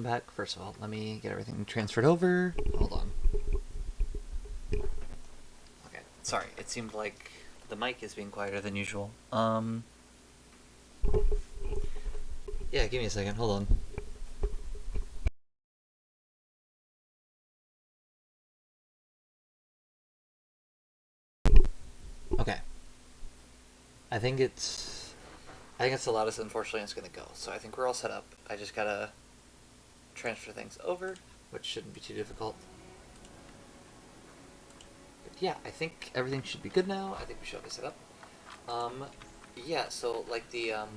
back. First of all, let me get everything transferred over. Hold on. Okay, sorry. It seemed like the mic is being quieter than usual. Yeah, give me a second. Hold on. Okay. I think it's the loudest, unfortunately, it's gonna go. So I think we're all set up. I just gotta transfer things over, which shouldn't be too difficult. But yeah, I think everything should be good now. I think we should be set up. Yeah, so like there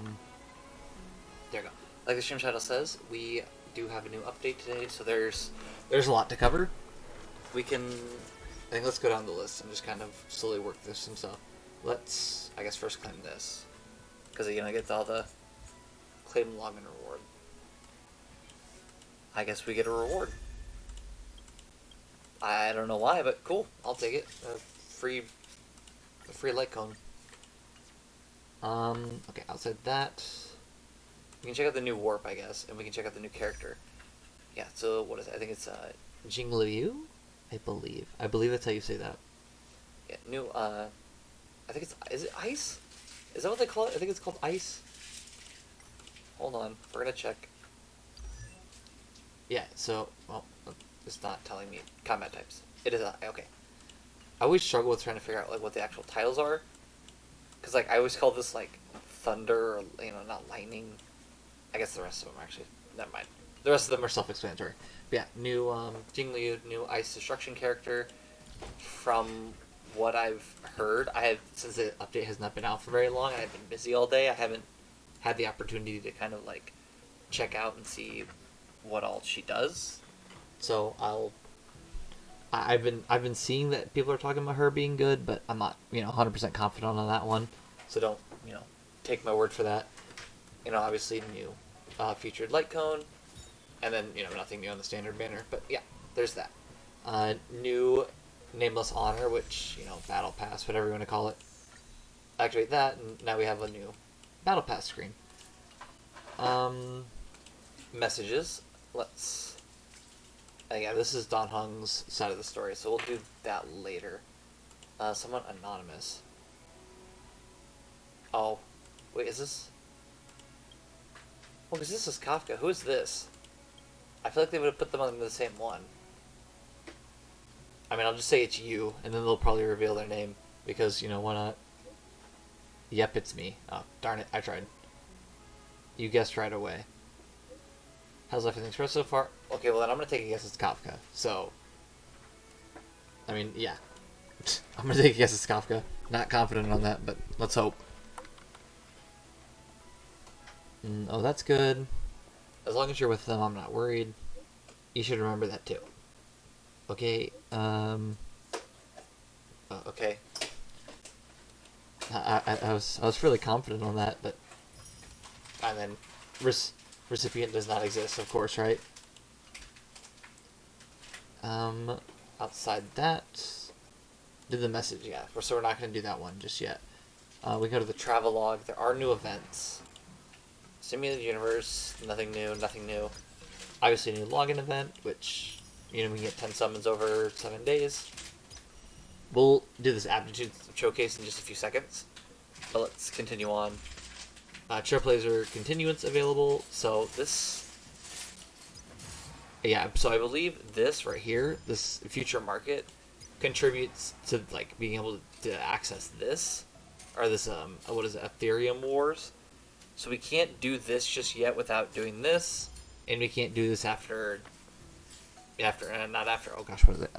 you go. Like the stream title says, we do have a new update today, so there's a lot to cover. I think let's go down the list and just kind of slowly work through some stuff. Let's, I guess, first claim this. Because you're going to get all the claim login reward. I guess we get a reward. I don't know why, but cool. I'll take it. A free light cone. Okay, outside that, we can check out the new warp, I guess, and we can check out the new character. Yeah, so what is it? I think it's Jingliu, I believe. I believe that's how you say that. Yeah, new, I think it's, is it Ice? Is that what they call it? I think it's called Ice. Hold on, we're gonna check. Yeah, so, well, it's not telling me combat types. It is, okay. I always struggle with trying to figure out, like, what the actual titles are. Because, like, I always call this, like, thunder, or, you know, not lightning. I guess the rest of them are actually, never mind. The rest of them are self-explanatory. But yeah, new, Jingliu, new Ice Destruction character. From what I've heard, since the update has not been out for very long, and I've been busy all day, I haven't had the opportunity to kind of, like, check out and see what all she does. So I've been seeing that people are talking about her being good, but I'm not, 100% confident on that one. So don't, take my word for that. Obviously new featured light cone, and then, nothing new on the standard banner. But yeah, there's that. New Nameless Honor, which, Battle Pass, whatever you want to call it. Activate that, and now we have a new Battle Pass screen. Messages. Yeah, this is Don Hung's side of the story, so we'll do that later. Someone anonymous. Oh, wait, is this? Oh, because this is Kafka. Who is this? I feel like they would have put them on the same one. I mean, I'll just say it's you, and then they'll probably reveal their name, because, why not? Yep, it's me. Oh, darn it, I tried. You guessed right away. How's everything expressed so far? Okay, well then I'm going to take a guess it's Kafka. So, I mean, yeah. I'm going to take a guess it's Kafka. Not confident on that, but let's hope. Oh, that's good. As long as you're with them, I'm not worried. You should remember that too. Okay, okay. I was really confident on that, but... And then... Recipient does not exist, of course, right? Outside that, do the message, yeah. So we're not going to do that one just yet. We go to the travel log. There are new events. Simulated universe, nothing new. Obviously, a new login event, which, we can get 10 summons over 7 days. We'll do this aptitude showcase in just a few seconds. But let's continue on. Trailblaze continuance available. So this, yeah. So I believe this right here, this future market, contributes to like being able to access this, or this what is it, Ethereum Wars. So we can't do this just yet without doing this, and we can't do this after. Oh gosh, what is it?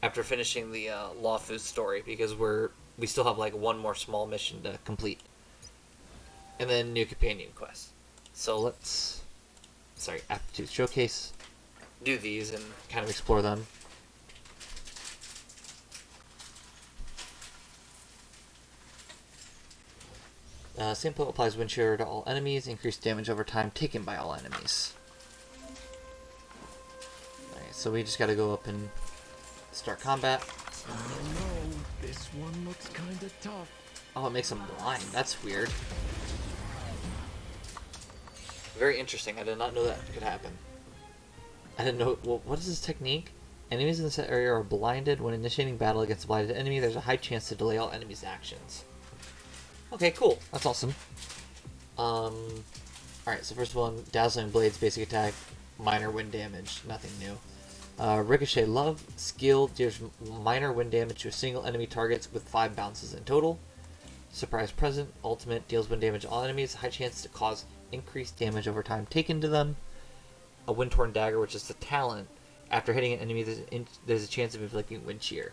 After finishing the Luofu story, because we still have like one more small mission to complete. And then new companion quest. So aptitude showcase. Do these and kind of explore them. Same flow applies wind shear to all enemies. Increased damage over time taken by all enemies. Alright, so we just gotta go up and start combat. I don't know. This one looks kinda tough. Oh, it makes them blind. That's weird. Very interesting. I did not know that could happen. I didn't know. Well, what is this technique? Enemies in this area are blinded. When initiating battle against a blinded enemy, there's a high chance to delay all enemies' actions. Okay, cool. That's awesome. Alright, so first one, Dazzling Blades, basic attack, minor wind damage, nothing new. Ricochet Love, skill, deals minor wind damage to a single enemy targets with 5 bounces in total. Surprise Present, ultimate, deals wind damage to all enemies, high chance to cause increased damage over time taken to them. A Wind-Torn Dagger, which is the talent. After hitting an enemy, there's a chance of inflicting wind shear.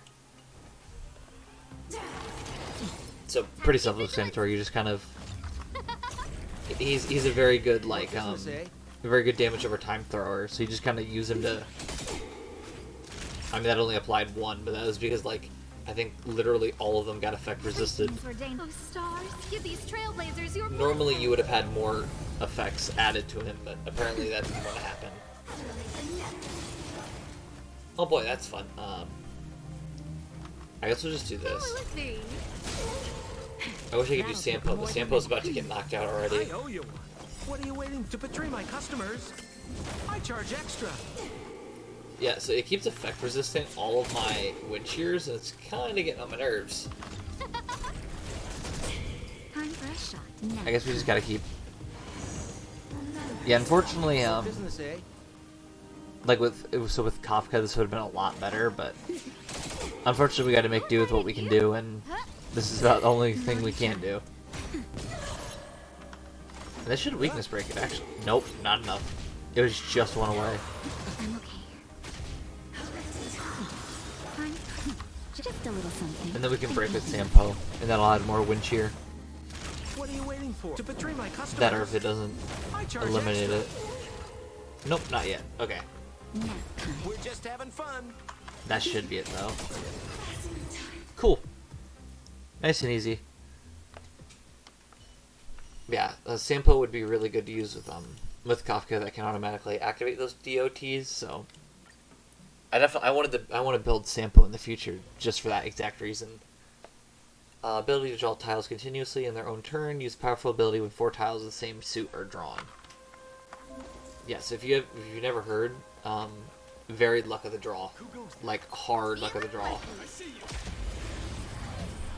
So, pretty self-explanatory, you just kind of... He's a very good, like, a very good damage over time thrower, so you just kind of use him to... I mean, that only applied one, but that was because, like, I think literally all of them got effect resisted. Normally you would have had more effects added to him, but apparently that didn't want to happen. Oh boy, that's fun. I guess we'll just do this. I wish I could do Sampo, but Sampo's about to get knocked out already. I owe you one. What are you waiting to betray my customers? I charge extra. Yeah, so it keeps effect resistant all of my wind shears, and it's kind of getting on my nerves. I guess we just gotta keep... Yeah, unfortunately, like with Kafka, this would have been a lot better, but unfortunately we gotta make do with what we can do, and this is about the only thing we can do. And this should weakness break it, actually. Nope, not enough. It was just one away. Just a little something. And then we can break with Sampo, and that'll add more wind shear. What are you waiting for? To betray my customers? Better if it doesn't eliminate it. Nope, not yet. Okay. We're just having fun. That should be it, though. Cool. Nice and easy. Yeah, Sampo would be really good to use with Kafka that can automatically activate those DOTs, so... I want to build Sampo in the future just for that exact reason. Ability to draw tiles continuously in their own turn. Use powerful ability when 4 tiles of the same suit are drawn. Yes, if you've never heard, varied luck of the draw, like hard luck of the draw.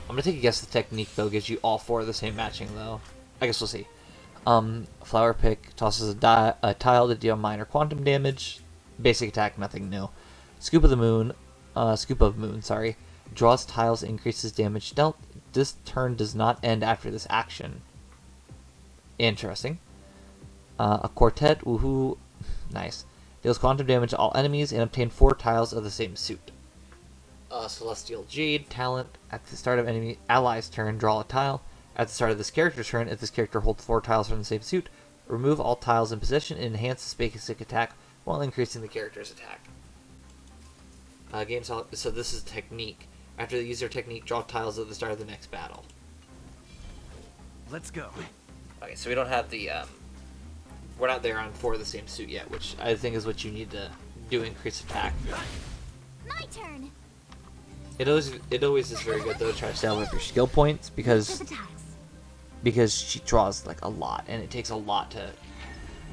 I'm gonna take a guess. The technique though gives you all 4 of the same matching though. I guess we'll see. Flower Pick tosses a tile to deal minor quantum damage. Basic attack, nothing new. Scoop of Moon, sorry. Draws tiles, increases damage dealt. This turn does not end after this action. Interesting. A Quartet, woohoo, nice. Deals quantum damage to all enemies and obtain 4 tiles of the same suit. Celestial Jade, talent. At the start of enemy ally's turn, draw a tile. At the start of this character's turn, if this character holds 4 tiles from the same suit, remove all tiles in possession and enhance this basic attack while increasing the character's attack. So this is technique. After they use their technique, draw tiles at the start of the next battle. Let's go. Okay, so we don't have the, we're not there on 4 of the same suit yet, which I think is what you need to do increase attack. My turn. It always is very good though to try to stay with your skill points because she draws like a lot and it takes a lot to.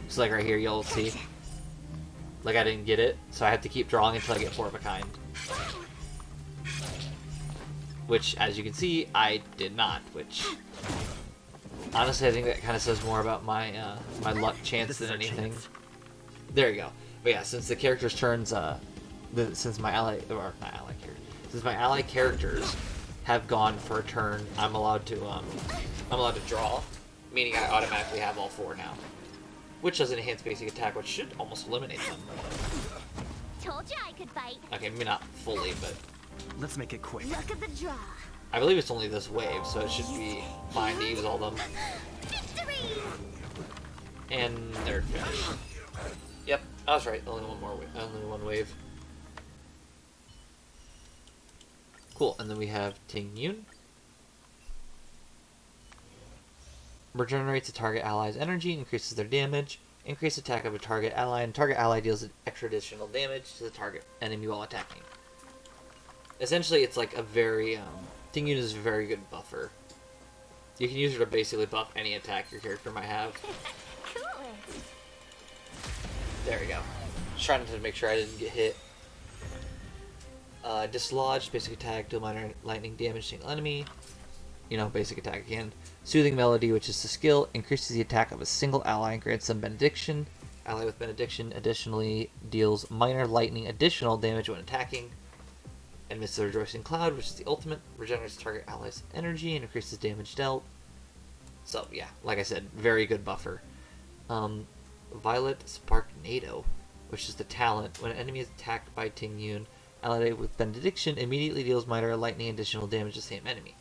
So like right here, you'll see. Like I didn't get it, so I have to keep drawing until I get 4 of a kind. Which, as you can see, I did not. Which, honestly, I think that kind of says more about my my luck chance than anything. There you go. But yeah, since the character's turns, since my ally characters have gone for a turn, I'm allowed to draw, meaning I automatically have all 4 now. Which does enhance basic attack, which should almost eliminate them. Told you I could fight. Okay, maybe not fully, but Let's make it quick. Look at the draw. I believe it's only this wave, so it should be fine to use all of them. Victory! And they're finished. Yep, I was right. Only one wave. Cool, and then we have Ting Yun. Regenerates a target ally's energy, increases their damage, increase attack of a target ally, and target ally deals extra additional damage to the target enemy while attacking. Essentially, it's like a very, Ting Yun is a very good buffer. You can use her to basically buff any attack your character might have. Cool. There we go. Just trying to make sure I didn't get hit. Dislodged, basic attack, deal minor lightning damage to single enemy. You know, basic attack again. Soothing Melody, which is the skill, increases the attack of a single ally and grants them Benediction. Ally with Benediction additionally deals minor lightning additional damage when attacking. And Mist the Rejoicing Cloud, which is the ultimate, regenerates target allies' energy and increases damage dealt. So, yeah, like I said, very good buffer. Violet Sparknado, which is the talent. When an enemy is attacked by Ting Yun, ally with Benediction immediately deals minor lightning additional damage to the same enemy.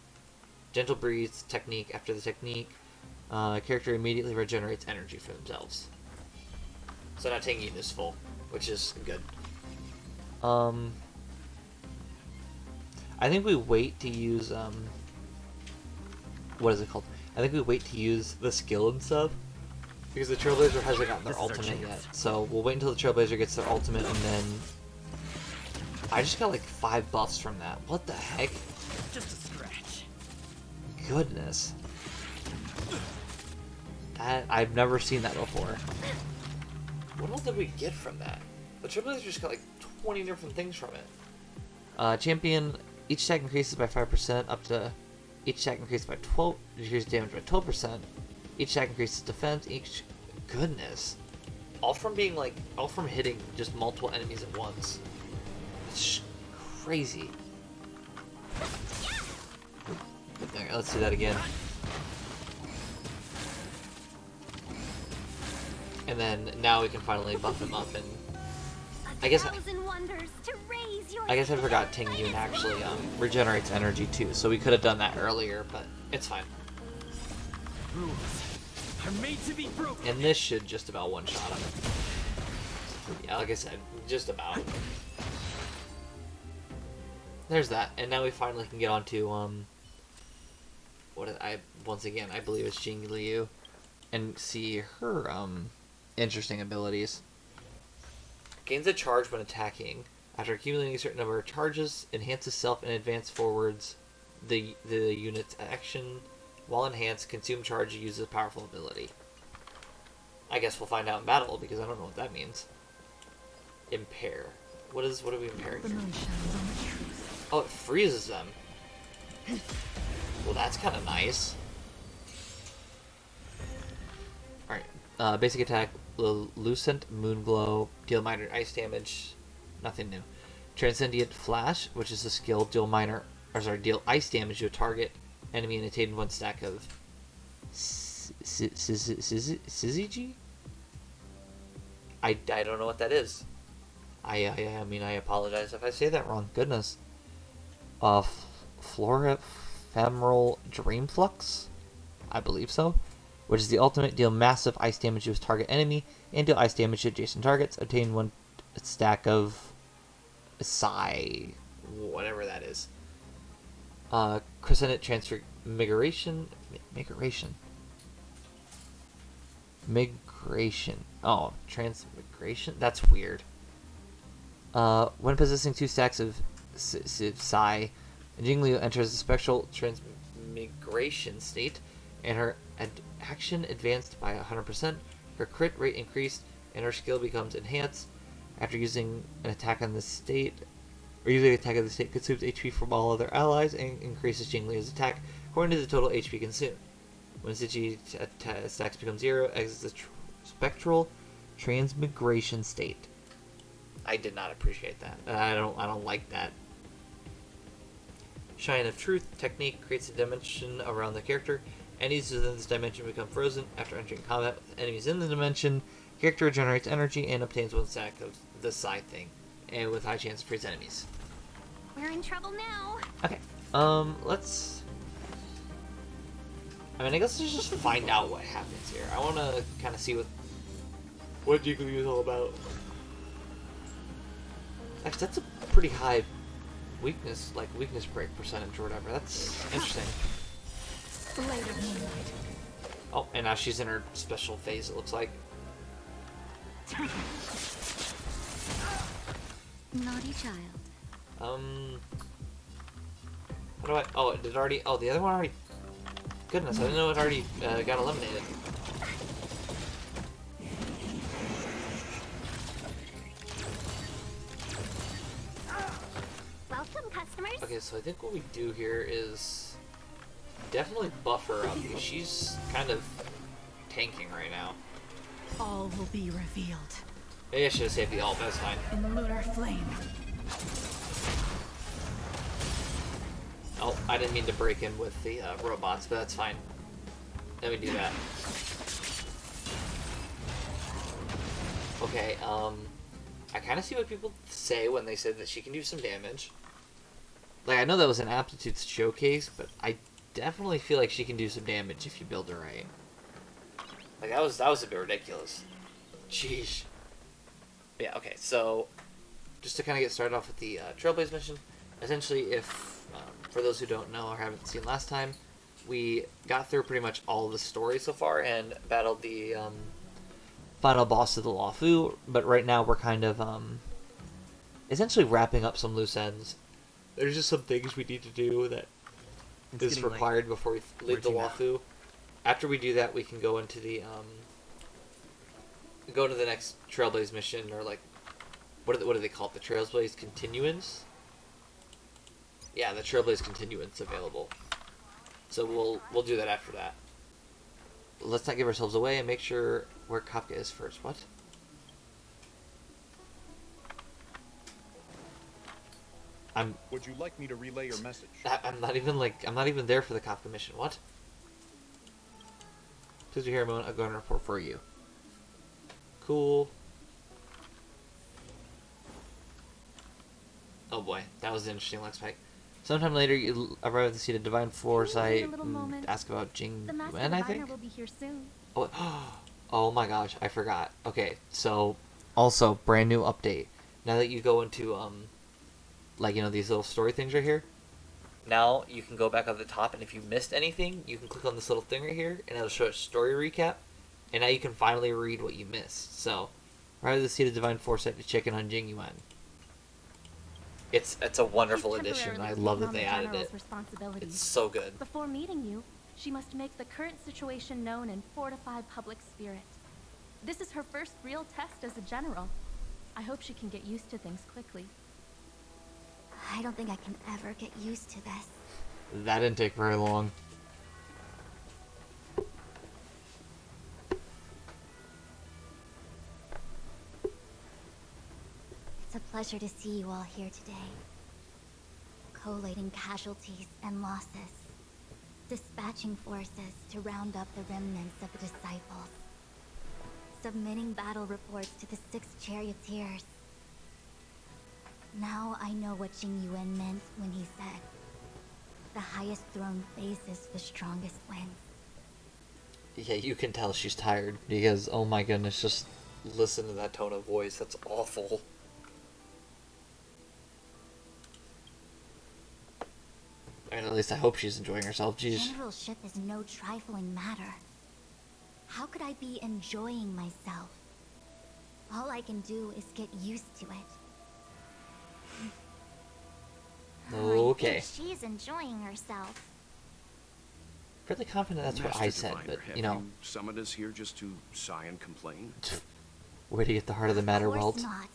Gentle Breeze technique. After the technique, character immediately regenerates energy for themselves. So now Ting Yun is full, which is good. I think we wait to use what is it called? I think we wait to use the skill and stuff because the Trailblazer hasn't gotten their ultimate yet. So we'll wait until the Trailblazer gets their ultimate, and then I just got like 5 buffs from that. What the heck? Just a scratch. Goodness. That I've never seen that before. What else did we get from that? The Trailblazer just got like 20 different things from it. Champion, each attack increases by 5%, up to each attack increases by 12, decreases damage by 12%. Each attack increases defense, goodness. All from hitting just multiple enemies at once. It's crazy. There, let's do that again. And then now we can finally buff him up, and I guess I forgot Ting Yun actually regenerates energy too, so we could have done that earlier, but it's fine. Rules are made to be broken. And this should just about one-shot him. Yeah, like I said, just about. There's that, and now we finally can get on to once again I believe it's Jing Liu, and see her interesting abilities. Gains a charge when attacking. After accumulating a certain number of charges, enhances self and advance forwards the unit's action. While enhanced, consume charge uses a powerful ability. I guess we'll find out in battle because I don't know what that means. Impair. What are we impairing here? Oh, it freezes them. Well, that's kind of nice. Alright, basic attack, Lucent Moonglow, deal minor ice damage, nothing new. Transcendent Flash, which is a skill, deal ice damage to a target enemy and attain 1 stack of Syzygy? I don't know what that is. I mean, I apologize if I say that wrong. Goodness. Flora Ephemeral Dreamflux? I believe so. Which is the ultimate, deal massive ice damage to his target enemy, and deal ice damage to adjacent targets. Obtain 1 stack of Psi, whatever that is. Crescent Transmigration. Migration. Oh, Transmigration? That's weird. When possessing 2 stacks of Psi, Jingliu enters a spectral transmigration state, and her action advanced by 100%, her crit rate increased, and her skill becomes enhanced. After using an attack on the state, consumes HP from all other allies and increases Jingliu's attack according to the total HP consumed. When Syzygy stacks become 0, exits the spectral transmigration state. I did not appreciate that. I don't like that. Shine of Truth technique creates a dimension around the character. Enemies within this dimension become frozen. After entering combat with enemies in the dimension, character generates energy and obtains 1 stack of the side thing, and with high chance to freeze enemies. We're in trouble now. Okay. Let's. I guess let's just find out what happens here. I want to kind of see what Jiggly is all about. Actually, that's a pretty high weakness break percentage or whatever. That's interesting. Oh, and now she's in her special phase, it looks like. Naughty child. How do I... Oh, it did already... Oh, the other one already... Goodness, I didn't know it already got eliminated. Okay, so I think what we do here is definitely buff her up because she's kind of tanking right now. All will be revealed Maybe I should have saved the ult, that's fine. in the lunar flame. Oh, I didn't mean to break in with the robots, but that's fine. Let me do that. Okay, I kind of see what people say when they say that she can do some damage. Like, I know that was an aptitude showcase, but I definitely feel like she can do some damage if you build her right. Like, that was a bit ridiculous. Jeez. Yeah, okay, so just to kind of get started off with the Trailblaze mission, essentially if, for those who don't know or haven't seen last time, we got through pretty much all of the story so far and battled the final boss of the Luofu, but right now we're kind of essentially wrapping up some loose ends. There's just some things we need to do that is required before we leave the Luofu. After we do that, we can go into the go to the next Trailblaze mission, or like what do they call it? The Trailblaze Continuance? Yeah, the Trailblaze Continuance available. So we'll do that after that. Let's not give ourselves away and make sure where Kafka is first. What? Would you like me to relay your message? I'm not even there for the Kafka mission. What? Please be here a moment. I'll go and report for you. Cool. Oh boy, that was an interesting Lex Pike. Sometime later, you arrive at the seat of Divine Foresight and ask about Jing Yuan, I think? Will be here soon. Oh, oh my gosh, I forgot. Okay, so, also, brand new update. Now that you go into, like, you know, these little story things right here, now you can go back up the top, and if you missed anything, you can click on this little thing right here, and it'll show a story recap, and now you can finally read what you missed. So, arrive at the seat of Divine Foresight to check in on Jing Yuan. It's a wonderful addition, and I love that they added it. It's so good. Before meeting you, she must make the current situation known and fortify public spirit. This is her first real test as a general. I hope she can get used to things quickly. I don't think I can ever get used to this. That didn't take very long. It's a pleasure to see you all here today. Collating casualties and losses. Dispatching forces to round up the remnants of the disciples. Submitting battle reports to the 6 charioteers. Now I know what Jing Yuan meant when he said, "The highest throne faces the strongest win." Yeah, you can tell she's tired because, oh my goodness, just listen to that tone of voice. That's awful. I mean, at least I hope she's enjoying herself. Jeez. Generalship is no trifling matter. How could I be enjoying myself? All I can do is get used to it. Okay. I think she's enjoying herself. Fairly confident that's what I said, but, you know. Summoned us here just to sigh and complain? Where to get the heart of the matter, Of course Welt? not.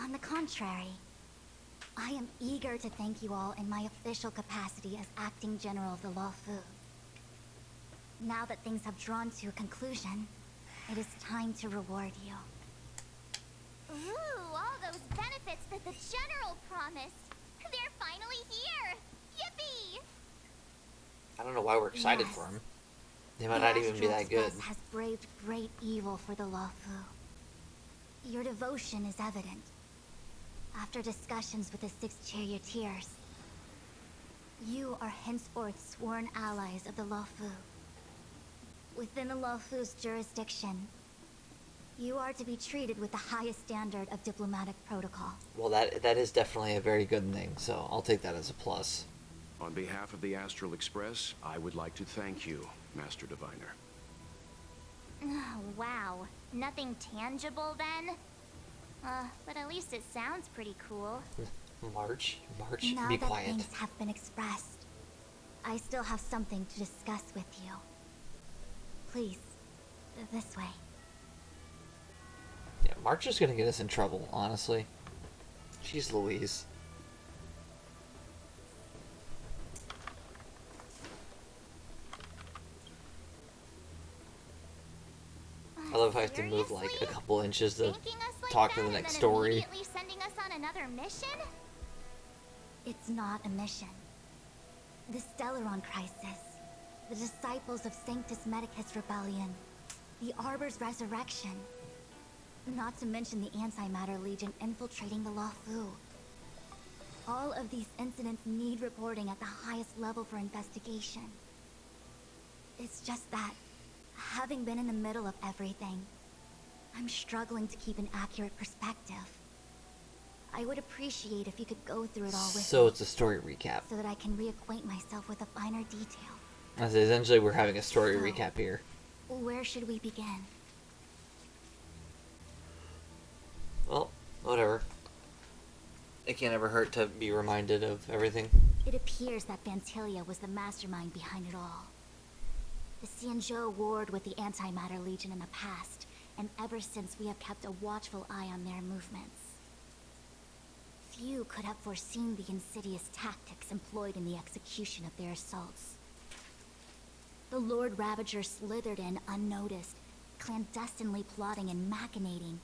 On the contrary. I am eager to thank you all in my official capacity as acting general of the Luofu. Now that things have drawn to a conclusion, it is time to reward you. Ooh, all those benefits that the General promised. They're finally here! Yippee! I don't know why we're excited Yes. for him. They might not even be Astral that good. Express has braved great evil for the Luofu. Your devotion is evident. After discussions with the 6 charioteers, you are henceforth sworn allies of the Luofu. Within the Luofu's jurisdiction, you are to be treated with the highest standard of diplomatic protocol. Well, that is definitely a very good thing, so I'll take that as a plus. On behalf of the Astral Express, I would like to thank you, Master Diviner. Oh, wow. Nothing tangible then? But at least it sounds pretty cool. March, Now be that quiet. things have been expressed, I still have something to discuss with you. Please, this way. Yeah, March is gonna get us in trouble, honestly. Jeez Louise. have to move like a Seriously? couple inches to Thanking us like talk that to the and next then story. immediately sending us on another mission? It's not a mission. The Stellaron crisis, the disciples of Sanctus Medicus rebellion, the Arbor's resurrection, not to mention the Antimatter Legion infiltrating the Luofu. All of these incidents need reporting at the highest level for investigation. It's just that, having been in the middle of everything, I'm struggling to keep an accurate perspective. I would appreciate if you could go through it all with So me, it's a story recap. so that I can reacquaint myself with a finer detail. As essentially we're having a story So, recap here. Where should we begin? Well, whatever. It can't ever hurt to be reminded of everything. It appears that Vantilia was the mastermind behind it all. The Xianzhou warred with the Antimatter Legion in the past, and ever since we have kept a watchful eye on their movements. Few could have foreseen the insidious tactics employed in the execution of their assaults. The Lord Ravager slithered in unnoticed, clandestinely plotting and machinating,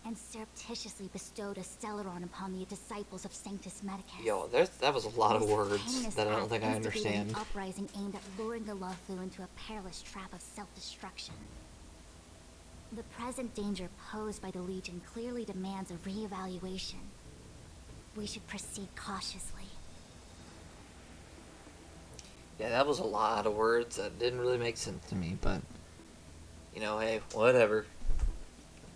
and surreptitiously bestowed a Stellaron upon the disciples of Sanctus Medicus. Yo, that was a lot of This words heinous that I don't act think I instigated understand. An uprising aimed at luring the Luofu into a perilous trap of self-destruction. The present danger posed by the Legion clearly demands a re-evaluation. We should proceed cautiously. Yeah, that was a lot of words that didn't really make sense to me, but you know, hey, whatever.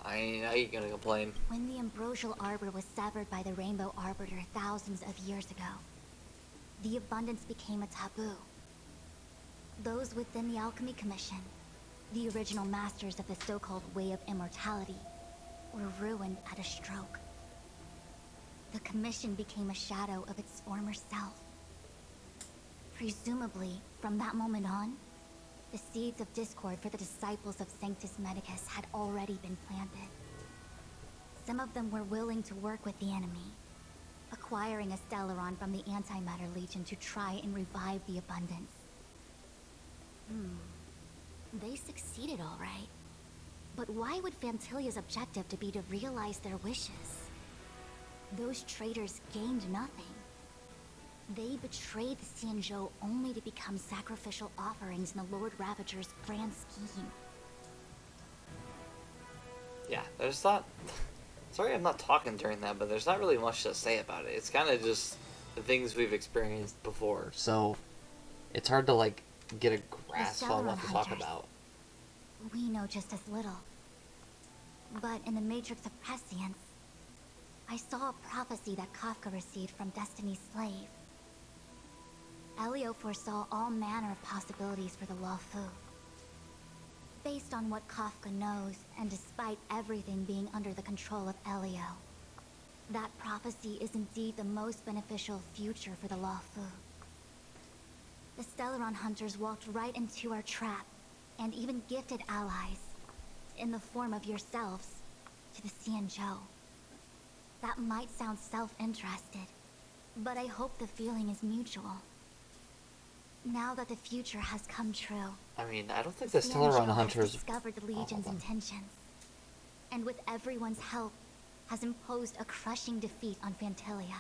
I ain't gonna complain. When the ambrosial arbor was severed by the Rainbow Arbiter thousands of years ago, the abundance became a taboo. Those within the Alchemy Commission, the original masters of the so-called Way of Immortality, were ruined at a stroke. The Commission became a shadow of its former self. Presumably, from that moment on, the seeds of discord for the disciples of Sanctus Medicus had already been planted. Some of them were willing to work with the enemy, acquiring a Stellaron from the Antimatter Legion to try and revive the abundance. They succeeded all right. But why would Fantilia's objective to be to realize their wishes? Those traitors gained nothing. They betrayed the Xianzhou only to become sacrificial offerings in the Lord Ravager's grand scheme. Yeah, there's not... Sorry I'm not talking during that, but there's not really much to say about it. It's kind of just the things we've experienced before, so it's hard to, like, get a grasp on what to talk about. We know just as little. But in the Matrix of Prescience, I saw a prophecy that Kafka received from Destiny's slave. Elio foresaw all manner of possibilities for the Luofu. Based on what Kafka knows, and despite everything being under the control of Elio, that prophecy is indeed the most beneficial future for the Luofu. The Stellaron hunters walked right into our trap, and even gifted allies, in the form of yourselves, to the Xianzhou. That might sound self-interested, but I hope the feeling is mutual. Now that the future has come true, I mean, I don't think the Xianzhou Stellaron has Hunters... discovered the Legion's intentions, and with everyone's help, has imposed a crushing defeat on Fantilia.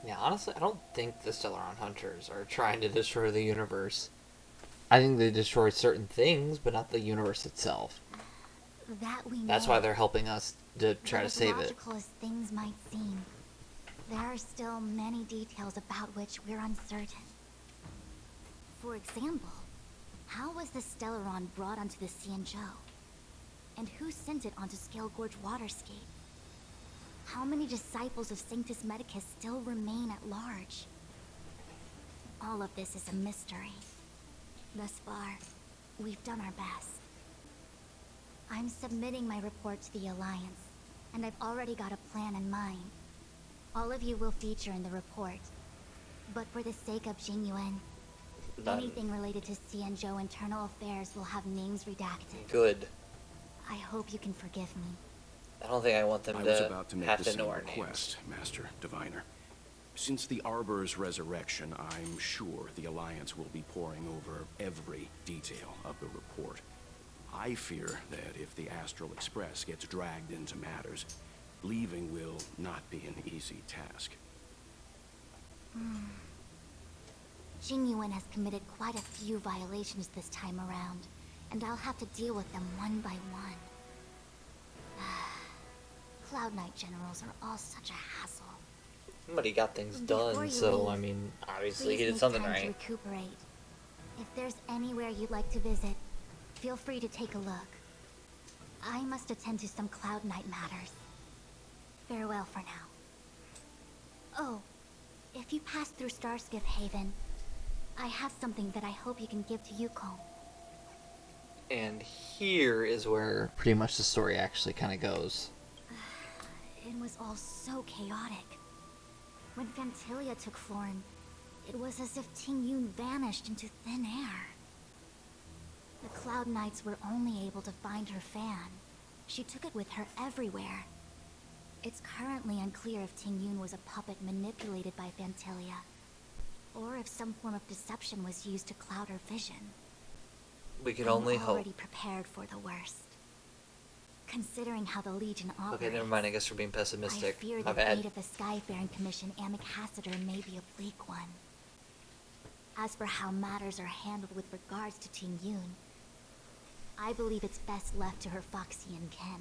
Yeah, honestly, I don't think the Stellaron Hunters are trying to destroy the universe. I think they destroy certain things, but not the universe itself. That we know. That's why they're helping us to try But to as save it. logical as things might seem, there are still many details about which we're uncertain. For example, how was the Stellaron brought onto the Xianzhou? And who sent it onto Scale Gorge Waterscape? How many disciples of Sanctus Medicus still remain at large? All of this is a mystery. Thus far, we've done our best. I'm submitting my report to the Alliance, and I've already got a plan in mind. All of you will feature in the report. But for the sake of Jingyuan, anything related to Xianzhou internal affairs will have names redacted. Good. I hope you can forgive me. I don't think I want them I to was about to make have the to same know our request, Master Diviner. Since the Arbor's resurrection, I'm sure the Alliance will be poring over every detail of the report. I fear that if the Astral Express gets dragged into matters, leaving will not be an easy task. Jingyuan has committed quite a few violations this time around, and I'll have to deal with them one by one. Cloud Knight generals are all such a hassle. But he got things Before done, you so leave, I mean, obviously please he did make something time to right. recuperate. If there's anywhere you'd like to visit, feel free to take a look. I must attend to some Cloud Knight matters. Farewell for now. Oh, if you pass through Starskiff Haven, I have something that I hope you can give to Yukon. And here is where pretty much the story actually kind of goes. It was all so chaotic. When Fantilia took form, it was as if Ting Yun vanished into thin air. The Cloud Knights were only able to find her fan. She took it with her everywhere. It's currently unclear if Ting Yun was a puppet manipulated by Fantilia, or if some form of deception was used to cloud her vision. We can only I'm hope. already prepared for the worst. Considering how the Legion operates, Okay, never mind. I guess we're being I pessimistic. fear My the bad. fate of the Skyfaring Commission Ambassador may be a bleak one. As for how matters are handled with regards to Ting Yun, I believe it's best left to her Foxian ken.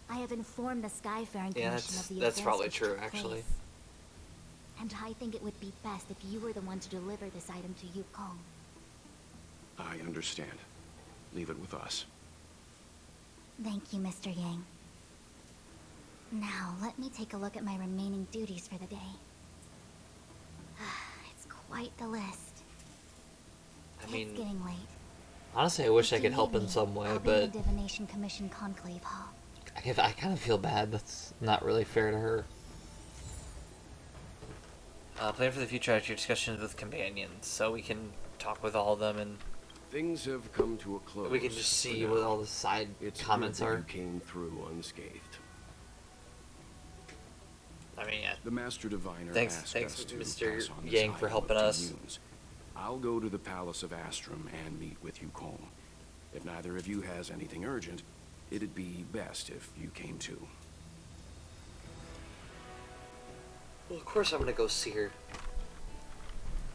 I have informed the Skyfaring Yeah, Commission of the that's events probably which true, took actually. place. And I think it would be best if you were the one to deliver this item to Yukong. I understand. Leave it with us. Thank you, Mr. Yang. Now, let me take a look at my remaining duties for the day. It's quite the list. I mean, It's getting late. honestly, I wish I If could you help need in me, some way, I'll be but in the Divination Commission Conclave Hall. I kind of feel bad. That's not really fair to her. Plan for the future after your discussions with companions, so we can talk with all of them and Things have come to a close. we can just see for what now. all the side It's comments good that are. you came through unscathed. I mean, yeah. The Master Diviner Thanks, asked thanks, us to Mr. pass on this Yang, for item helping of us. Ting-Yun's. I'll go to the Palace of Astrum and meet with Yukong. If neither of you has anything urgent, it'd be best if you came too. Well, of course I'm gonna go see her.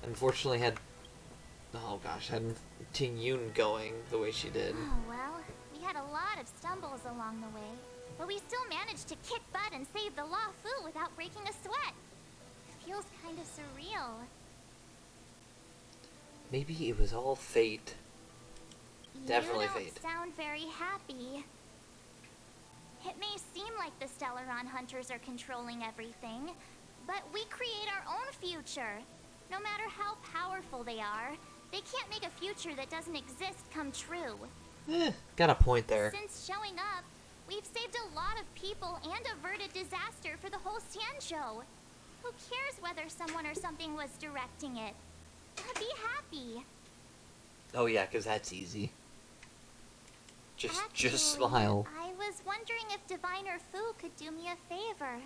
Unfortunately, had Ting Yun going the way she did. Oh, well, we had a lot of stumbles along the way, but we still managed to kick butt and save the Luofu without breaking a sweat. It feels kind of surreal. Maybe it was all fate. Definitely You don't fate. sound very happy. It may seem like the Stellaron hunters are controlling everything, but we create our own future. No matter how powerful they are, they can't make a future that doesn't exist come true. Got a point there. Since showing up, we've saved a lot of people and averted disaster for the whole Sancho. Who cares whether someone or something was directing it? Be happy. Oh yeah, 'cause that's easy. Just Actually, smile. I was wondering if Diviner Fu could do me a favor.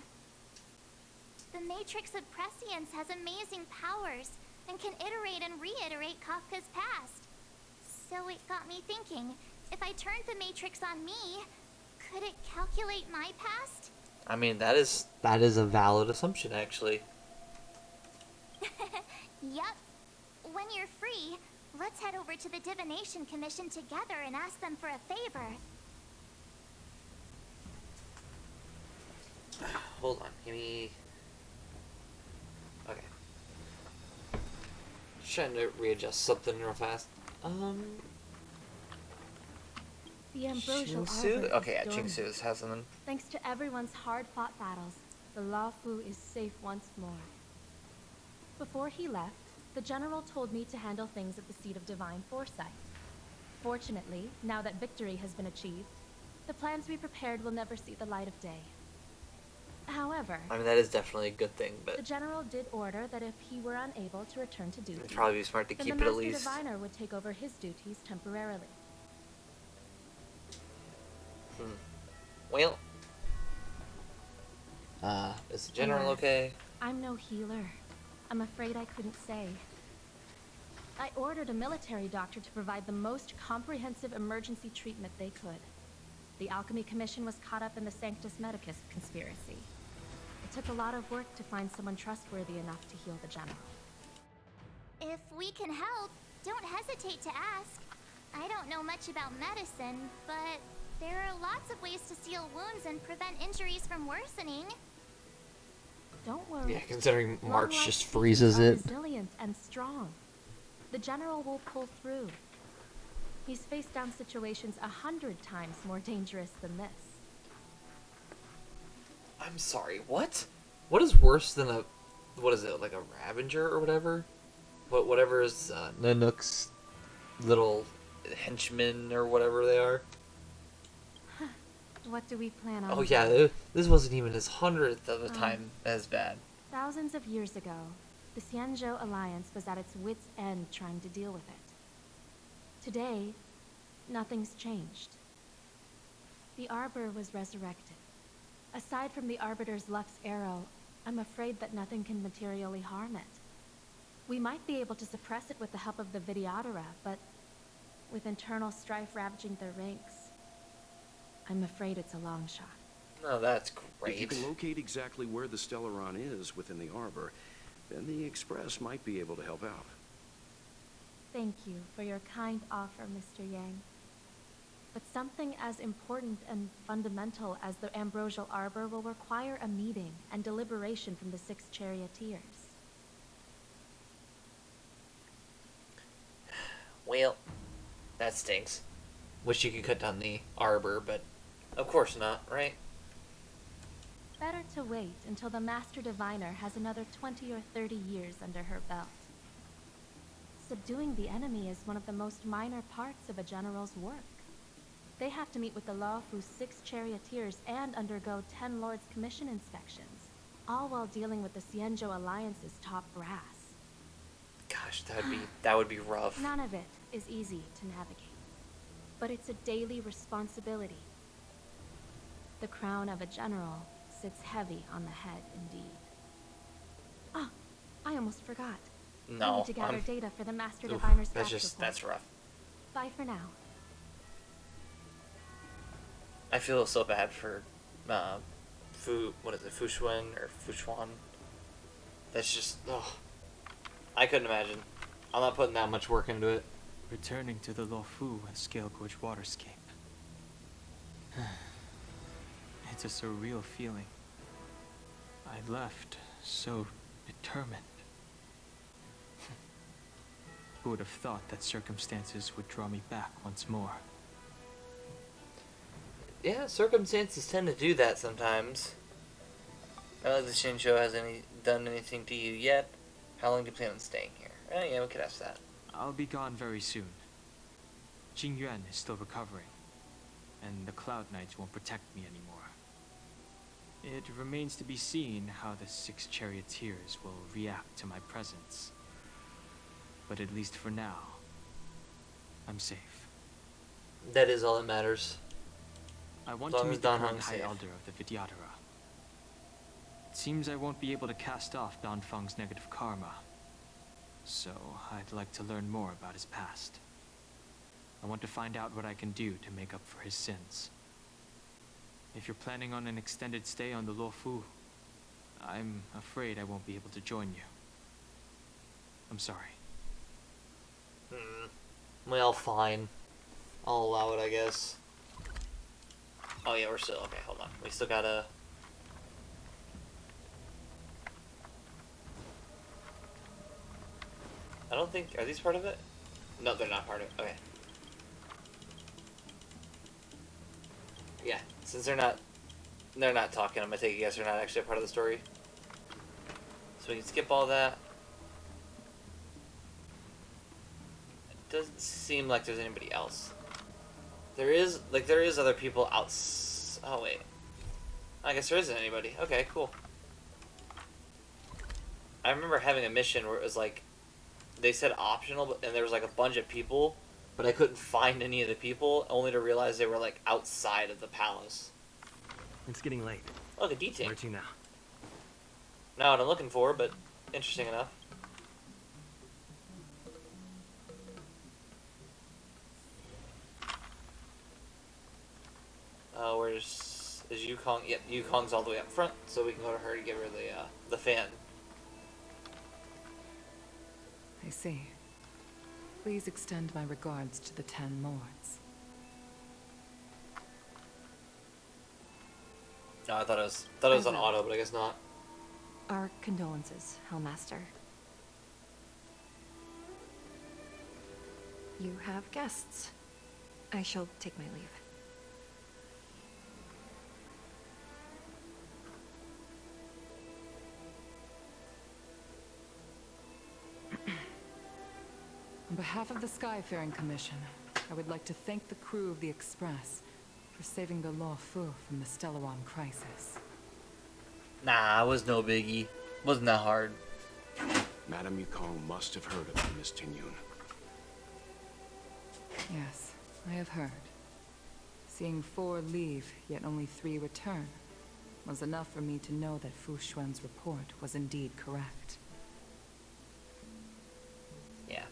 The Matrix of Prescience has amazing powers and can iterate and reiterate Kafka's past. So it got me thinking, if I turned the Matrix on me, could it calculate my past? I mean, that is a valid assumption, actually. Yup. When you're free, let's head over to the Divination Commission together and ask them for a favor. Hold on, give me. Okay. Just trying to readjust something real fast. The ambrosial Chingsu? arbor Okay, is yeah, dormant. Chingsu has something. Thanks to everyone's hard-fought battles, the Luofu is safe once more. Before he left, the general told me to handle things at the seat of divine foresight. Fortunately, now that victory has been achieved, the plans we prepared will never see the light of day. However, I mean, that is definitely a good thing, the but general did order that if he were unable to return to duty, it'd probably be smart to then keep the it at Master least. Diviner would take over his duties temporarily. Well, is the general Alas, okay? I'm no healer. I'm afraid I couldn't say. I ordered a military doctor to provide the most comprehensive emergency treatment they could. The Alchemy Commission was caught up in the Sanctus Medicus conspiracy. It took a lot of work to find someone trustworthy enough to heal the general. If we can help, don't hesitate to ask. I don't know much about medicine, but there are lots of ways to seal wounds and prevent injuries from worsening. Don't worry. Yeah, considering March Long-life just species freezes are it. Resilient and strong. The general will pull through. He's faced down situations 100 times more dangerous than this. I'm sorry, what? What is worse than a... What is it, like a Ravager or whatever? Whatever is Nanook's little henchmen or whatever they are. What do we plan on Oh doing? yeah, this wasn't even his 100th of a time as bad. Thousands of years ago, the Xianzhou Alliance was at its wits' end trying to deal with it. Today, nothing's changed. The Arbor was resurrected. Aside from the Arbiter's Lux arrow, I'm afraid that nothing can materially harm it. We might be able to suppress it with the help of the Vidyadhara, but with internal strife ravaging their ranks, I'm afraid it's a long shot. No, that's If you great. can locate exactly where the Stellaron is within the Arbor, then the Express might be able to help out. Thank you for your kind offer, Mr. Yang. But something as important and fundamental as the Ambrosial Arbor will require a meeting and deliberation from the 6 Charioteers. Well, that stinks. Wish you could cut down the arbor, but of course not, right? Better to wait until the Master Diviner has another 20 or 30 years under her belt. Subduing the enemy is one of the most minor parts of a general's work. They have to meet with the Luofu 6 Charioteers and undergo 10 Lords' Commission inspections, all while dealing with the Xianzhou Alliance's top brass. Gosh, that would be rough. None of it is easy to navigate, but it's a daily responsibility. The crown of a general sits heavy on the head indeed. Ah, I almost forgot. I No, need to gather data for the Master oof, Diviner's that's batch report. that's rough. Bye for now. I feel so bad for Fushuan or Fushuan. That's just, oh, I couldn't imagine. I'm not putting that much work into it. Returning to the Luofu and Scale Gorge waterscape. It's a surreal feeling. I left so determined. Who would have thought that circumstances would draw me back once more? Yeah, circumstances tend to do that sometimes. I don't know if the Shinjo has done anything to you yet. How long do you plan on staying here? Oh yeah, we could ask that. I'll be gone very soon. Jing Yuan is still recovering, and the Cloud Knights won't protect me anymore. It remains to be seen how the 6 Charioteers will react to my presence. But at least for now, I'm safe. That is all that matters. I want As to long as meet the Dan current Heng's High safe. Elder of the Vidyadhara. It seems I won't be able to cast off Danfeng's negative karma, so I'd like to learn more about his past. I want to find out what I can do to make up for his sins. If you're planning on an extended stay on the Luofu, I'm afraid I won't be able to join you. I'm sorry. Well, fine. I'll allow it, I guess. Oh yeah, we're still, okay, hold on. We still gotta... I don't think, are these part of it? No, they're not part of it, okay. Yeah, since they're not talking, I'm gonna take a guess they're not actually a part of the story. So we can skip all that. It doesn't seem like there's anybody else. There is other people outs. Oh wait, I guess there isn't anybody. Okay, cool. I remember having a mission where it was like, they said optional, and there was like a bunch of people, but I couldn't find any of the people, only to realize they were like outside of the palace. It's getting late. Look, a D-Ting. Where to now? Not what I'm looking for, but interesting enough. Where's is Yukong? Yep, Yukong's all the way up front, so we can go to her to give her the fan. I see. Please extend my regards to the 10 lords. No, I thought it was on auto, but I guess not. Our condolences, Hellmaster. You have guests. I shall take my leave. On behalf of the Skyfaring Commission, I would like to thank the crew of the Express for saving the Luofu from the Stellaron crisis. Nah, it was no biggie. Wasn't that hard. Madame Yukong must have heard of you, Miss Tingyun. Yes, I have heard. Seeing 4 leave, yet only 3 return, was enough for me to know that Fu Xuan's report was indeed correct. Yeah.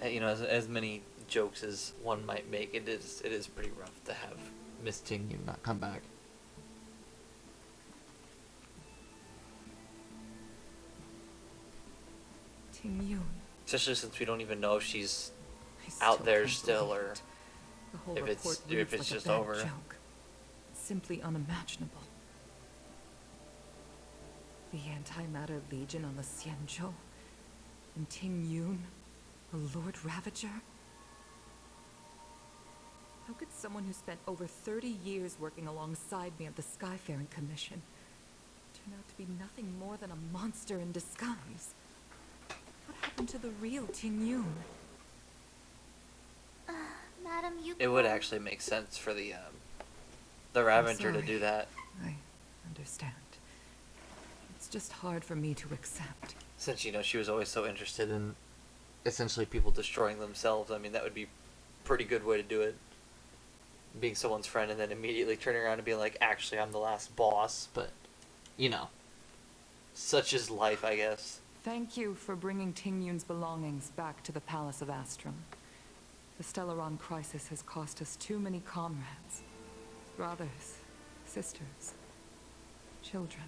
You know, as many jokes as one might make, it is pretty rough to have Miss Tingyun not come back. Tingyun. Especially since we don't even know if she's out there still, or the whole if report it's reads like just a bad over. Joke. It's simply unimaginable. The Antimatter Legion on the Xianzhou, and Tingyun, a Lord Ravager. How could someone who spent over 30 years working alongside me at the Skyfaring Commission turn out to be nothing more than a monster in disguise? What happened to the real Tingyun? Madam, you. It would actually make sense for the Ravager to do that. I understand. It's just hard for me to accept. Since, you know, she was always so interested in essentially people destroying themselves. I mean, that would be a pretty good way to do it. Being someone's friend and then immediately turning around and being like, actually, I'm the last boss. But, you know, such is life, I guess. Thank you for bringing Tingyun's belongings back to the Palace of Astrum. The Stellaron crisis has cost us too many comrades. Brothers, sisters, children.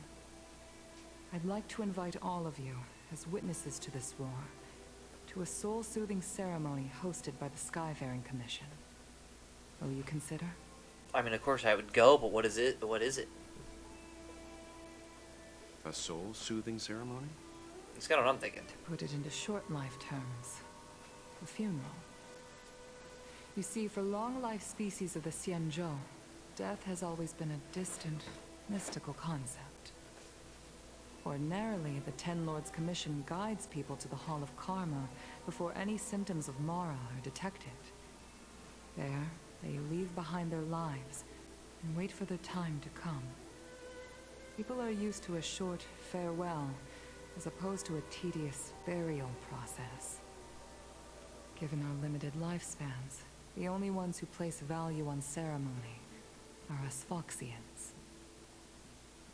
I'd like to invite all of you, as witnesses to this war, to a soul-soothing ceremony hosted by the Skyfaring Commission. Will you consider? I mean, of course I would go, but what is it? What is it? A soul-soothing ceremony? That's kind of what I'm thinking. To put it into short life terms, a funeral. You see, for long-life species of the Xianzhou, death has always been a distant, mystical concept. Ordinarily, the Ten Lords Commission guides people to the Hall of Karma before any symptoms of Mara are detected. There, they leave behind their lives and wait for their time to come. People are used to a short farewell as opposed to a tedious burial process. Given our limited lifespans, the only ones who place value on ceremony are us Foxians.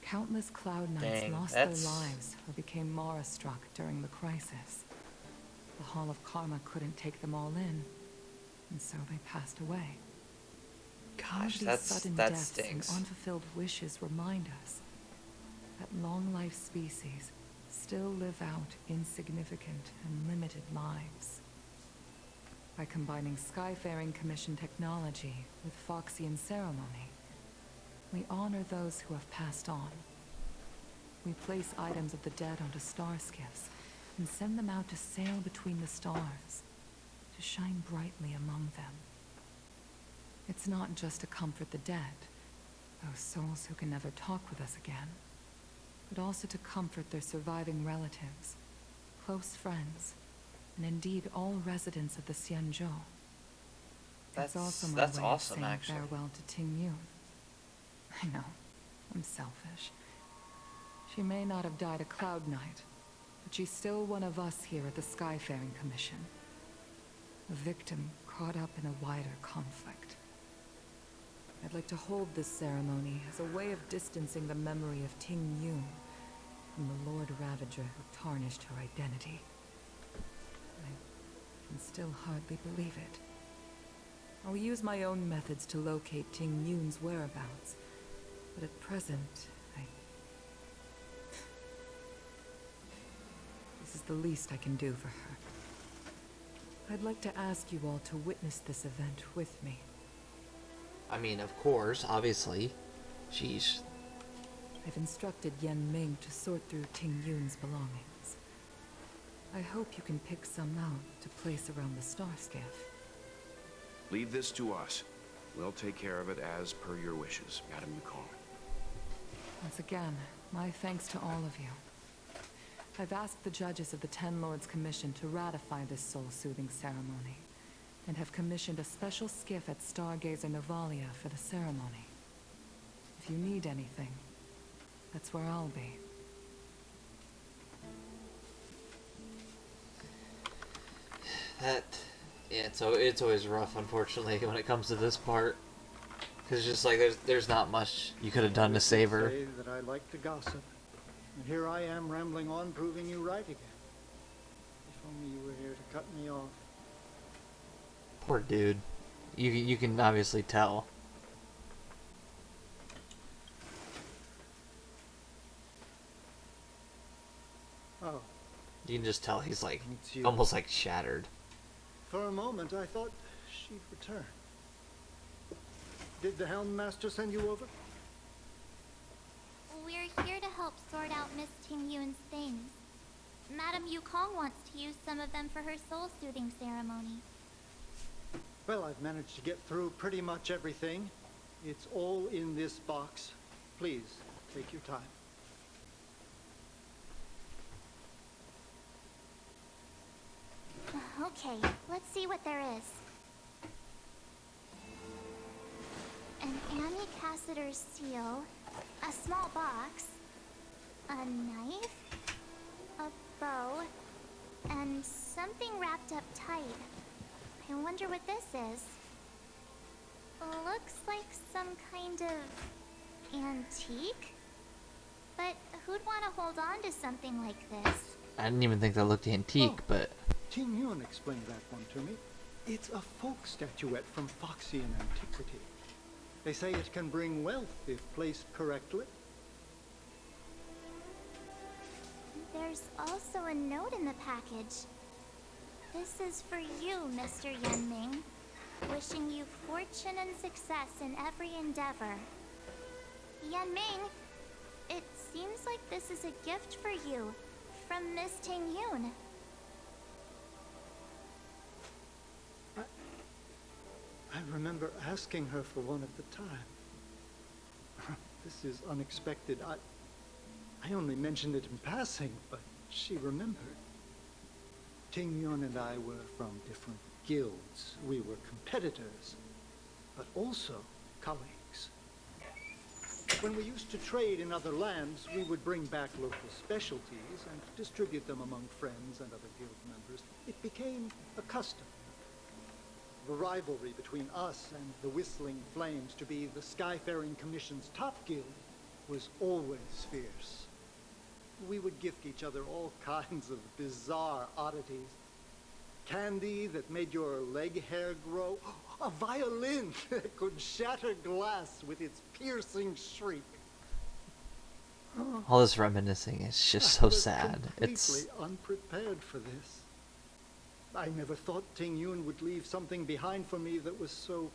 Countless Cloud Knights lost their lives or became Mara-struck during the crisis. The Hall of Karma couldn't take them all in, and so they passed away. Gosh, that stinks. And unfulfilled wishes remind us that long-life species still live out insignificant and limited lives. By combining Skyfaring Commission technology with Foxian ceremony, we honor those who have passed on. We place items of the dead onto star skiffs and send them out to sail between the stars, to shine brightly among them. It's not just to comfort the dead, those souls who can never talk with us again, but also to comfort their surviving relatives, close friends, and indeed all residents of the Xianzhou. It's also my way of saying farewell to Tingyun. I know, I'm selfish. She may not have died a Cloud Knight, but she's still one of us here at the Skyfaring Commission. A victim caught up in a wider conflict. I'd like to hold this ceremony as a way of distancing the memory of Tingyun from the Lord Ravager who tarnished her identity. I can still hardly believe it. I'll use my own methods to locate Ting Yun's whereabouts, but at present, This is the least I can do for her. I'd like to ask you all to witness this event with me. I mean, of course, obviously. Sheesh. I've instructed Yan Ming to sort through Ting Yun's belongings. I hope you can pick some out to place around the star skiff. Leave this to us. We'll take care of it as per your wishes, Madam Yukong. Once again, my thanks to all of you. I've asked the judges of the Ten Lords Commission to ratify this soul-soothing ceremony, and have commissioned a special skiff at Stargazer Novalia for the ceremony. If you need anything, that's where I'll be. Yeah, it's always rough, unfortunately, when it comes to this part. Because just like, there's not much you could have done to save her. Say that I like to gossip. And here I am rambling on, proving you right again. If only you were here to cut me off. Poor dude. You can obviously tell. Oh. You can just tell he's like, It's you. almost like shattered. For a moment, I thought she'd return. Did the Helm Master send you over? We're here to help sort out Miss Ting Yun's things. Madam Yukong wants to use some of them for her soul-soothing ceremony. Well, I've managed to get through pretty much everything. It's all in this box. Please, take your time. Okay, let's see what there is. An Annie Cassiter's seal, a small box, a knife, a bow, and something wrapped up tight. I wonder what this is. Looks like some kind of antique? But who'd want to hold on to something like this? I didn't even think that looked antique, but... Ting Yun explained that one to me. It's a folk statuette from Foxian antiquity. They say it can bring wealth if placed correctly. There's also a note in the package. This is for you, Mr. Yan Ming. Wishing you fortune and success in every endeavor. Yan Ming, it seems like this is a gift for you from Miss Ting Yun. I remember asking her for one at the time. This is unexpected. I only mentioned it in passing, but she remembered. Ting Yun and I were from different guilds. We were competitors, but also colleagues. When we used to trade in other lands, we would bring back local specialties and distribute them among friends and other guild members. It became a custom. The rivalry between us and the Whistling Flames to be the Skyfaring Commission's top guild was always fierce. We would gift each other all kinds of bizarre oddities. Candy that made your leg hair grow. A violin that could shatter glass with its piercing shriek. All this reminiscing is just so sad. It's completely unprepared for this. I never thought Ting Yun would leave something behind for me that was so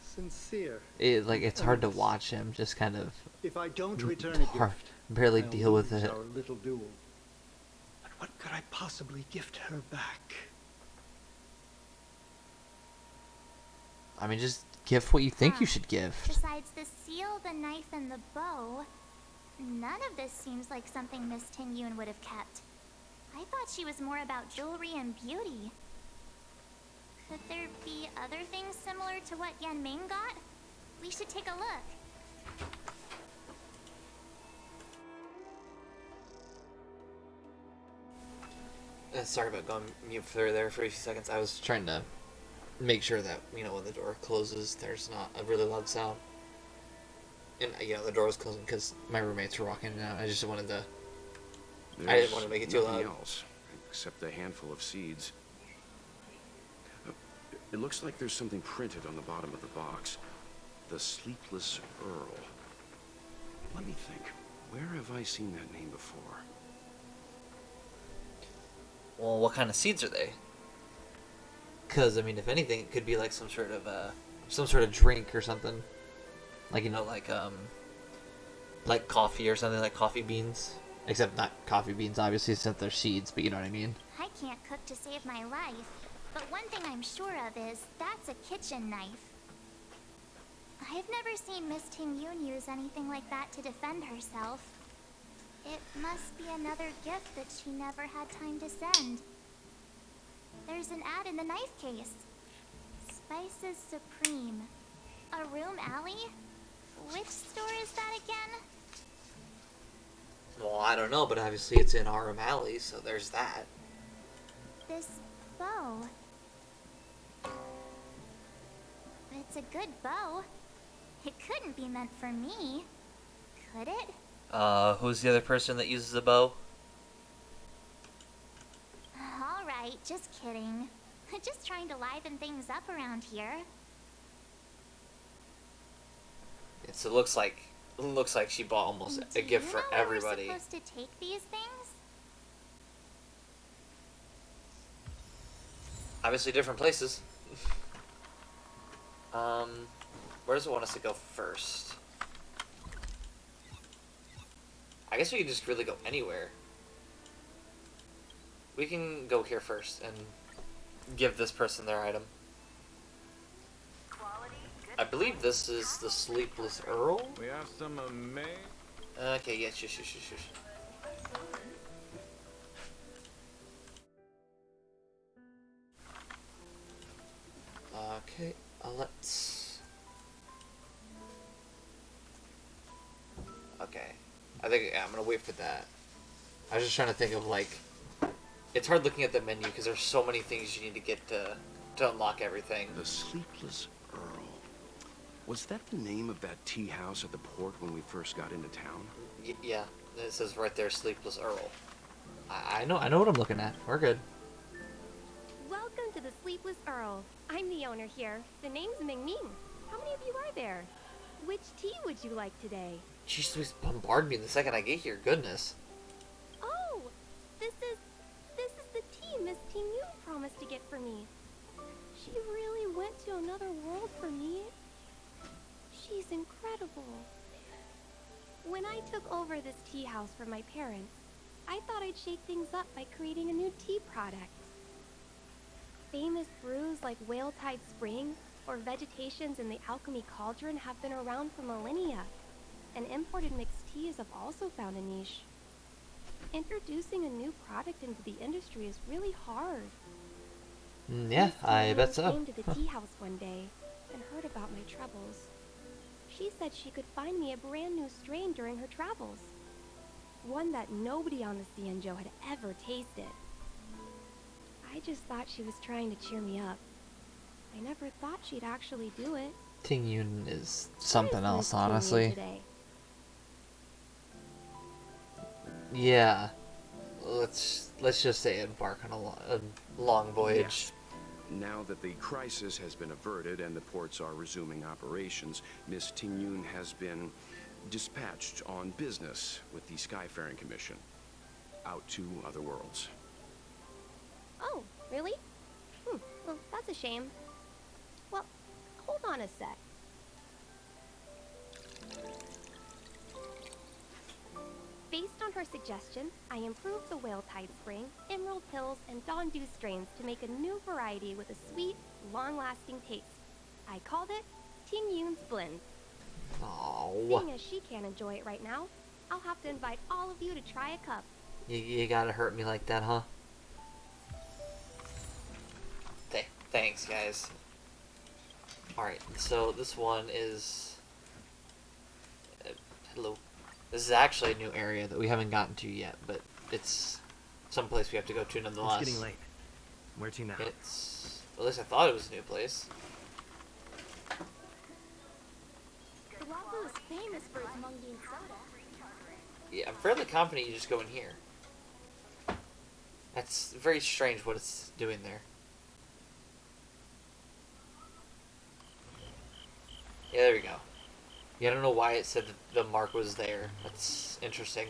sincere. it's hard to watch him just kind of If I don't return a gift, barely I'll deal with lose it. our little duel. But what could I possibly gift her back? I mean, just gift what you think you should gift. Besides the seal, the knife, and the bow, none of this seems like something Miss Ting Yun would have kept. I thought she was more about jewelry and beauty. Could there be other things similar to what Yan Ming got? We should take a look. Sorry about going mute for there for a few seconds. I was trying to make sure that, when the door closes, there's not a really loud sound. And, the door was closing because my roommates were walking in and out. I just wanted to... I didn't want to make it too nothing loud. Else, except a handful of seeds. It looks like there's something printed on the bottom of the box. The Sleepless Earl. Let me think. Where have I seen that name before? Well, what kind of seeds are they? Because, I mean, if anything, it could be like some sort of drink or something. Like, you know, like coffee or something, like coffee beans. Except not coffee beans, obviously, since they're seeds, but you know what I mean. I can't cook to save my life, but one thing I'm sure of is that's a kitchen knife. I've never seen Miss Ting Yun use anything like that to defend herself. It must be another gift that she never had time to send. There's an ad in the knife case. Spices Supreme. A room alley? Which store is that again? Well, I don't know, but obviously it's in Arum Alley, so there's that. This bow. It's a good bow. It couldn't be meant for me, could it? Who's the other person that uses the bow? Alright, just kidding. Just trying to liven things up around here. So it looks like she bought almost a gift for everybody. Do you know where we're supposed to take these things? Obviously different places. Where does it want us to go first? I guess we can just really go anywhere. We can go here first and give this person their item. I believe this is the Sleepless Earl. We have some amazing. Okay, yeah, shush. Okay, let's... Okay. I think, yeah, I'm gonna wait for that. I was just trying to think of, like... It's hard looking at the menu because there's so many things you need to get to unlock everything. The Sleepless Earl. Was that the name of that tea house at the port when we first got into town? Yeah, it says right there, Sleepless Earl. I know what I'm looking at. We're good. Welcome to the Sleepless Earl. I'm the owner here. The name's Ming Ming. How many of you are there? Which tea would you like today? Jeez, please bombard me the second I get here. Goodness. Oh, this is the tea Miss Ting Yun promised to get for me. She really went to another world for me. She's incredible. When I took over this tea house from my parents, I thought I'd shake things up by creating a new tea product. Famous brews like Whale Tide Spring or Vegetations in the Alchemy Cauldron have been around for millennia, and imported mixed teas have also found a niche. Introducing a new product into the industry is really hard. Yeah, I bet so. Came to the tea house one day and heard about my troubles. She said she could find me a brand new strain during her travels. One that nobody on the Cianzhou had ever tasted. I just thought she was trying to cheer me up. I never thought she'd actually do it. Ting Yun is something Where is else, Miss Ting Yun honestly. today? Yeah. Let's just say embark on a long voyage. Yes. Now that the crisis has been averted and the ports are resuming operations, Miss Ting Yun has been dispatched on business with the Skyfaring Commission out to other worlds. Oh, really? Well, that's a shame. Well, hold on a sec. Based on her suggestion, I improved the Whale Tide Spring, Emerald Hills, and Dawn Dew strains to make a new variety with a sweet, long-lasting taste. I called it Ting Yun's Blend. Oh. Seeing as she can't enjoy it right now, I'll have to invite all of you to try a cup. You gotta hurt me like that, huh? Thanks, guys. Alright, so this one is... hello. This is actually a new area that we haven't gotten to yet, but it's someplace we have to go to nonetheless. It's getting late. Where to now? It's... at least I thought it was a new place. The Luofu is famous for its mung bean soda. Yeah, I'm fairly confident you just go in here. That's very strange what it's doing there. Yeah, there we go. Yeah, I don't know why it said that the mark was there. That's interesting.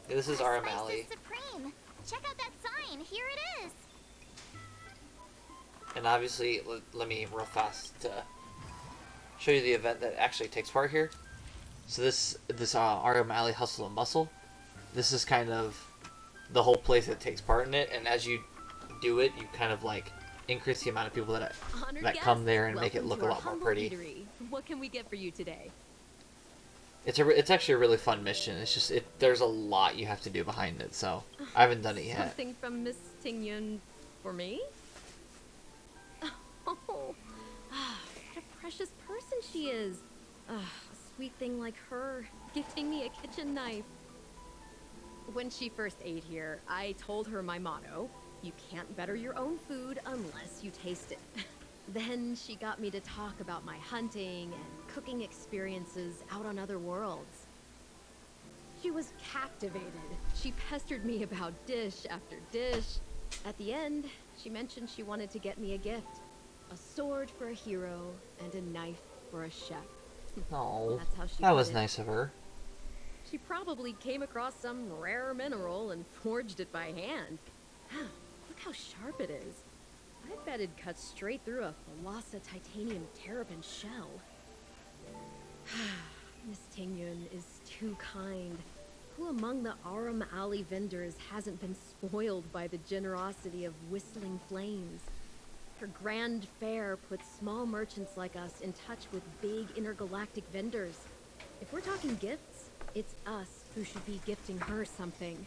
Yeah, this is RM Alley. Supreme. Check out that sign. Here it is. And obviously, let me real fast show you the event that actually takes part here. So this RM Alley Hustle and Bustle, this is kind of the whole place that takes part in it, and as you do it, you kind of like increase the amount of people that come there and make it look a lot more pretty. Eatery. What can we get for you today? It's actually a really fun mission. It's just there's a lot you have to do behind it, so I haven't done it yet. Something from Miss Tingyun for me? Oh, what a precious person she is. A sweet thing like her, gifting me a kitchen knife. When she first ate here, I told her my motto: you can't better your own food unless you taste it. Then she got me to talk about my hunting and cooking experiences out on other worlds. She was captivated. She pestered me about dish after dish. At the end, she mentioned she wanted to get me a gift. A sword for a hero and a knife for a chef. Oh, that's how she that put was it. nice of her. She probably came across some rare mineral and forged it by hand. Look how sharp it is. I bet it cuts straight through a Thalassa titanium terrapin shell. Miss Tingyun is too kind. Who among the Aram Alley vendors hasn't been spoiled by the generosity of whistling flames? Her grand fair puts small merchants like us in touch with big intergalactic vendors. If we're talking gifts, it's us who should be gifting her something.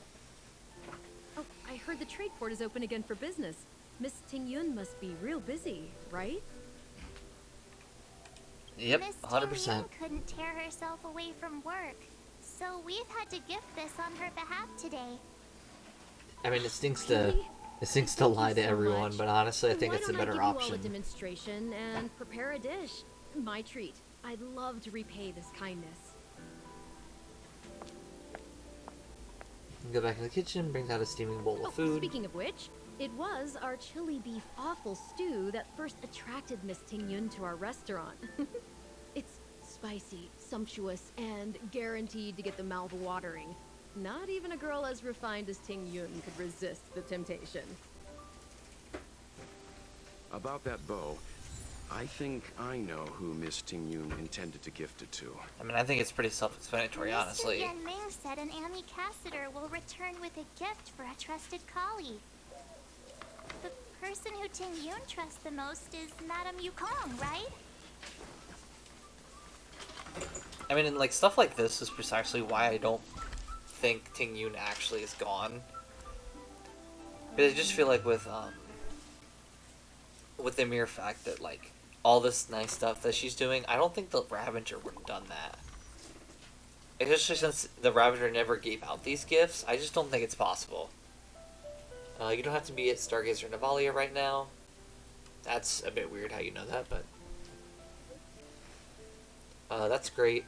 Oh, I heard the trade port is open again for business. Miss Tingyun must be real busy, right? Yep, Miss 100%. Tingyun couldn't tear herself away from work, so we've had to gift this on her behalf today. I mean, it stinks to lie to everyone, but honestly, I think it's a better Why don't I give you all a option. demonstration and prepare a dish? My treat. I'd love to repay this kindness. Go back in the kitchen, brings out a steaming bowl of food. Speaking of which, it was our chili beef offal stew that first attracted Miss Tingyun to our restaurant. It's spicy, sumptuous, and guaranteed to get the mouth watering. Not even a girl as refined as Tingyun could resist the temptation. About that bow, I think I know who Miss Tingyun intended to gift it to. I mean, I think it's pretty self-explanatory, honestly. Mr. Yan Ming said an Ami Cassider will return with a gift for a trusted colleague. The person who Tingyun trusts the most is Madame Yukong, right? I mean, and like stuff like this is precisely why I don't think Tingyun actually is gone. Because I just feel like with the mere fact that like all this nice stuff that she's doing, I don't think the Ravager would have done that. Especially since the Ravager never gave out these gifts, I just don't think it's possible. You don't have to be at Stargazer Navalia right now. That's a bit weird how you know that, but that's great.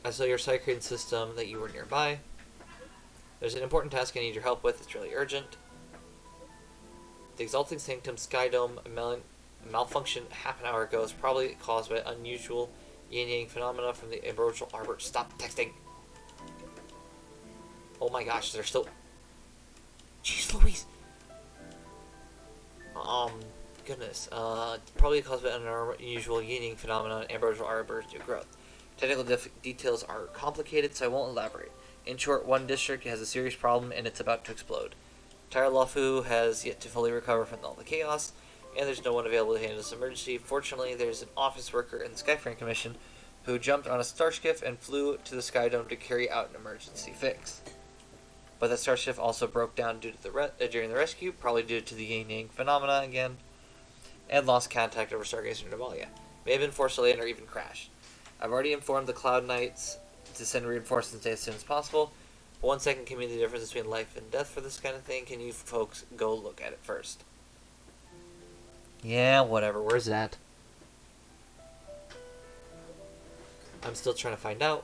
I saw your Cyclone system that you were nearby. There's an important task I need your help with. It's really urgent. The Exalting Sanctum Skydome malfunction half an hour ago is probably caused by unusual yin-yang phenomena from the Ambrosial Arbor. Stop texting! Oh my gosh, they're still... Jeez Louise! Goodness. Probably caused by an unusual yin-yang phenomena in Ambrosial Arbor's new growth. Technical details are complicated, so I won't elaborate. In short, one district has a serious problem and it's about to explode. Luofu has yet to fully recover from all the chaos, and there's no one available to handle this emergency. Fortunately, there's an office worker in the Skyfaring Commission who jumped on a starship and flew to the Skydome to carry out an emergency fix. But that starship also broke down due to during the rescue, probably due to the yin-yang phenomena again, and lost contact over Stargazer Navalia. May have been forced to land or even crashed. I've already informed the Cloud Knights to send reinforcements as soon as possible. 1 second can mean the difference between life and death for this kind of thing. Can you folks go look at it first? Yeah, whatever. Where's that? I'm still trying to find out.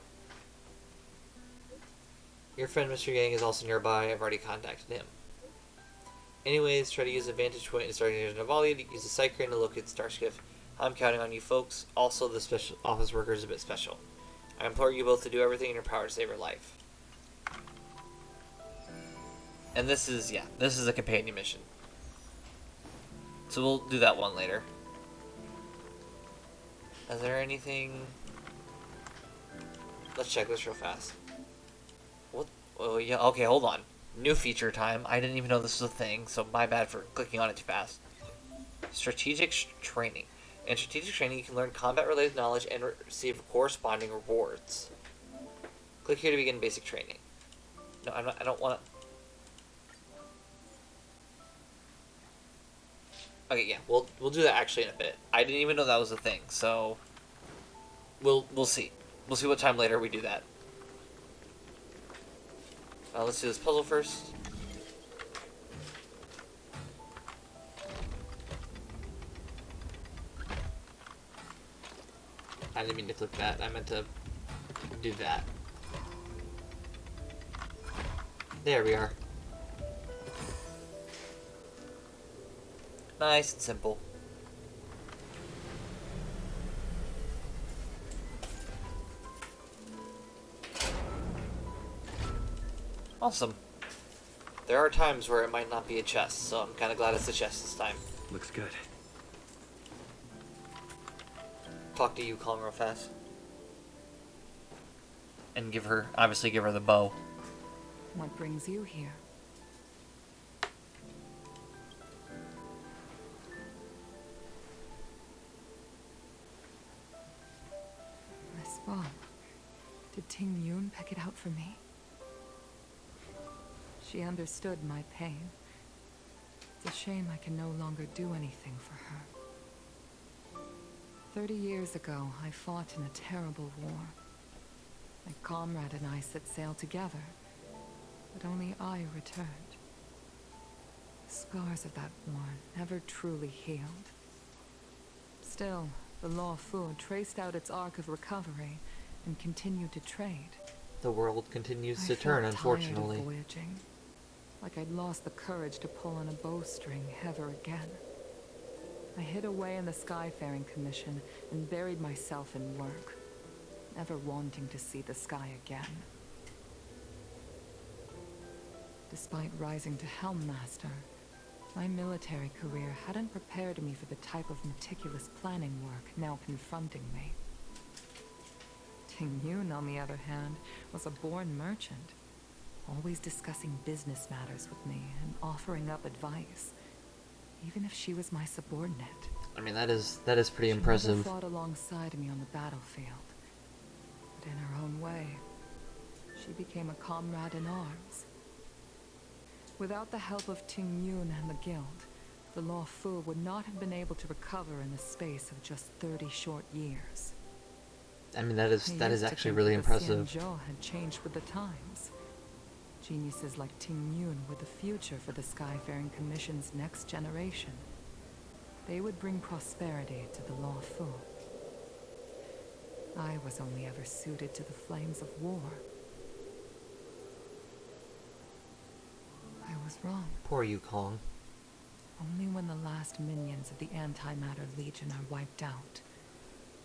Your friend Mr. Yang is also nearby. I've already contacted him. Anyways, try to use the vantage point in starting to Navali to use the sight crane to locate the star skiff. I'm counting on you folks. Also, the special office worker is a bit special. I implore you both to do everything in your power to save her life. And this is a companion mission. So we'll do that one later. Is there anything... Let's check this real fast. What? Oh, yeah, okay, hold on. New feature time. I didn't even know this was a thing, so my bad for clicking on it too fast. Strategic training. In strategic training, you can learn combat-related knowledge and receive corresponding rewards. Click here to begin basic training. No, I don't want to... Okay, yeah, we'll do that actually in a bit. I didn't even know that was a thing, so... We'll see. We'll see what time later we do that. Let's do this puzzle first. I didn't mean to click that. I meant to do that. There we are. Nice and simple. Awesome. There are times where it might not be a chest, so I'm kind of glad it's a chest this time. Looks good. Talk to you, calm real fast. And obviously give her the bow. What brings you here? This bow. Did Ting Yun pick it out for me? She understood my pain. It's a shame I can no longer do anything for her. 30 years ago, I fought in a terrible war. My comrade and I set sail together, but only I returned. The scars of that war never truly healed. Still, the Luofu traced out its arc of recovery and continued to trade. The world continues to turn, unfortunately. I felt tired of voyaging, like I'd lost the courage to pull on a bowstring ever again. I hid away in the Skyfaring Commission and buried myself in work, never wanting to see the sky again. Despite rising to Helm Master, my military career hadn't prepared me for the type of meticulous planning work now confronting me. Ting Yun, on the other hand, was a born merchant, always discussing business matters with me and offering up advice, even if she was my subordinate. I mean, that is pretty impressive. She never fought alongside me on the battlefield, but in her own way, she became a comrade in arms. Without the help of Ting Yun and the guild, the Luofu would not have been able to recover in the space of just 30 short years. I mean, that is actually really impressive. The Xianzhou had changed with the times. Geniuses like Ting Yun were the future for the Skyfaring Commission's next generation. They would bring prosperity to the Luofu. I was only ever suited to the flames of war. I was wrong. Poor Yukong. Only when the last minions of the Antimatter Legion are wiped out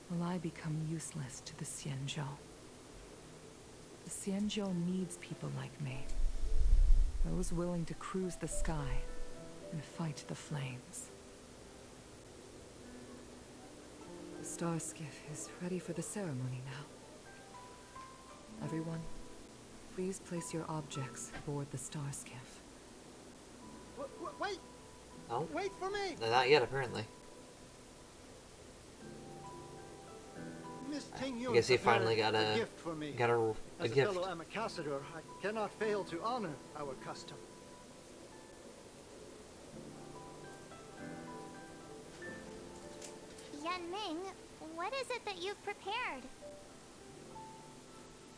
will I become useless to the Xianzhou. The Xianzhou needs people like me. Those willing to cruise the sky and fight the flames. The star skiff is ready for the ceremony now. Everyone, please place your objects aboard the star skiff. Wait! Oh? Wait for me! Not yet, apparently. Miss Ting Yun I guess he finally prepared got a gift for me. got a As gift. a fellow ambassador, I cannot fail to honor our custom. Yan Ming, what is it that you've prepared?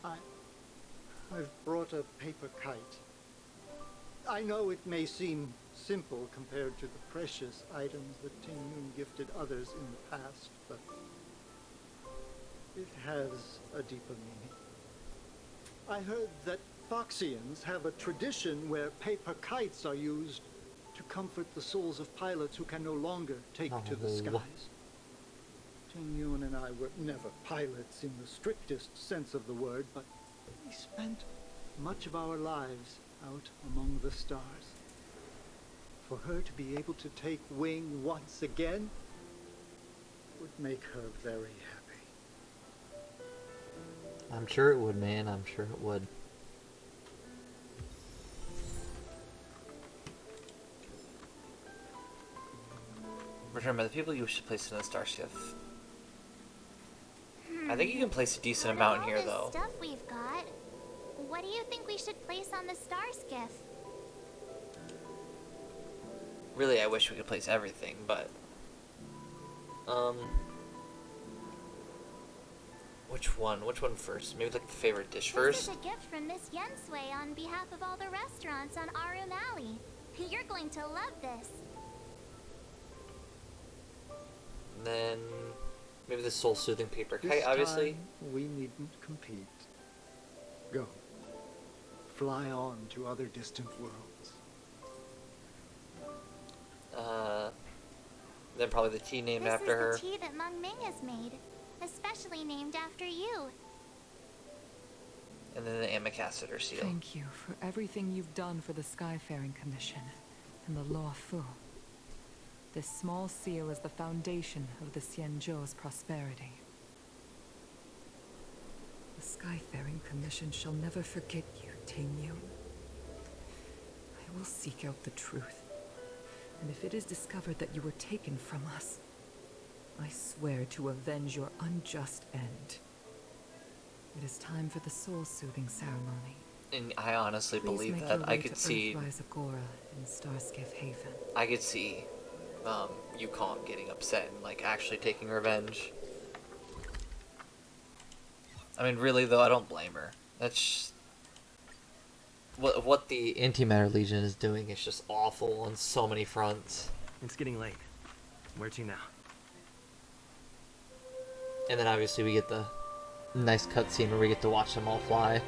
I've brought a paper kite. I know it may seem simple compared to the precious items that Ting Yun gifted others in the past, but it has a deeper meaning. I heard that Foxians have a tradition where paper kites are used to comfort the souls of pilots who can no longer take to the skies. Ting Yun and I were never pilots in the strictest sense of the word, but we spent much of our lives out among the stars. For her to be able to take wing once again would make her very happy. I'm sure it would, man. I'm sure it would. Remember, the people you should place in the star skiff. I think you can place a decent amount in here, though. All this stuff we've got, what do you think we should place on the star skiff? Really, I wish we could place everything, but... Which one? Which one first? Maybe like the favorite dish first? This is a gift from Miss Yensui on behalf of all the restaurants on Arum Alley. You're going to love this. And then... Maybe the soul-soothing paper kite, This obviously. time, we needn't compete. Go. Fly on to other distant worlds. Then probably the tea named after her. This is the tea that Meng Ming has made, especially named after you. And then the Amicassator seal. Thank you for everything you've done for the Skyfaring Commission and the Luofu. This small seal is the foundation of the Xianzhou's prosperity. The Skyfaring Commission shall never forget you, Ting Yun. I will seek out the truth. And if it is discovered that you were taken from us, I swear to avenge your unjust end. It is time for the soul-soothing ceremony. And I honestly Please believe make that. your I way could to see... Earthrise Agora in Starskiff Haven. I could see Yukong getting upset and like actually taking revenge. I mean, really though, I don't blame her. That's just... what the Antimatter Legion is doing is just awful on so many fronts. It's getting late. Where to now? And then obviously we get the nice cutscene where we get to watch them all fly.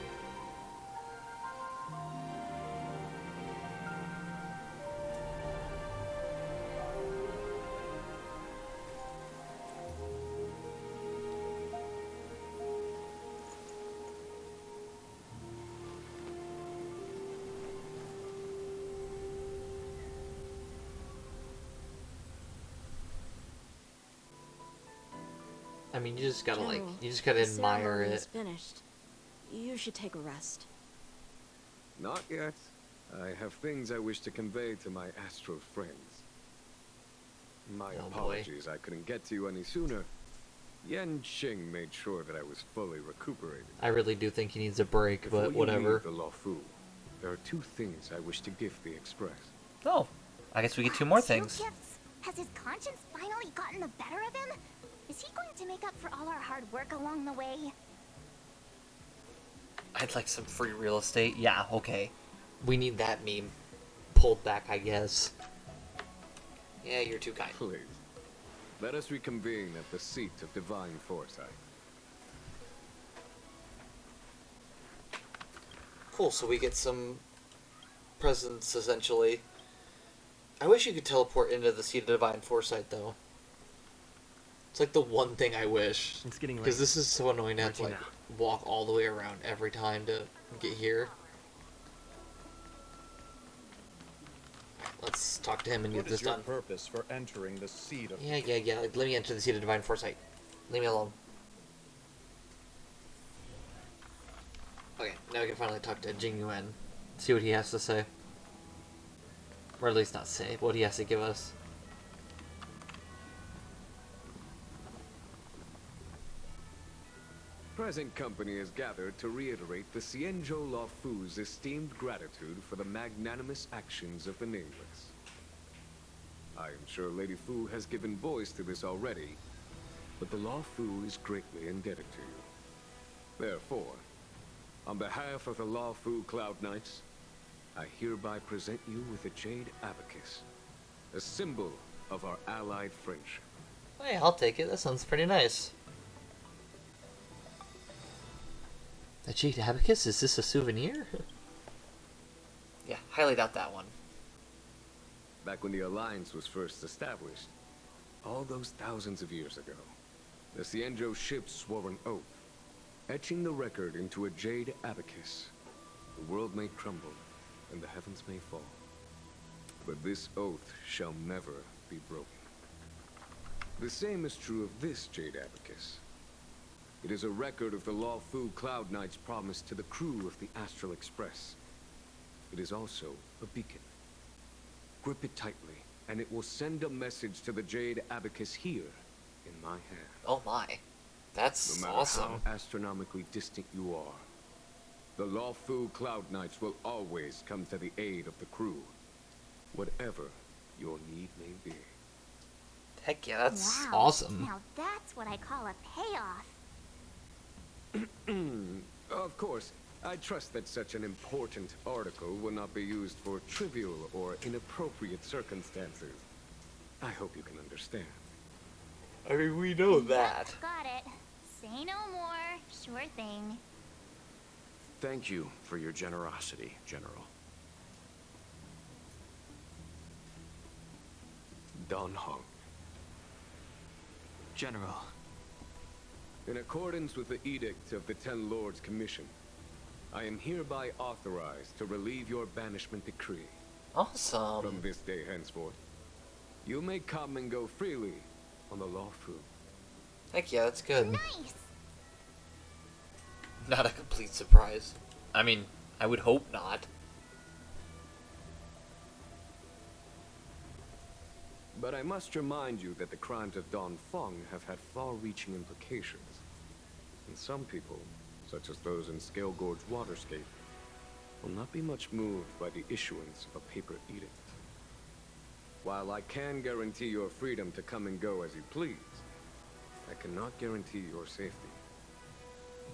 I mean, you just gotta General, you just gotta the admire ceremony it. is finished. You should take a rest. Not yet. I have things I wish to convey to my astral friends. My Oh, boy. apologies I couldn't get to you any sooner. Yan Qing made sure that I was fully recuperated. I really do think he needs a break, Before but you whatever. leave the Luofu, there are two things I wish to gift the Express. Oh, I guess we get two more Two things. gifts? Has his conscience finally gotten the better of him? Is he going to make up for all our hard work along the way? I'd like some free real estate. Yeah, okay. We need that meme pulled back, I guess. Yeah, you're too kind. Please, let us reconvene at the seat of divine foresight. Cool, so we get some presents, essentially. I wish you could teleport into the Seat of Divine Foresight, though. It's like the one thing I wish. It's getting late. Because this is so annoying to have to, Where'd like, you walk all the way around every time to get here. Alright, let's talk to him and get What this is your done. purpose for entering the seat of... Yeah, like, let me enter the Seat of Divine Foresight. Leave me alone. Okay, now we can finally talk to Jing Yuan. See what he has to say. Or at least not say, what he has to give us. Present company is gathered to reiterate the Xianzhou Luofu's esteemed gratitude for the magnanimous actions of the Nameless. I am sure Lady Fu has given voice to this already, but the Luofu is greatly indebted to you. Therefore, on behalf of the Luofu Cloud Knights, I hereby present you with a Jade Abacus, a symbol of our allied friendship. Hey, I'll take it. That sounds pretty nice. A Jade Abacus? Is this a souvenir? Yeah, highly doubt that one. back when the Alliance was first established. All those thousands of years ago, the Xianzhou ships swore an oath, etching the record into a jade abacus. The world may crumble, and the heavens may fall. But this oath shall never be broken. The same is true of this jade abacus. It is a record of the Luofu Cloud Knight's promise to the crew of the Astral Express. It is also a beacon. Grip it tightly, and it will send a message to the jade abacus here, in my hand. Oh my. That's no matter awesome. how astronomically distant you are, the Luofu Cloud Knights will always come to the aid of the crew, whatever your need may be. Heck yeah, that's Wow. awesome. Now that's what I call a payoff. Of course, I trust that such an important article will not be used for trivial or inappropriate circumstances. I hope you can understand. I mean, we know that. Got it. Say no more. Sure thing. Thank you for your generosity, General. Dan Heng. General. In accordance with the edict of the Ten Lords Commission, I am hereby authorized to relieve your banishment decree. Awesome. From this day henceforth, you may come and go freely on the Luofu. Heck yeah, that's good. Nice. Not a complete surprise. I mean, I would hope not. But I must remind you that the crimes of Don Feng have had far-reaching implications. And some people, such as those in Scale Gorge Waterscape, will not be much moved by the issuance of a paper edict. While I can guarantee your freedom to come and go as you please, I cannot guarantee your safety.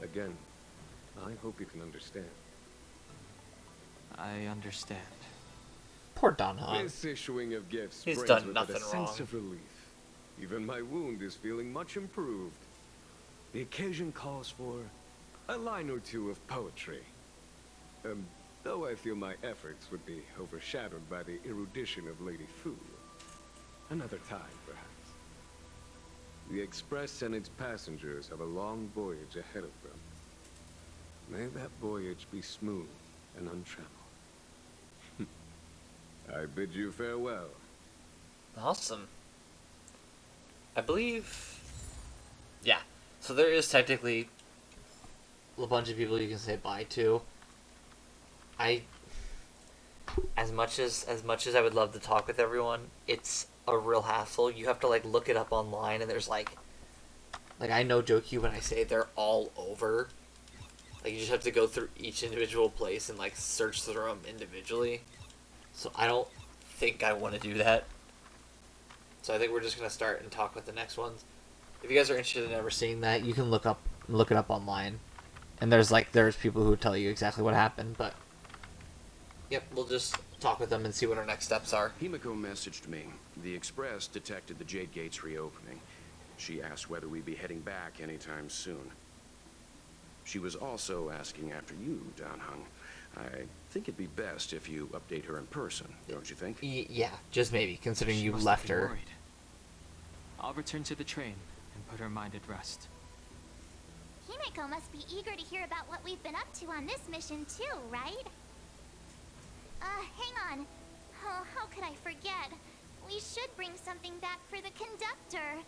Again, I hope you can understand. I understand. Poor Don Heng. This issuing of gifts He's brings done with nothing it a sense wrong. of relief. Even my wound is feeling much improved. The occasion calls for a line or two of poetry. Though I feel my efforts would be overshadowed by the erudition of Lady Fu. Another time, perhaps. The Express and its passengers have a long voyage ahead of them. May that voyage be smooth and untrammeled. I bid you farewell. Awesome. I believe... Yeah. So there is technically a bunch of people you can say bye to. As much as I would love to talk with everyone, it's a real hassle. You have to like look it up online, and there's like I no joke you when I say they're all over. Like you just have to go through each individual place and like search through them individually. So I don't think I want to do that. So I think we're just gonna start and talk with the next ones. If you guys are interested in ever seeing that, you can look it up online, and there's people who tell you exactly what happened. But yep, we'll just talk with them and see what our next steps are. Himiko messaged me. The Express detected the Jade Gates reopening. She asked whether we'd be heading back anytime soon. She was also asking after you, Dan Heng. I think it'd be best if you update her in person, don't you think? Yeah, just maybe, considering She you must left have been her. worried. I'll return to the train and put her mind at rest. Himiko must be eager to hear about what we've been up to on this mission too, right? Hang on. Oh, how could I forget? We should bring something back for the conductor.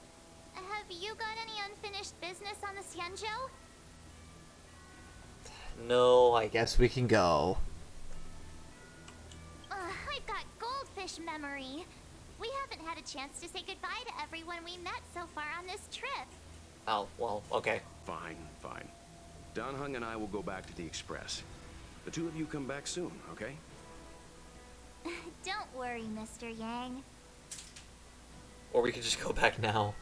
Have you got any unfinished business on the Xianzhou? No, I guess we can go. I've got goldfish memory. We haven't had a chance to say goodbye to everyone we met so far on this trip. Oh, well, okay. Fine. Dan Heng and I will go back to the Express. The two of you come back soon, okay? Don't worry, Mr. Yang. Or we could just go back now.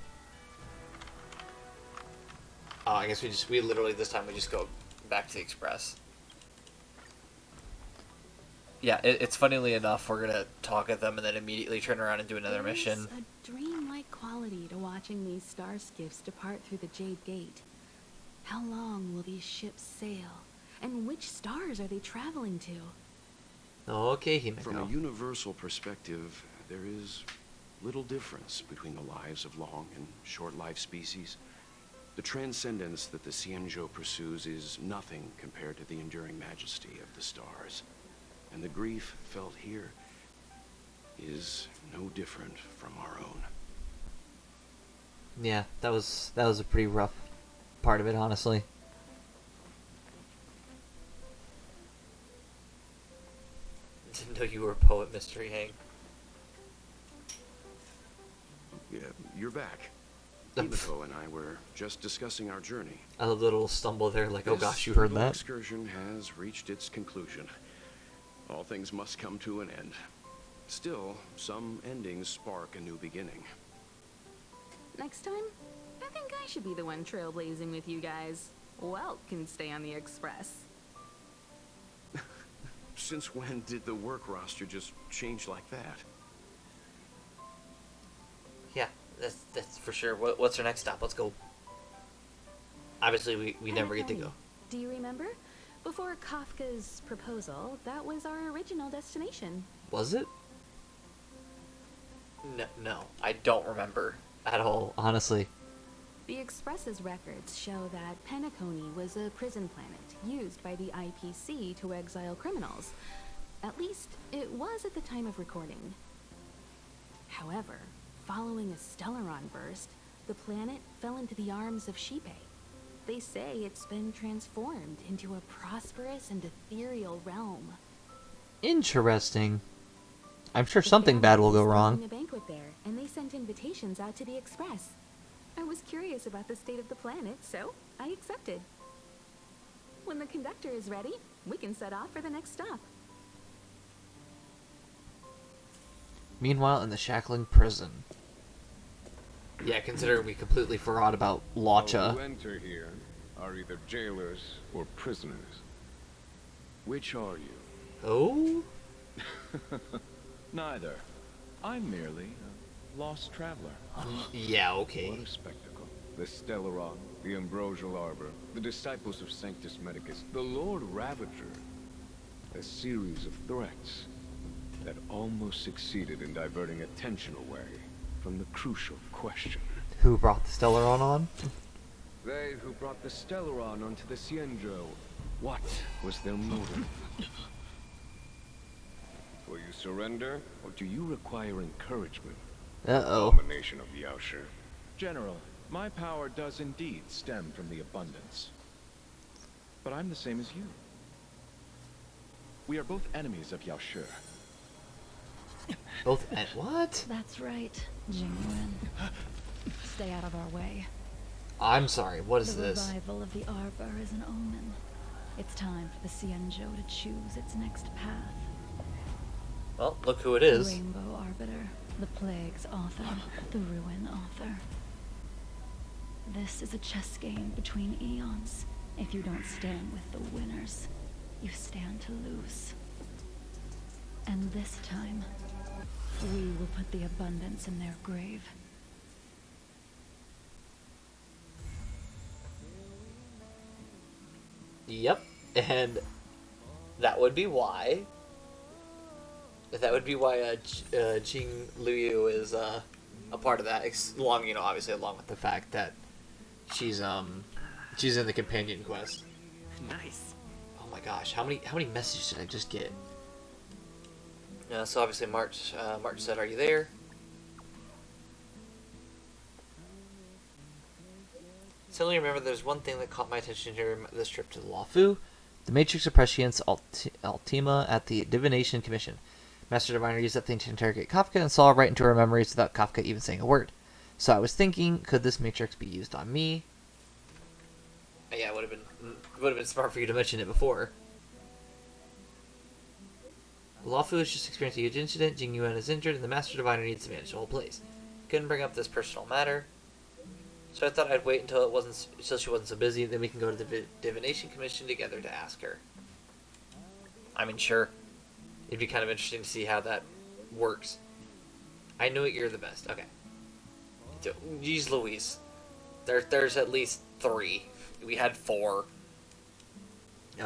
Oh, I guess we literally this time we just go back to the Express. Yeah, it's funnily enough, we're gonna talk at them and then immediately turn around and do another mission. There's a dreamlike quality to watching these star skiffs depart through the Jade Gate. How long will these ships sail? And which stars are they traveling to? Okay, Himiko. From a universal perspective, there is little difference between the lives of long and short-lived species. The transcendence that the Xianzhou pursues is nothing compared to the enduring majesty of the stars. And the grief felt here is no different from our own. Yeah, that was a pretty rough part of it, honestly. Didn't know you were a poet, Mr. Yang. Yeah, you're back. Himiko and I were just discussing our journey. A little stumble there, like, oh This gosh, you heard little that? excursion has reached its conclusion. All things must come to an end. Still, some endings spark a new beginning. Next time, I think I should be the one trailblazing with you guys. Welt can stay on the Express. Since when did the work roster just change like that? Yeah, that's for sure. What's our next stop? Let's go. Obviously, we never get to go. Do you remember? Before Kafka's proposal, that was our original destination. Was it? No, I don't remember at all, honestly. The Express's records show that Penacony was a prison planet used by the IPC to exile criminals. At least, it was at the time of recording. However, following a Stellaron burst, the planet fell into the arms of Xipe. They say it's been transformed into a prosperous and ethereal realm. Interesting. I'm sure something bad will go wrong. A banquet there, and they sent invitations out to the Express. I was curious about the state of the planet, so I accepted. When the conductor is ready, we can set off for the next stop. Meanwhile, in the shackling prison. Yeah, consider we completely forgot about All who Lacha. enter here are either jailers or prisoners. Which are you? Oh? Neither. I'm merely a lost traveler. Yeah, okay. What a spectacle. The Stellaron, the Ambrosial Arbor, the disciples of Sanctus Medicus, the Lord Ravager. A series of threats that almost succeeded in diverting attention away from the crucial question. Who brought the Stellaron on? They who brought the Stellaron onto the Xianzhou. What was their motive? Will you surrender, or do you require encouragement? Uh-oh. Abomination of Yaoshi. General, my power does indeed stem from the abundance. But I'm the same as you. We are both enemies of Yaoshi. Both at what? That's right, Jingyuan. Stay out of our way. I'm sorry, what is the this? The revival of the Arbor is an omen. It's time for the Xianzhou to choose its next path. Well, look who it is. The Rainbow Arbiter, the Plague's author, the Ruin author. This is a chess game between eons. If you don't stand with the winners, you stand to lose. And this time, we will put the abundance in their grave. Yep, and that would be why. That would be why Jing Liu is a part of that. Obviously, along with the fact that she's in the companion quest. Nice. Oh my gosh, how many messages did I just get? So obviously March said, "Are you there?" Suddenly remember there's one thing that caught my attention during this trip to the Luofu. The Matrix of Prescience Ultima at the Divination Commission. Master Diviner used that thing to interrogate Kafka and saw right into her memories without Kafka even saying a word. So I was thinking, could this Matrix be used on me? Yeah, it would have been smart for you to mention it before. Luofu has just experienced a huge incident. Jing Yuan is injured, and the Master Diviner needs to manage the whole place. Couldn't bring up this personal matter, so I thought I'd wait until she wasn't so busy. Then we can go to the Divination Commission together to ask her. I mean, sure. It'd be kind of interesting to see how that works. I knew it. You're the best. Okay. So, geez Louise. There's at least 3. We had 4.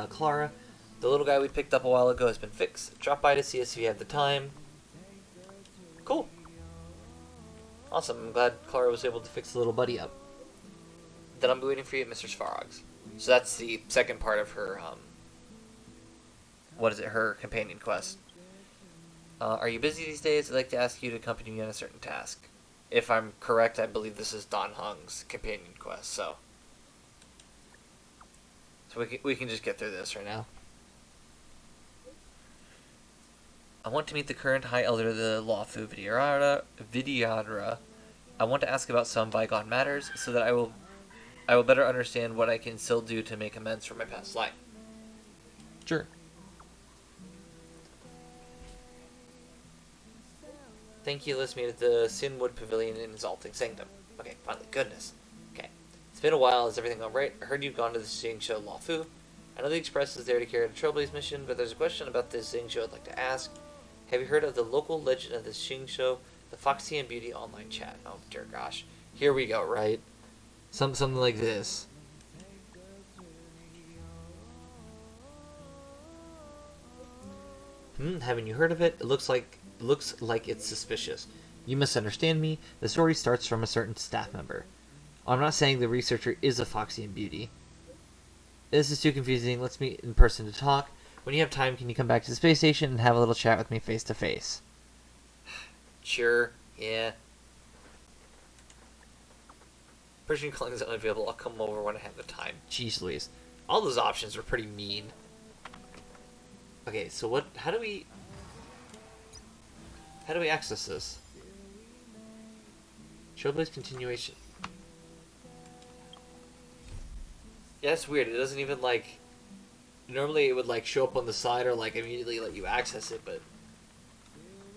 Clara, the little guy we picked up a while ago has been fixed. Drop by to see us if you have the time. Cool. Awesome. I'm glad Clara was able to fix the little buddy up. Then I'll be waiting for you at Mr. Svarog's. So that's the second part of her, her companion quest. Are you busy these days? I'd like to ask you to accompany me on a certain task. If I'm correct, I believe this is Don Hung's companion quest, so we can just get through this right now. I want to meet the current High Elder of the Luofu Vidyadhara. I want to ask about some bygone matters, so that I will better understand what I can still do to make amends for my past life. Sure. Thank you, let's meet at the Sinwood Pavilion in Exalting Sanctum. Okay, finally, goodness. Okay. It's been a while, is everything alright? I heard you've gone to the Xingqiu Luofu. I know the Express is there to carry out a Trailblaze mission, but there's a question about this Xingqiu I'd like to ask. Have you heard of the local legend of the Xingqiu, the Foxy and Beauty online chat? Oh, dear gosh. Here we go, right? Something like this. Haven't you heard of it? It looks like it's suspicious. You misunderstand me. The story starts from a certain staff member. I'm not saying the researcher is a Foxy and Beauty. This is too confusing. Let's meet in person to talk. When you have time, can you come back to the space station and have a little chat with me face to face? Sure. Yeah. Persian calling is unavailable. I'll come over when I have the time. Jeez Louise. All those options were pretty mean. Okay, so how do we access this? Trailblaze continuation. Yeah, it's weird. It doesn't even, like... Normally it would, like, show up on the side or, like, immediately let you access it, but...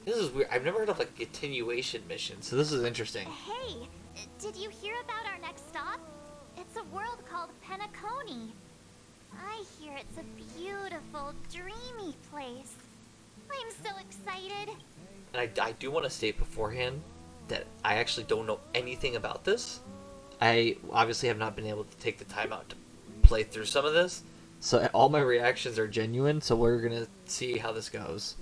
This is weird. I've never heard of, like, a continuation mission, so this is interesting. Hey, did you hear about our next stop? It's a world called Penacony. I hear it's a beautiful, dreamy place. I'm so excited. And I do want to state beforehand that I actually don't know anything about this. I obviously have not been able to take the time out to play through some of this, so all my reactions are genuine, so we're gonna see how this goes.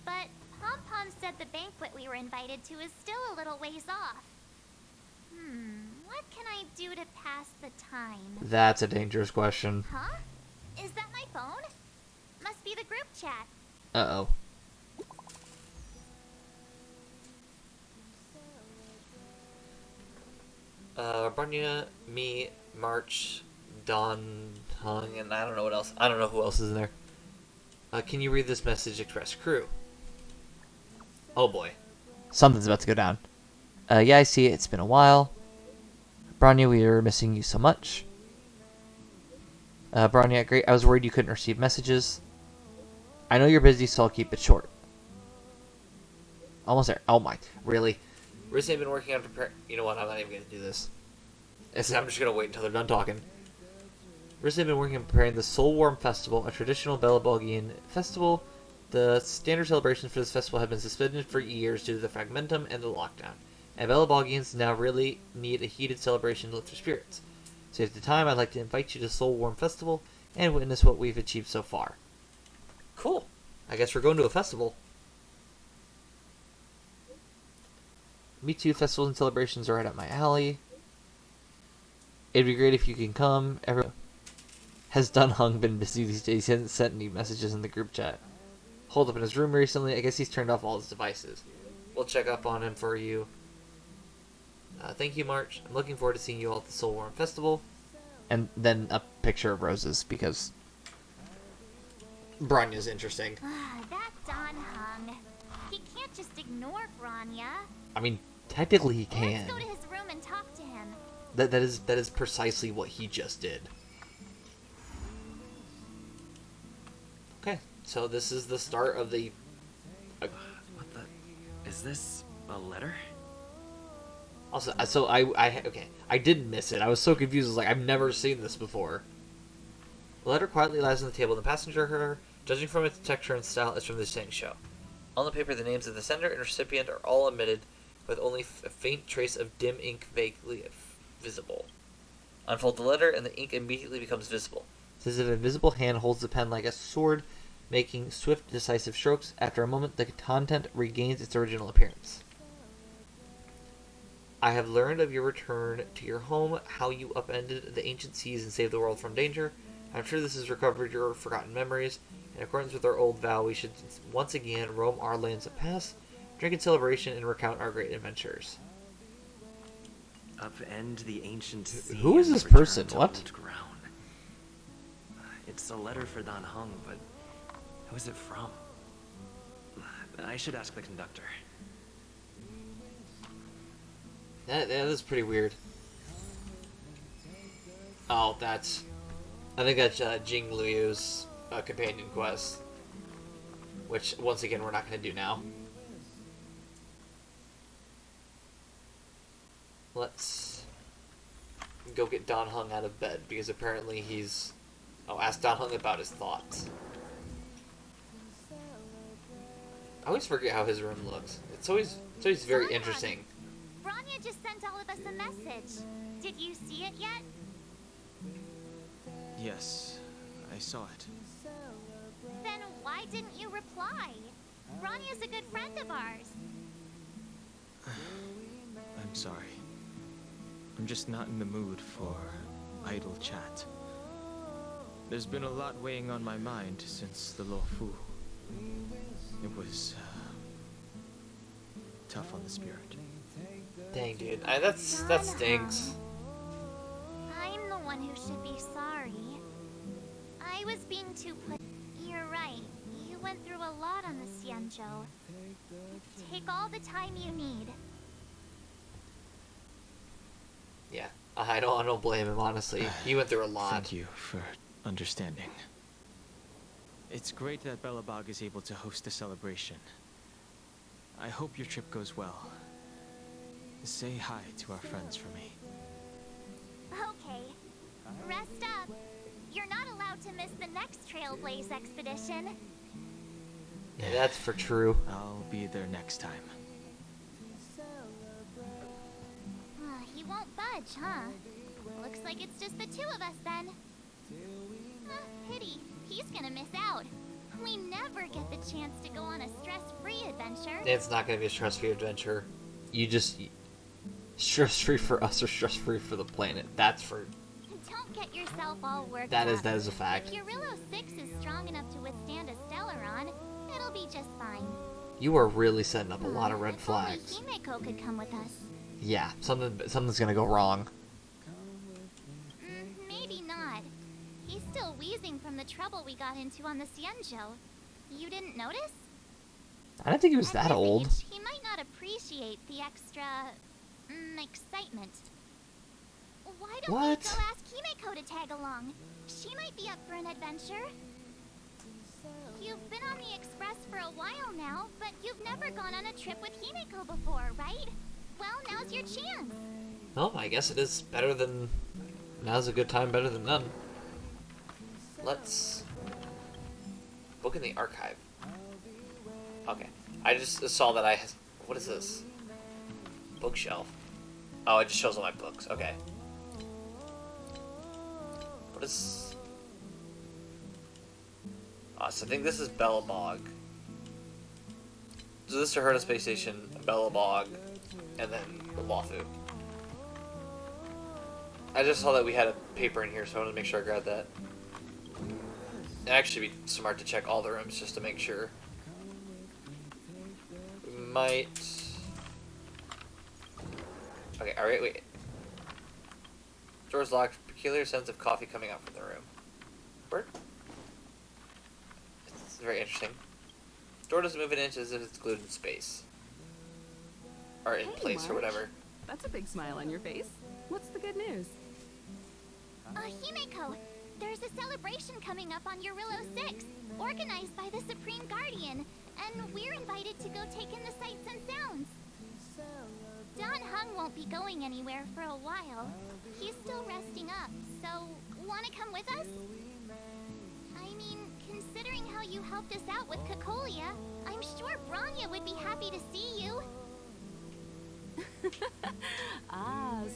But Pom Pom said the banquet we were invited to is still a little ways off. What can I do to pass the time? That's a dangerous question. Huh? Is that my phone? Must be the group chat. Uh-oh. Branya, me, March, Don, Hung, and I don't know what else. I don't know who else is in there. Can you read this message, Express Crew? Oh boy. Something's about to go down. Yeah, I see it. It's been a while. Branya, we are missing you so much. Branya, great. I was worried you couldn't receive messages. I know you're busy, so I'll keep it short. Almost there. Oh my. Really? Recently I've been working on preparing... You know what? I'm not even going to do this. I'm just going to wait until they're done talking. Recently I've been working on preparing the Soul Warm Festival, a traditional Belabogian festival. The standard celebrations for this festival have been suspended for years due to the fragmentum and the lockdown. And Belabogians now really need a heated celebration to lift their spirits. So at the time, I'd like to invite you to Soul Warm Festival and witness what we've achieved so far. Cool. I guess we're going to a festival. Me too, festivals and celebrations are right up my alley. It'd be great if you can come. Everyone has Dun Hung been busy these days. He hasn't sent any messages in the group chat. Holed up in his room recently. I guess he's turned off all his devices. We'll check up on him for you. Thank you, March. I'm looking forward to seeing you all at the Soul Warm Festival. And then a picture of roses, because Branya's interesting. That Don Hung. He can't just ignore Branya. I mean, technically he can. Let's go to his room and talk to him. That is precisely what he just did. Okay, so this is the start of the... What the... Is this a letter? Also, so I didn't miss it. I was so confused. I was like, I've never seen this before. The letter quietly lies on the table in the passenger. Judging from its texture and style, it's from the Xingqiu. On the paper, the names of the sender and recipient are all omitted, with only a faint trace of dim ink vaguely visible. Unfold the letter, and the ink immediately becomes visible. It's as if an invisible hand holds the pen like a sword, making swift, decisive strokes. After a moment, the content regains its original appearance. I have learned of your return to your home, how you upended the ancient seas and saved the world from danger. I'm sure this has recovered your forgotten memories. In accordance with our old vow, we should once again roam our lands of past, drink in celebration, and recount our great adventures. Upend the ancient sea. Who is and this return person? to What? old ground. It's a letter for Dan Heng, but who is it from? I should ask the conductor. That is pretty weird. Oh, I think that's Jing Liu's companion quest. Which, once again, we're not going to do now. Let's go get Dan Heng out of bed, because apparently he's... Oh, ask Dan Heng about his thoughts. I always forget how his room looks. It's always very interesting. Bronya just sent all of us a message. Did you see it yet? Yes, I saw it. Then why didn't you reply? Bronya's a good friend of ours. I'm sorry. I'm just not in the mood for idle chat. There's been a lot weighing on my mind since the Luofu. It was tough on the spirit. Dang, dude. That stinks. I'm the one who should be sorry. I was being too put. You're right. You went through a lot on the Xianzhou. Take all the time you need. Yeah, I don't blame him, honestly. He went through a lot. Thank you for understanding. It's great that Belobog is able to host a celebration. I hope your trip goes well. Say hi to our friends for me. Okay. Rest up. You're not allowed to miss the next Trailblaze expedition. Yeah, that's for true. I'll be there next time. He won't budge, huh? Looks like it's just the two of us then. Pity. He's gonna miss out. We never get the chance to go on a stress-free adventure. It's not going to be a stress-free adventure. You just... Stress-free for us or stress-free for the planet. That's for... Don't get yourself all worked That up. is a fact. If Jarilo VI is strong enough to withstand a Stellaron, it'll be just fine. You are really setting up a lot of red If flags. only Himeko could come with us. Yeah, something's going to go wrong. Maybe not. He's still wheezing from the trouble we got into on the Xianzhou. You didn't notice? I don't think he was that old. He might not appreciate the extra... excitement. Why don't we go ask Himeko to tag along? She might be up for an adventure. You've been on the Express for a while now, but you've never gone on a trip with Himeko before, right? Well, now's your chance. Well, I guess it is better than... Now's a good time, better than none. Let's... Book in the archive. Okay. I just saw that I... What is this? Bookshelf. Oh, it just shows all my books. Okay. What is... Oh, so I think this is Belobog. So this is Herta Space Station, Belobog, and then Luofu. I just saw that we had a paper in here, so I wanted to make sure I grabbed that. It'd actually be smart to check all the rooms just to make sure. We might... Okay, alright, wait. Door's locked. Peculiar sense of coffee coming out from the room. Where? It's very interesting. Door doesn't move an inch as if it's glued in space. Or in place, or whatever. That's a big smile on your face. What's the good news? Himeko, there's a celebration coming up on Jarilo VI, organized by the Supreme Guardian, and we're invited to go take in the sights and sounds. Dan Heng won't be going anywhere for a while. He's still resting up, so wanna come with us? I mean, considering how you helped us out with Cocolia, I'm sure Bronya would be happy to see you.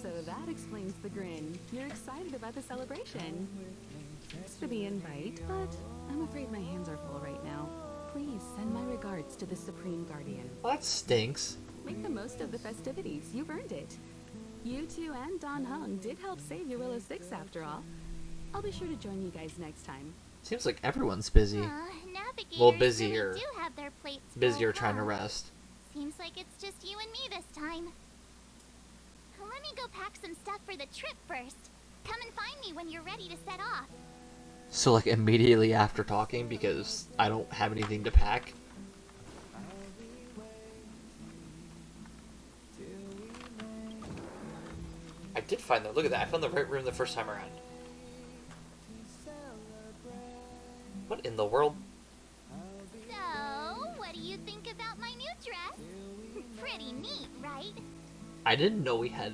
So that explains the grin. You're excited about the celebration. Thanks for the invite, but I'm afraid my hands are full right now. Please send my regards to the Supreme Guardian. Well, that stinks. Make the most of the festivities. You've earned it. You two and Don Hung did help save Jarilo VI after all. I'll be sure to join you guys next time. Seems like everyone's busy. Well, busier. Really do have their plates Busier full, trying to huh? rest. Seems like it's just you and me this time. Let me go pack some stuff for the trip first. Come and find me when you're ready to set off. So, like, immediately after talking, because I don't have anything to pack. I did find them. Look at that. I found the right room the first time around. What in the world? So, what do you think about my new dress? Pretty neat, right? I didn't know we had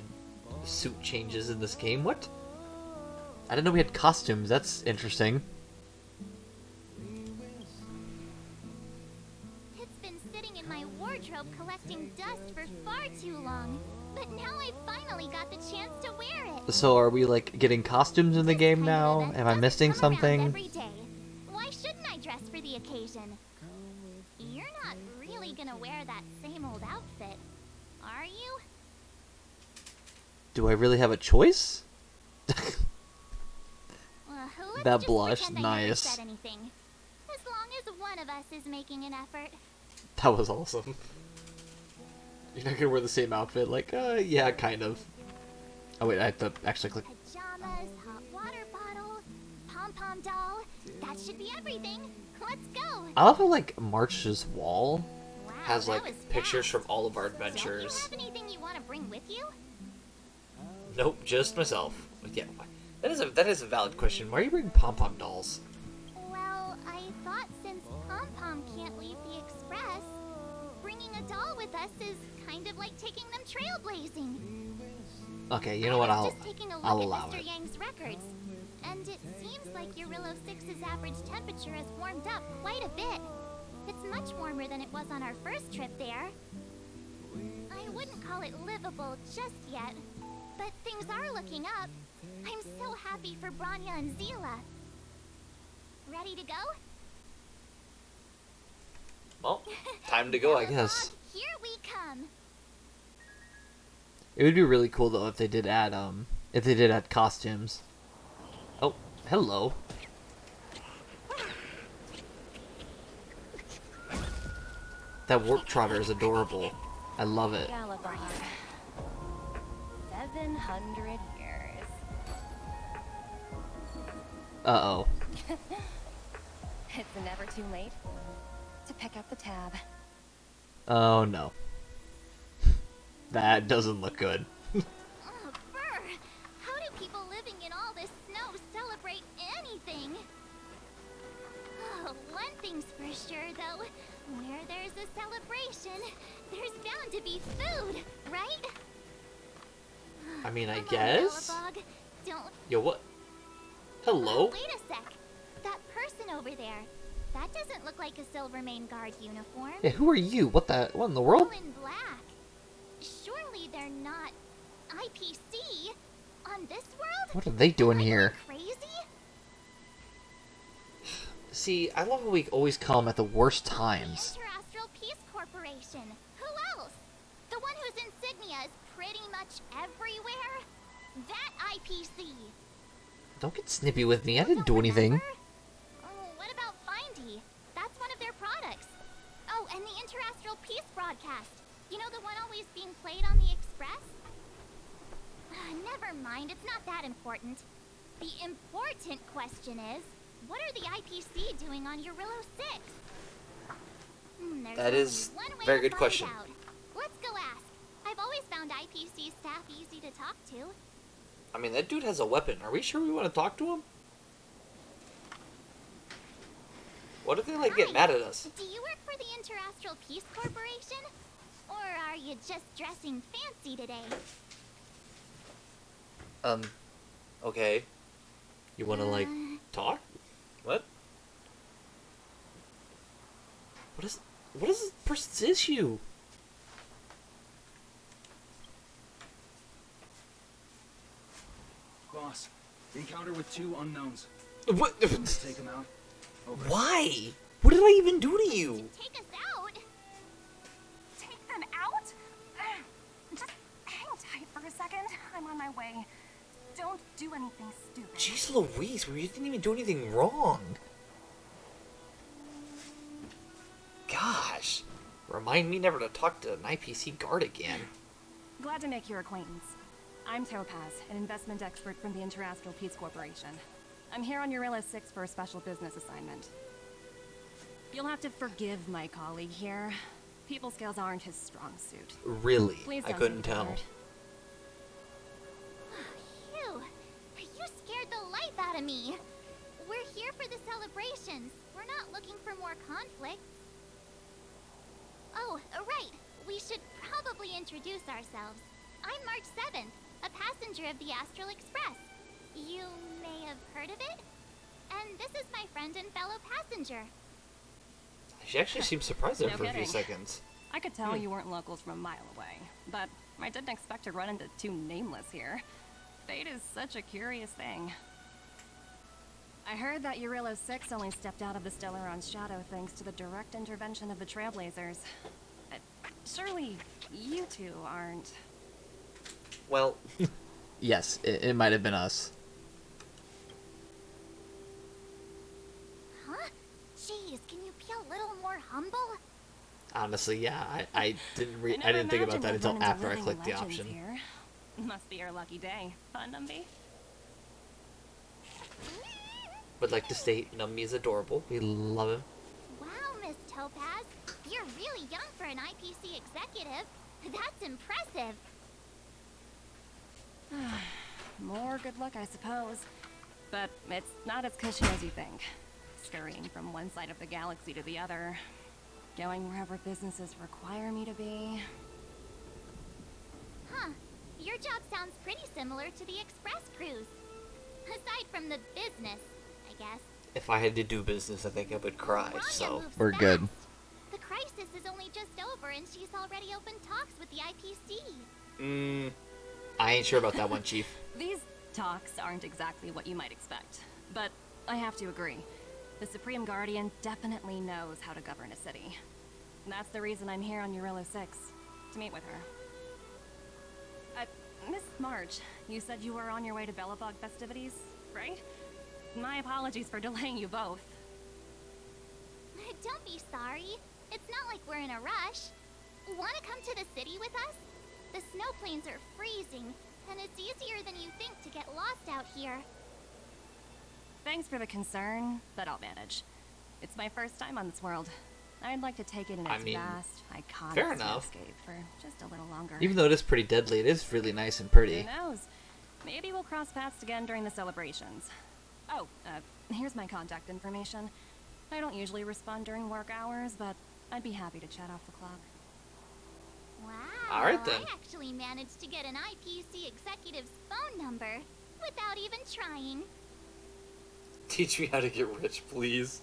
suit changes in this game. What? I didn't know we had costumes. That's interesting. It's been sitting in my wardrobe collecting dust for far too long. But now I finally got the chance to wear it. So are we, like, getting costumes in the game now? Am I missing something? Every day. Why shouldn't I dress for the occasion? You're not really gonna wear that same old outfit, are you? Do I really have a choice? Let's That just blush, pretend I never nice. said anything. As long as one of us is making an effort. That was awesome. You're not gonna wear the same outfit? Like, yeah, kind of. Oh wait, I have to actually click. Pajamas, hot water bottle, pom-pom doll. That should be everything. Let's go. I love how, like, March's wall has, that like, was pictures from all of our adventures. Do you have anything you want to bring with you? Nope, just myself. Yeah, that is a valid question. Why are you bringing pom-pom dolls? Well, I thought since Pom-Pom can't leave the Express, bringing a doll with us is kind of like taking them trailblazing. Okay, you know what? I'll Just taking a look allow at Mr. it. Yang's records, and it seems like Jarilo VI's average temperature has warmed up quite a bit. It's much warmer than it was on our first trip there. I wouldn't call it livable just yet, but things are looking up. I'm so happy for Branya and Zila. Ready to go? Well, time to go, I guess. Here we come. It would be really cool though if they did add costumes. Oh, hello. That warp trotter is adorable. I love it. Galabar. 700 years. Uh-oh. It's never too late to pick up the tab. Oh no. That doesn't look good. Oh, Brr! How do people living in all this snow celebrate anything? Oh, one thing's for sure, though. Where there's a celebration, there's bound to be food, right? I mean, I Come on, guess? Gallabog. Don't... Yo, what? Hello? Wait a sec. That person over there. That doesn't look like a Silvermane Guard uniform. Yeah, who are you? What in the world? All in black. Surely they're not IPC on this world? What are they doing here? Crazy? See, I love how we always come at the worst times. Interastral Peace Corporation. Who else? The one whose insignia is pretty much everywhere? That IPC. Don't get snippy with me. I didn't do anything. Oh, what about Findy? That's one of their products. Oh, and the Interastral Peace broadcast. You know the one always being played on the Express? Never mind, it's not that important. The important question is, what are the IPC doing on Jarilo VI? That is a very good question. Let's go ask. I've always found IPC staff easy to talk to. I mean, that dude has a weapon. Are we sure we want to talk to him? What if they, like, get mad at us? Do you work for the Interastral Peace Corporation? Or are you just dressing fancy today? Okay. You want to, like, talk? What? What is this person's issue? Boss, encounter with 2 unknowns. What? Take them out. Why? What did I even do to you? Take us out. Take them out? Just hang tight for a second. I'm on my way. Don't do anything stupid. Jeez Louise, you didn't even do anything wrong. Gosh. Remind me never to talk to an IPC guard again. Glad to make your acquaintance. I'm Topaz, an investment expert from the Interastral Peace Corporation. I'm here on Jarilo VI for a special business assignment. You'll have to forgive my colleague here. People skills aren't his strong suit. Really? Please I don't couldn't say the tell. word. Phew. You scared the life out of me. We're here for the celebrations. We're not looking for more conflict. Oh, right. We should probably introduce ourselves. I'm March 7th, a passenger of the Astral Express. You may have heard of it? And this is my friend and fellow passenger. She actually seemed surprised there No for a few kidding. seconds. I could tell you weren't locals from a mile away, but I didn't expect to run into two nameless here. Fate is such a curious thing. I heard that Jarilo VI only stepped out of the Stellaron's shadow thanks to the direct intervention of the Trailblazers. Surely you two aren't... Well, yes, it might have been us. Huh? Jeez, can you be a little more humble? Honestly, yeah, I didn't I I didn't think about imagined that we'd until run into after I living clicked the legends option. here. Must be your lucky day. Fun, Numby? Would like to state Numby is adorable. We love him. Wow, Miss Topaz. You're really young for an IPC executive. That's impressive. More good luck, I suppose. But it's not as cushy as you think. Scurrying from one side of the galaxy to the other. Going wherever businesses require me to be. Huh. Your job sounds pretty similar to the express cruise. Aside from the business, I guess. If I had to do business, I think I would cry, Rania so moves we're fast. good. The crisis is only just over and she's already opened talks with the IPC. I ain't sure about that one, Chief. These talks aren't exactly what you might expect. But I have to agree. The Supreme Guardian definitely knows how to govern a city. And that's the reason I'm here on Jarilo VI, to meet with her. Miss March, you said you were on your way to Belobog festivities, right? My apologies for delaying you both. Don't be sorry. It's not like we're in a rush. Want to come to the city with us? The snow plains are freezing, and it's easier than you think to get lost out here. Thanks for the concern, but I'll manage. It's my first time on this world. I'd like to take it in its vast, iconic fair enough. landscape for just a little longer. Even though it is pretty deadly, it is really nice and pretty. Who knows? Maybe we'll cross paths again during the celebrations. Oh, here's my contact information. I don't usually respond during work hours, but I'd be happy to chat off the clock. Wow. All right, then. I actually managed to get an IPC executive's phone number without even trying. Teach me how to get rich, please.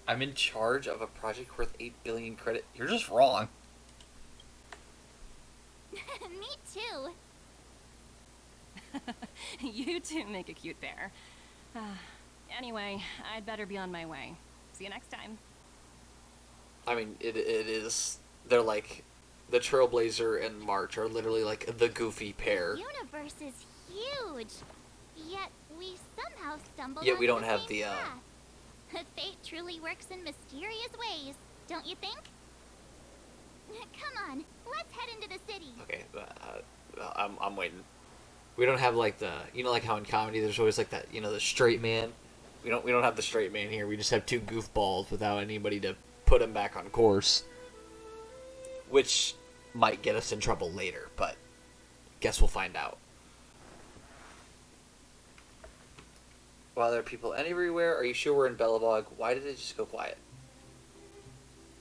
I'm in charge of a project worth 8 billion credit. You're just wrong. Me too. You two make a cute pair. Anyway, I'd better be on my way. See you next time. I mean, it is. They're like, the Trailblazer and March are literally like the goofy pair. The universe is huge. Yet we somehow stumbled Yet we onto don't have same the, path. Fate truly works in mysterious ways, don't you think? Come on, let's head into the city. Okay, I'm waiting. We don't have like the, you know, like how in comedy there's always like that, you know, the straight man. We don't have the straight man here. We just have two goofballs without anybody to put them back on course, which might get us in trouble later. But guess we'll find out. Wow, there are people everywhere. Are you sure we're in Belobog? Why did it just go quiet?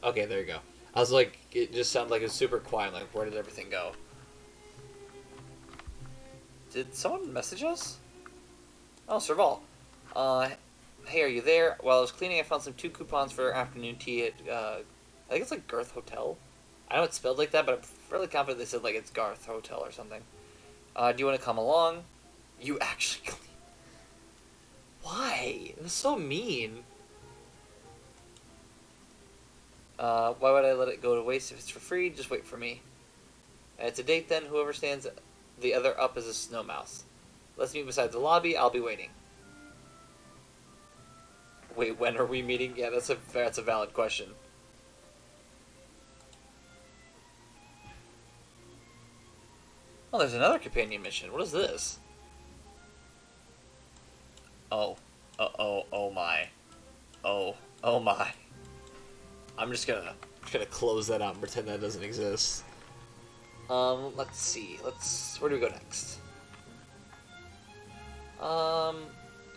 Okay, there you go. I was like, it just sounded like it was super quiet. Like, where did everything go? Did someone message us? Oh, Serval. Hey, are you there? While I was cleaning, I found some 2 coupons for afternoon tea at, I think it's like Garth Hotel. I know it's spelled like that, but I'm fairly confident they said like it's Garth Hotel or something. Do you want to come along? You actually clean. Why? It was so mean. Why would I let it go to waste if it's for free? Just wait for me. And it's a date then. Whoever stands the other up is a snow mouse. Let's meet beside the lobby. I'll be waiting. Wait, when are we meeting? Yeah, that's a valid question. Oh, there's another companion mission. What is this? Oh. Oh my. Oh my. I'm just gonna close that out and pretend that doesn't exist. Let's see. Where do we go next?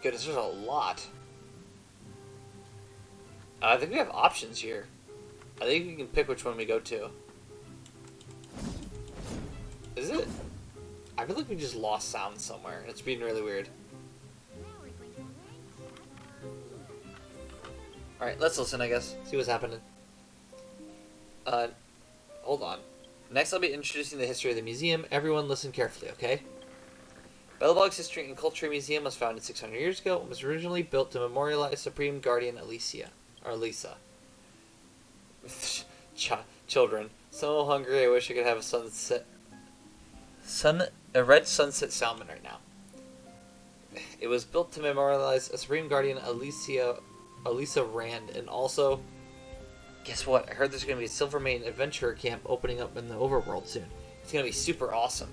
Goodness, there's a lot. I think we have options here. I think we can pick which one we go to. Is it? I feel like we just lost sound somewhere. It's being really weird. Alright, let's listen, I guess. See what's happening. Hold on. Next, I'll be introducing the history of the museum. Everyone listen carefully, okay? Belobog's History and Culture Museum was founded 600 years ago and was originally built to memorialize Supreme Guardian Lisa. Children. So hungry, I wish I could have a red sunset salmon right now. It was built to memorialize a Supreme Guardian Elisa Rand, and also, guess what? I heard there's going to be a Silvermane Adventure Camp opening up in the overworld soon. It's going to be super awesome.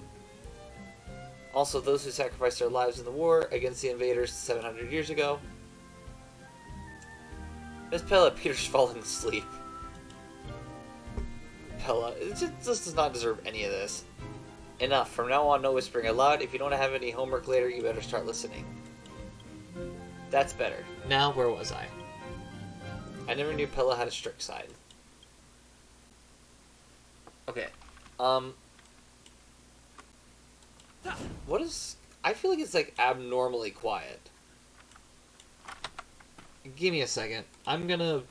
Also, those who sacrificed their lives in the war against the invaders 700 years ago. Miss Pella, Peter's falling asleep. Pella, it just does not deserve any of this. Enough. From now on, no whispering aloud. If you don't have any homework later, you better start listening. That's better. Now, where was I? I never knew Pella had a strict side. Okay. What is... I feel like it's, like, abnormally quiet. Give me a second. I'm gonna...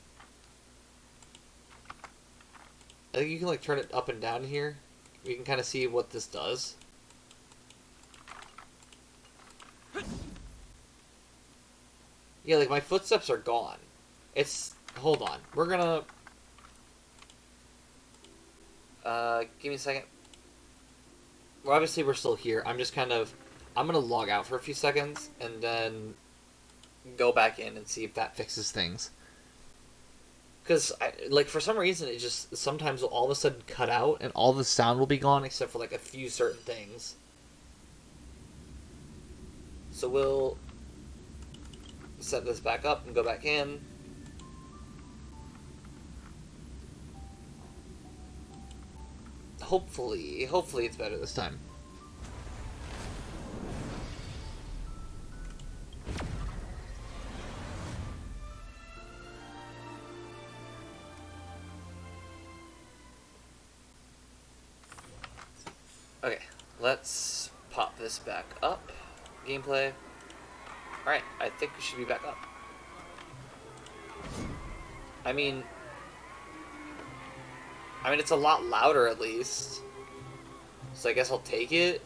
I think you can, like, turn it up and down here. We can kind of see what this does. Yeah, like, my footsteps are gone. It's... Hold on. We're gonna... give me a second. Well, obviously we're still here. I'm just kind of... I'm gonna log out for a few seconds, and then go back in and see if that fixes things. Because, like, for some reason, it just sometimes will all of a sudden cut out, and all the sound will be gone, except for, like, a few certain things. So we'll set this back up and go back in. Hopefully it's better this time. Okay, let's pop this back up. Gameplay. Alright, I think we should be back up. I mean, it's a lot louder at least. So I guess I'll take it.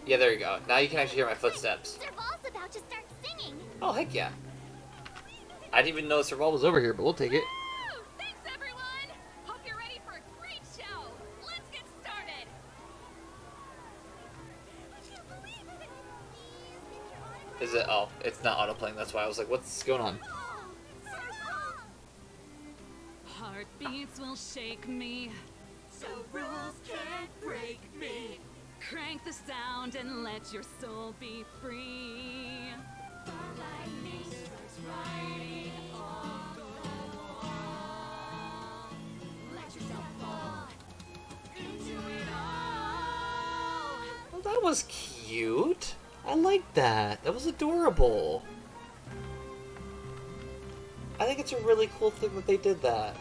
Yeah, there you go. Now you can actually hear my footsteps. Serval's about to start singing. Oh, heck yeah. I didn't even know Serval was over here, but we'll take it. Thanks, everyone. Hope you're ready for a great show. Let's get started. Is it? Oh, it's not auto-playing. That's why I was like, what's going on? Heartbeats will shake me, so rules can't break me. Crank the sound and let your soul be free. The lightning strikes right on the wall. Let yourself fall into it all. Well, that was cute. I like that. That was adorable. I think it's a really cool thing that they did that.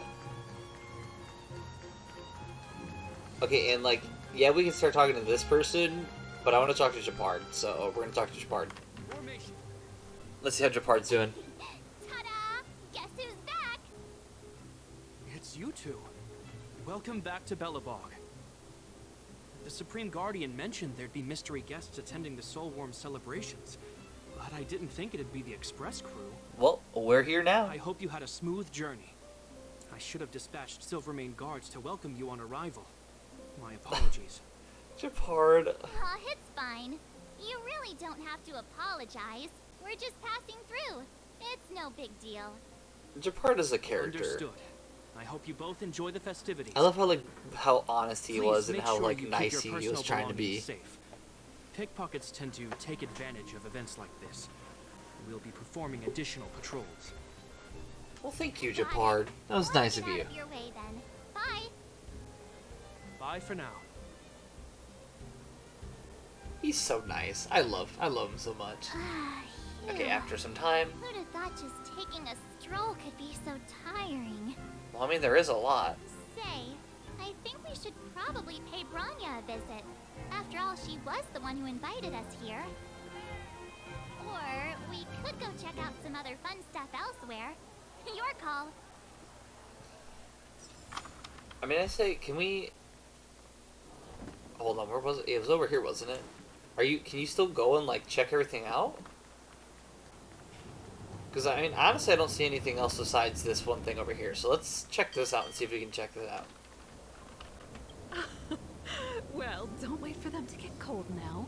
Okay, and like, yeah, we can start talking to this person, but I want to talk to Japard, so we're going to talk to Japard. Let's see how Japard's doing. Ta-da! Guess who's back? It's you two. Welcome back to Belobog. The Supreme Guardian mentioned there'd be mystery guests attending the Soulworm celebrations, but I didn't think it'd be the Express crew. Well, we're here now. I hope you had a smooth journey. I should have dispatched Silvermane guards to welcome you on arrival. My apologies. Japard. Aw, it's fine. You really don't have to apologize. We're just passing through. It's no big deal. Japard is a character. Understood. I hope you both enjoy the festivities. I love how honest he Please was and make how sure like you keep nice your he personal was trying to be. belongings safe. Pickpockets tend to take advantage of events like this. We'll be performing additional patrols. Well, thank you, Japard. That was nice of you. Out of your way, then. Bye. Bye for now. He's so nice. I love him so much. Okay, after some time. Who'd have thought just taking a stroll could be so tiring? Well, I mean, there is a lot. Say, I think we should probably pay Branya a visit. After all, she was the one who invited us here. Or we could go check out some other fun stuff elsewhere. Your call. I mean, I say, can we... Hold on, where was it? It was over here, wasn't it? Can you still go and, like, check everything out? Because, I mean, honestly, I don't see anything else besides this one thing over here. So let's check this out and see if we can check this out. Well, don't wait for them to get cold now.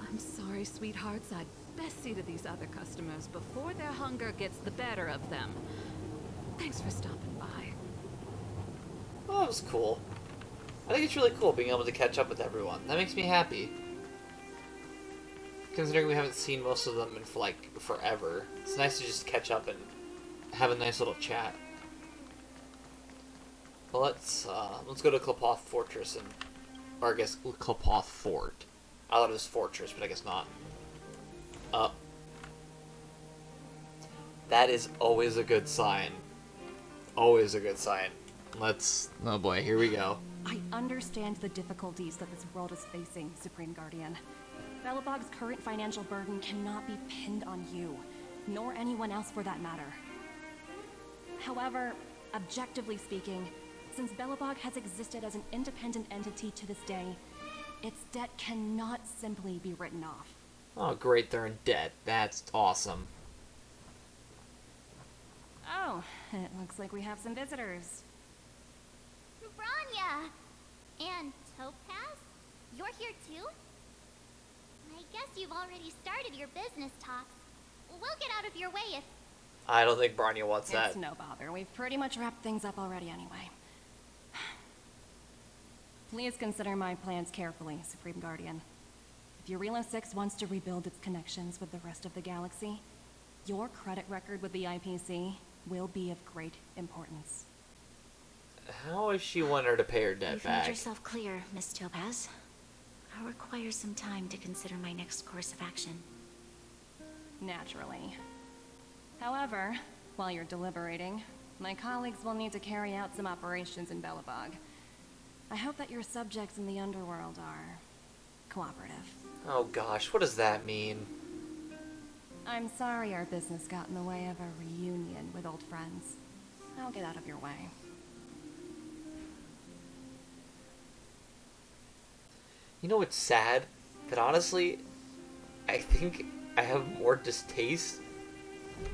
I'm sorry, sweethearts. I'd best see to these other customers before their hunger gets the better of them. Thanks for stopping by. Oh, that was cool. I think it's really cool being able to catch up with everyone. That makes me happy. Considering we haven't seen most of them in, like, forever. It's nice to just catch up and have a nice little chat. Well, let's go to Klopoth Fortress and... Or I guess Klopoth Fort. I thought it was Fortress, but I guess not. That is always a good sign. Always a good sign. Let's... Oh boy, here we go. I understand the difficulties that this world is facing, Supreme Guardian. Belobog's current financial burden cannot be pinned on you, nor anyone else for that matter. However, objectively speaking, since Belobog has existed as an independent entity to this day, its debt cannot simply be written off. Oh great, they're in debt. That's awesome. Oh, it looks like we have some visitors. Branya! And Topaz? You're here too? I guess you've already started your business talks. We'll get out of your way if... I don't think Branya wants that. It's no bother. We've pretty much wrapped things up already anyway. Please consider my plans carefully, Supreme Guardian. If Jarilo VI wants to rebuild its connections with the rest of the galaxy, your credit record with the IPC will be of great importance. How does she want her to pay her debt You've back? made yourself clear, Miss Topaz. I'll require some time to consider my next course of action. Naturally. However, while you're deliberating, my colleagues will need to carry out some operations in Belobog. I hope that your subjects in the underworld are cooperative. Oh gosh, what does that mean? I'm sorry our business got in the way of a reunion with old friends. I'll get out of your way. You know what's sad? That honestly, I think I have more distaste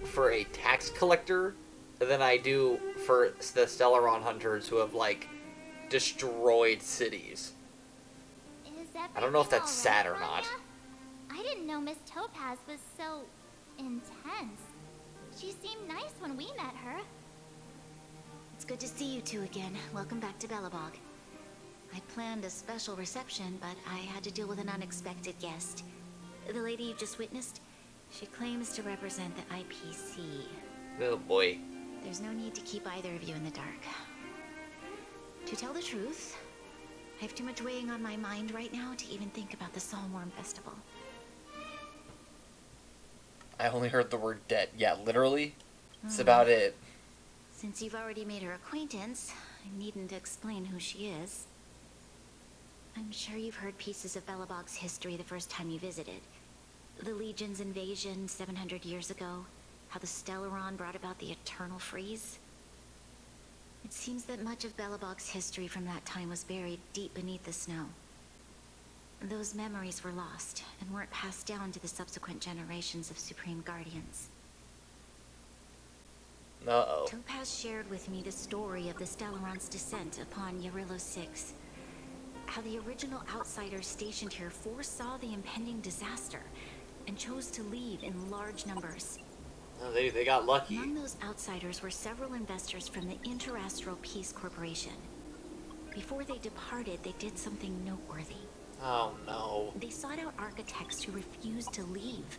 for a tax collector than I do for the Stellaron hunters who have, like, destroyed cities. I don't know if that's sad or not. I didn't know Miss Topaz was so... intense. She seemed nice when we met her. It's good to see you two again. Welcome back to Belobog. I planned a special reception, but I had to deal with an unexpected guest. The lady you just witnessed, she claims to represent the IPC. Oh boy. There's no need to keep either of you in the dark. To tell the truth, I have too much weighing on my mind right now to even think about the Saltworm Festival. I only heard the word debt. Yeah, literally. That's about it. Since you've already made her acquaintance, I needn't explain who she is. I'm sure you've heard pieces of Belobog's history the first time you visited. The Legion's invasion 700 years ago, how the Stellaron brought about the Eternal Freeze. It seems that much of Belobog's history from that time was buried deep beneath the snow. Those memories were lost and weren't passed down to the subsequent generations of Supreme Guardians. Uh-oh. Topaz shared with me the story of the Stellaron's descent upon Jarilo VI. How the original outsiders stationed here foresaw the impending disaster and chose to leave in large numbers. Oh, they got lucky. Among those outsiders were several investors from the Interastral Peace Corporation. Before they departed, they did something noteworthy. Oh no. They sought out architects who refused to leave,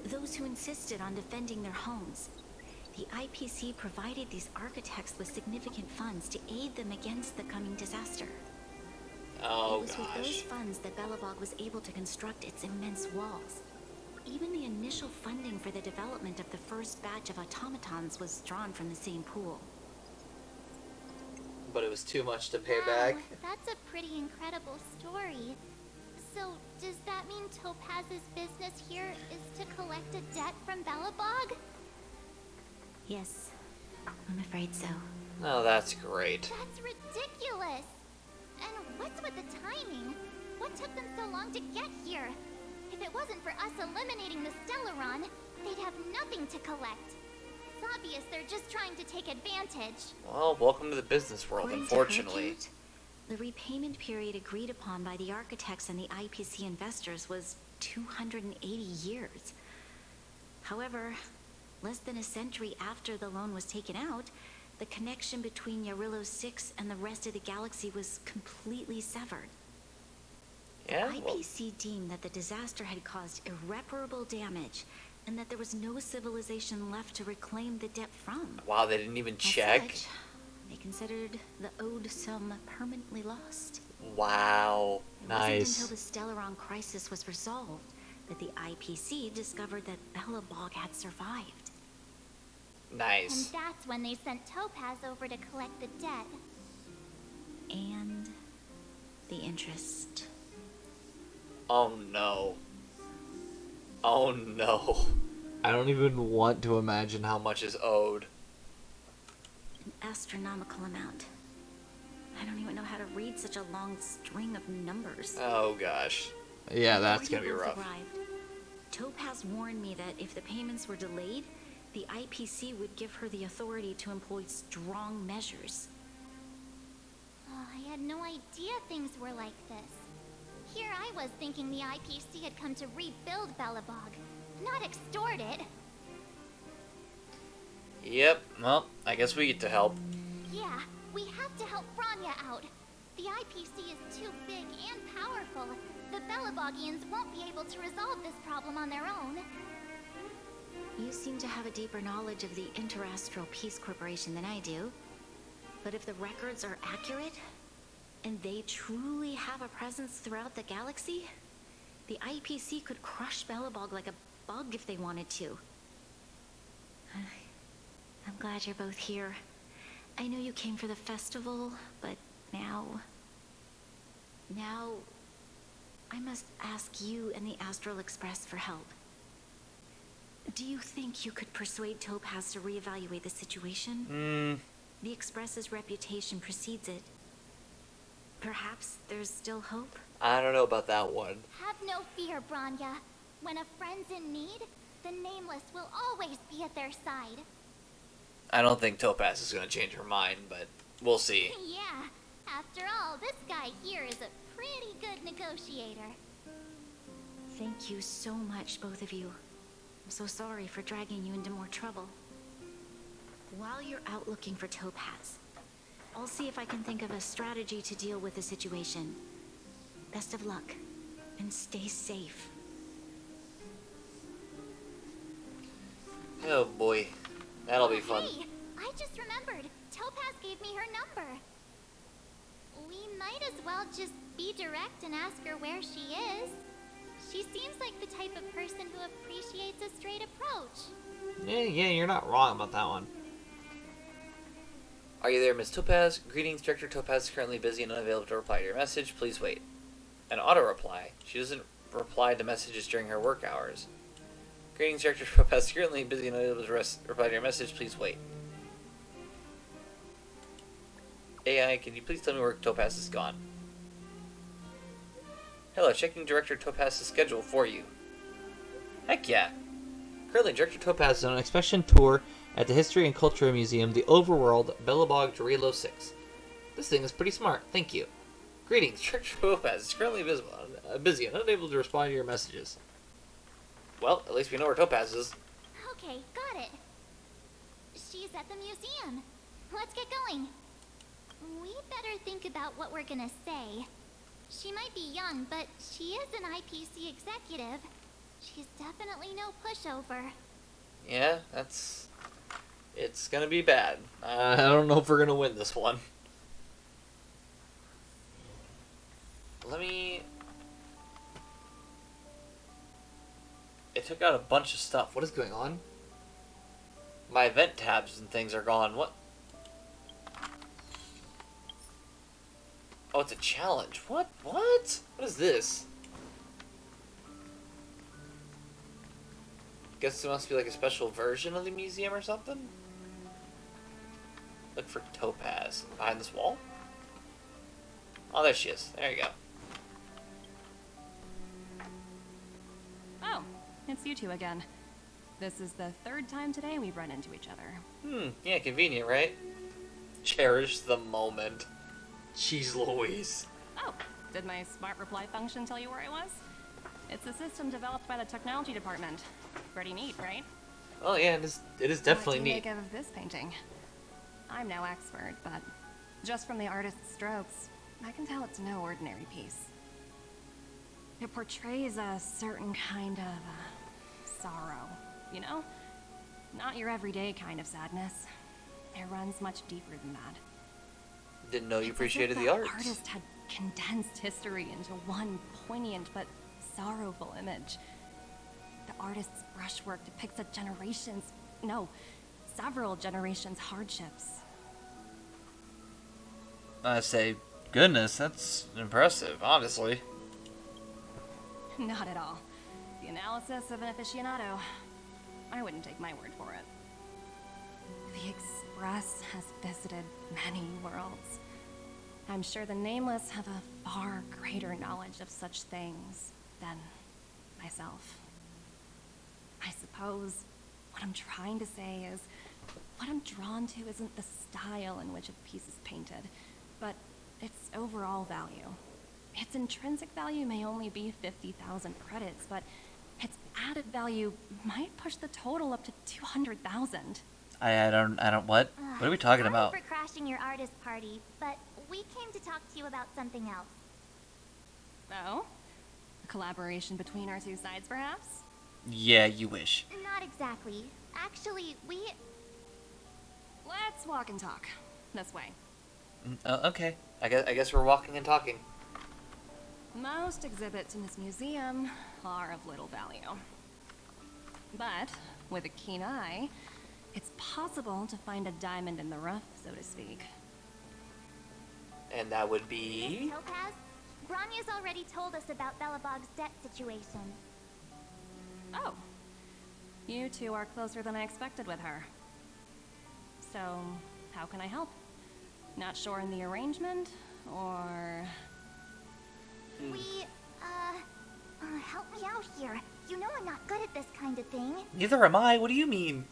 those who insisted on defending their homes. The IPC provided these architects with significant funds to aid them against the coming disaster. Oh, it was with those funds that Belobog was able to construct its immense walls. Even the initial funding for the development of the first batch of automatons was drawn from the same pool. But it was too much to pay Wow, back. That's a pretty incredible story. So, does that mean Topaz's business here is to collect a debt from Belobog? Yes, I'm afraid so. Oh, that's great. That's ridiculous! And what's with the timing? What took them so long to get here? If it wasn't for us eliminating the Stellaron, they'd have nothing to collect. It's obvious they're just trying to take advantage. Well, welcome to the business world, According unfortunately. to her account, the repayment period agreed upon by the architects and the IPC investors was 280 years. However, less than a century after the loan was taken out, the connection between Jarilo VI and the rest of the galaxy was completely severed. Yeah, The IPC deemed that the disaster had caused irreparable damage and that there was no civilization left to reclaim the debt from. Wow, they didn't even As check. such, they considered the owed sum permanently lost. Wow, It nice. wasn't until the Stellaron crisis was resolved that the IPC discovered that Belobog had survived. Nice. And that's when they sent Topaz over to collect the debt. And the interest. Oh no. Oh no. I don't even want to imagine how much is owed. An astronomical amount. I don't even know how to read such a long string of numbers. Oh gosh. Yeah, that's Before gonna be you both rough. arrived, Topaz warned me that if the payments were delayed, the IPC would give her the authority to employ strong measures. Oh, I had no idea things were like this. Here I was thinking the IPC had come to rebuild Belobog, not extort it. Yep, well, I guess we get to help. Yeah, we have to help Bronya out. The IPC is too big and powerful. The Belobogians won't be able to resolve this problem on their own. You seem to have a deeper knowledge of the Interastral Peace Corporation than I do. But if the records are accurate, and they truly have a presence throughout the galaxy, the IPC could crush Belobog like a bug if they wanted to. I'm glad you're both here. I know you came for the festival, but now I must ask you and the Astral Express for help. Do you think you could persuade Topaz to reevaluate the situation? The Express's reputation precedes it. Perhaps there's still hope? I don't know about that one. Have no fear, Bronya. When a friend's in need, the Nameless will always be at their side. I don't think Topaz is gonna change her mind, but we'll see. Yeah, after all, this guy here is a pretty good negotiator. Thank you so much, both of you. I'm so sorry for dragging you into more trouble. While you're out looking for Topaz, I'll see if I can think of a strategy to deal with the situation. Best of luck, and stay safe. Oh boy, that'll be fun. Hey, I just remembered. Topaz gave me her number. We might as well just be direct and ask her where she is. She seems like the type of person who appreciates a straight approach. Yeah, you're not wrong about that one. Are you there, Miss Topaz? Greetings, Director Topaz is currently busy and unavailable to reply to your message. Please wait. An auto-reply. She doesn't reply to messages during her work hours. Greetings, Director Topaz is currently busy and unavailable to reply to your message. Please wait. AI, can you please tell me where Topaz is gone? Hello, checking Director Topaz's schedule for you. Heck yeah. Currently, Director Topaz is on an inspection tour at the History and Culture Museum, the Overworld, Belobog Jarilo VI. This thing is pretty smart, thank you. Greetings, Church Topaz is currently busy and unable to respond to your messages. Well, at least we know where Topaz is. Okay, got it. She's at the museum. Let's get going. We better think about what we're gonna say. She might be young, but she is an IPC executive. She's definitely no pushover. Yeah, it's gonna be bad. I don't know if we're gonna win this one. It took out a bunch of stuff. What is going on? My event tabs and things are gone. What? Oh, it's a challenge. What? What? What is this? Guess it must be like a special version of the museum or something? Look for Topaz. Behind this wall? Oh, there she is. There you go. Oh, it's you two again. This is the third time today we've run into each other. Yeah, convenient, right? Cherish the moment. Jeez Louise. Oh, did my smart reply function tell you where I was? It's a system developed by the technology department. Pretty neat, right? Oh yeah, it is definitely What do you neat. make of this painting? I'm no expert, but just from the artist's strokes, I can tell it's no ordinary piece. It portrays a certain kind of sorrow, you know? Not your everyday kind of sadness. It runs much deeper than that. Didn't know you It's as if appreciated the the art. artist had condensed history into one poignant but sorrowful image. The artist's brushwork depicts several generations' hardships. I say, goodness, that's impressive, honestly. Not at all. The analysis of an aficionado. I wouldn't take my word for it. The Express has visited many worlds. I'm sure the Nameless have a far greater knowledge of such things than myself. I suppose what I'm trying to say is, what I'm drawn to isn't the style in which a piece is painted, but its overall value. Its intrinsic value may only be 50,000 credits, but its added value might push the total up to 200,000. I don't, what? What are we talking about? Sorry for crashing your artist party, but we came to talk to you about something else. Oh? A collaboration between our two sides, perhaps? Yeah, you wish. Not exactly. Actually, Let's walk and talk. This way. Okay. I guess we're walking and talking. Most exhibits in this museum are of little value. But, with a keen eye, it's possible to find a diamond in the rough, so to speak. And that would be... Miss Topaz, Bronya's already told us about Belobog's debt situation. Oh. You two are closer than I expected with her. So, how can I help? Not sure in the arrangement, or... Help me out here. You know I'm not good at this kind of thing. Neither am I. What do you mean?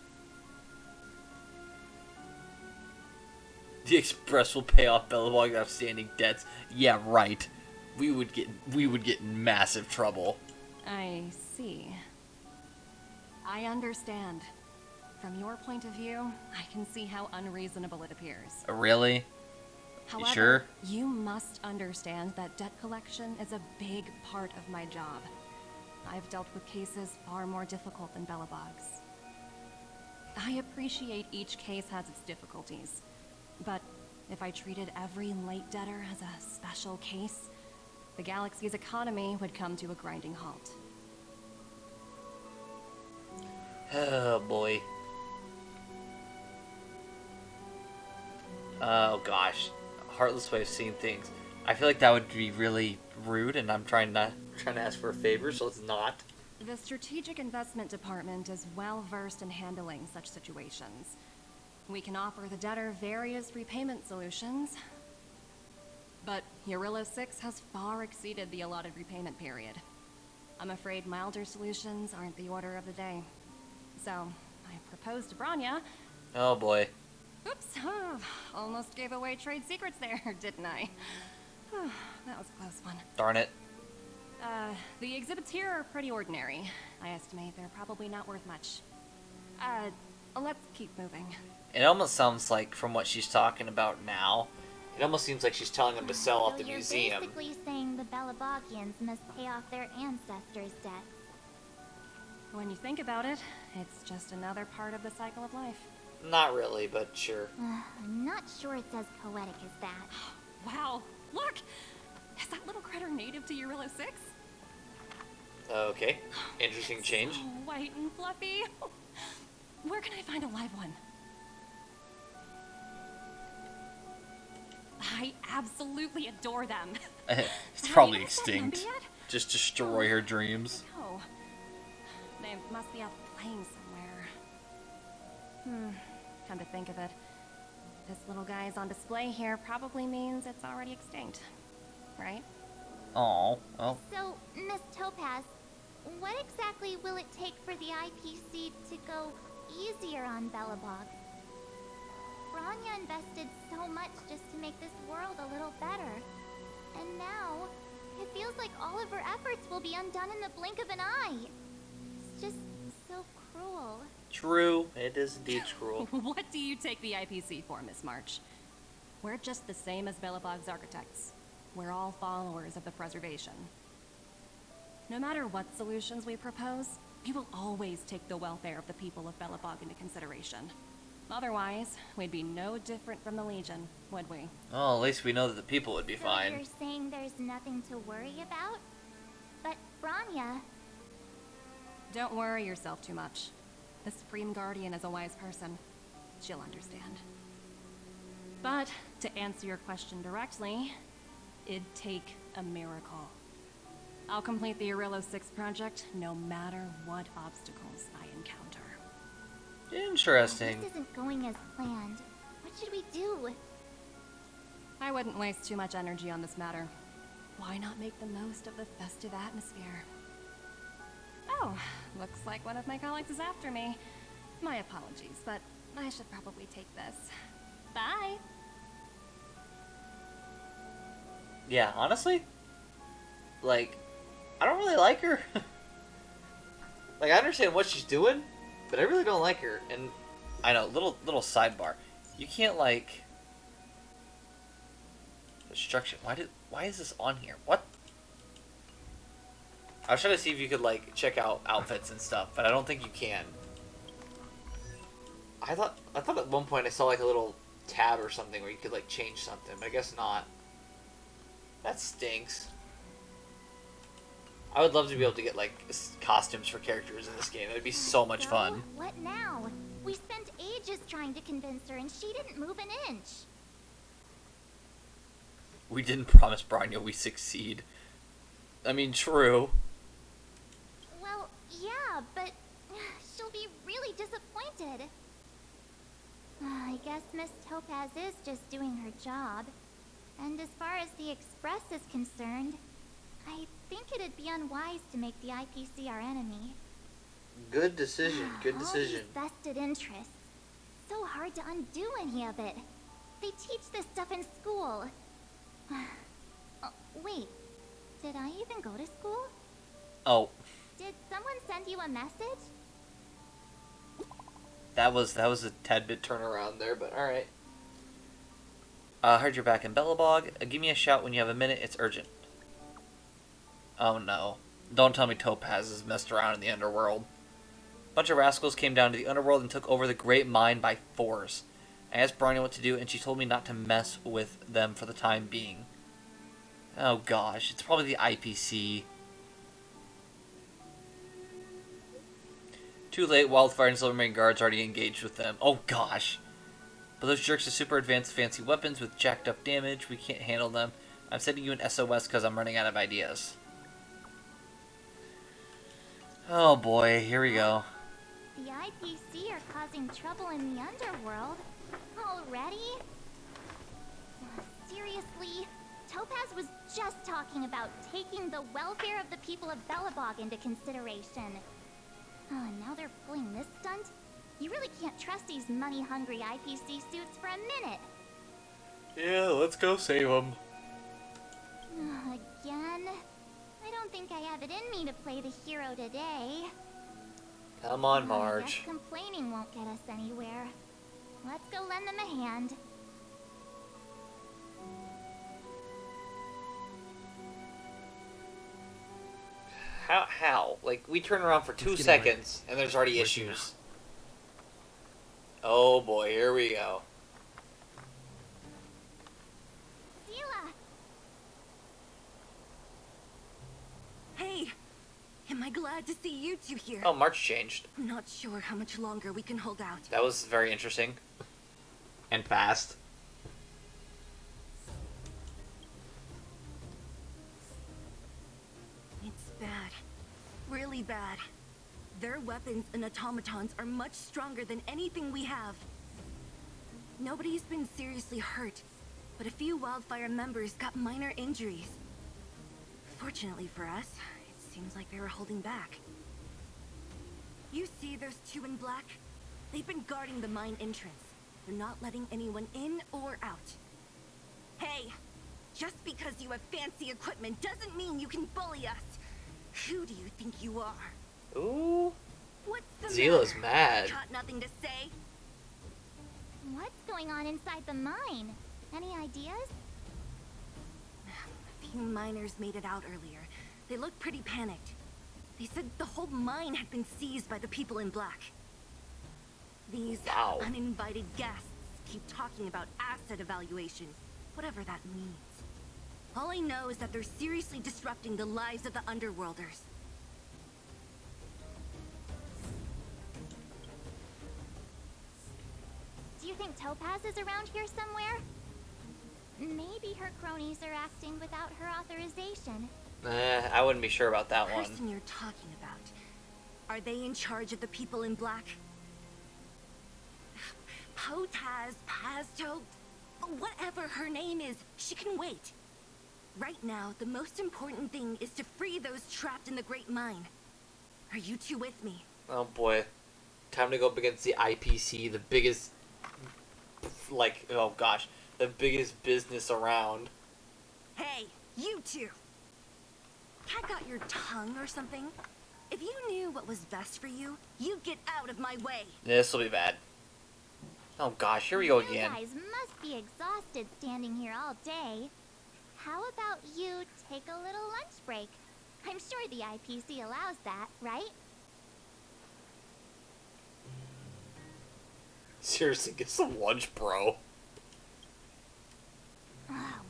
The Express will pay off Belobog's outstanding debts. Yeah, right. We would get in massive trouble. I see. I understand. From your point of view, I can see how unreasonable it appears. Really? However, You sure? you must understand that debt collection is a big part of my job. I've dealt with cases far more difficult than Belobog's. I appreciate each case has its difficulties, but if I treated every late debtor as a special case, the galaxy's economy would come to a grinding halt. Oh boy. Oh gosh. Heartless way of seeing things. I feel like that would be really rude, and I'm trying to ask for a favor, so it's not. The Strategic Investment Department is well versed in handling such situations. We can offer the debtor various repayment solutions, but Jarilo VI has far exceeded the allotted repayment period. I'm afraid milder solutions aren't the order of the day. So, I proposed to Bronya Oh boy. Oops, almost gave away trade secrets there, didn't I? That was a close one. Darn it. The exhibits here are pretty ordinary. I estimate they're probably not worth much. Let's keep moving. It almost sounds like, from what she's talking about now, it almost seems like she's telling them to sell at the museum. You're basically saying the Belabogians must pay off their ancestors' debts. When you think about it, it's just another part of the cycle of life. Not really, but sure. I'm not sure it's as poetic as that. Wow, look! Is that little critter native to Jarilo VI? Okay, interesting change. So white and fluffy. Where can I find a live one? I absolutely adore them. It's probably extinct. Just destroy her dreams. Oh, they must be out playing somewhere. Come to think of it, this little guy is on display here probably means it's already extinct, right? Oh, well. So, Miss Topaz, what exactly will it take for the IPC to go easier on Belobog? Branya invested so much just to make this world a little better. And now, it feels like all of her efforts will be undone in the blink of an eye. It's just so cruel. True. It is indeed cruel. What do you take the IPC for, Miss March? We're just the same as Belobog's architects. We're all followers of the preservation. No matter what solutions we propose, we will always take the welfare of the people of Belobog into consideration. Otherwise, we'd be no different from the Legion, would we? Oh, at least we know that the people would be So fine. you're saying there's nothing to worry about? But Branya... Don't worry yourself too much. The Supreme Guardian is a wise person. She'll understand. But, to answer your question directly, it'd take a miracle. I'll complete the Jarilo VI project no matter what obstacles I encounter. Interesting. This isn't going as planned. What should we do? I wouldn't waste too much energy on this matter. Why not make the most of the festive atmosphere? Oh, looks like one of my colleagues is after me. My apologies, but I should probably take this. Bye! Yeah, honestly, like, I don't really like her. Like, I understand what she's doing, but I really don't like her. And I know, little sidebar, you can't like destruction. Why is this on here? What? I was trying to see if you could like check out outfits and stuff, but I don't think you can. I thought at one point I saw like a little tab or something where you could like change something, but I guess not. That stinks. I would love to be able to get like costumes for characters in this game. It would be so much fun. What now? We spent ages trying to convince her and she didn't move an inch. We didn't promise Branya we succeed. I mean, true. Well, yeah, but she'll be really disappointed. I guess Miss Topaz is just doing her job. And as far as the Express is concerned, I think it'd be unwise to make the IPC our enemy. Good decision, good decision. All these vested interests. So hard to undo any of it. They teach this stuff in school. Wait, did I even go to school? Oh. Did someone send you a message? That was a tad bit turnaround there, but alright. Heard you're back in Belobog. Give me a shout when you have a minute, it's urgent. Oh no. Don't tell me Topaz has messed around in the underworld. A bunch of rascals came down to the underworld and took over the great mine by force. I asked Branya what to do, and she told me not to mess with them for the time being. Oh gosh, it's probably the IPC. Too late, Wildfire and Silvermane guards already engaged with them. Oh gosh. But those jerks are super advanced fancy weapons with jacked up damage. We can't handle them. I'm sending you an SOS because I'm running out of ideas. Oh boy, here we go. The IPC are causing trouble in the underworld? Already? Seriously? Topaz was just talking about taking the welfare of the people of Belobog into consideration. Oh, and now they're pulling this stunt? You really really can't trust these money-hungry IPC suits for a minute. Yeah, let's go save them. Again? I don't think I have it in me to play the hero today. Come on, I Marge. guess complaining won't get us anywhere. Let's go lend them a hand. How? Like, we turn around for 2 seconds, and there's already issues. Oh boy, here we go. Zila! Hey! Am I glad to see you two here? Oh, March changed. I'm not sure how much longer we can hold out. That was very interesting. And fast. It's bad. Really bad. Their weapons and automatons are much stronger than anything we have. Nobody's been seriously hurt, but a few Wildfire members got minor injuries. Fortunately for us, it seems like they were holding back. You see those two in black? They've been guarding the mine entrance. They're not letting anyone in or out. Hey! Just because you have fancy equipment doesn't mean you can bully us! Who do you think you are? Ooh. What's the Zila's matter? mad. Got nothing to say? What's going on inside the mine? Any ideas? A few miners made it out earlier. They looked pretty panicked. They said the whole mine had been seized by the people in black. These uninvited guests keep talking about asset evaluation, whatever that means. All I know is that they're seriously disrupting the lives of the Underworlders. Do you think Topaz is around here somewhere? Maybe her cronies are acting without her authorization. I wouldn't be sure about that The one. person you're talking about, are they in charge of the people in black? Potaz, Pazto, whatever her name is, she can wait. Right now, the most important thing is to free those trapped in the Great Mine. Are you two with me? Oh boy. Time to go up against the IPC, the biggest, like, oh gosh, the biggest business around. Hey, you two! Cat got your tongue or something? If you knew what was best for you, you'd get out of my way. This will be bad. Oh gosh, here we go again. You guys must be exhausted standing here all day. How about you take a little lunch break? I'm sure the IPC allows that, right? Seriously, get some lunch, bro.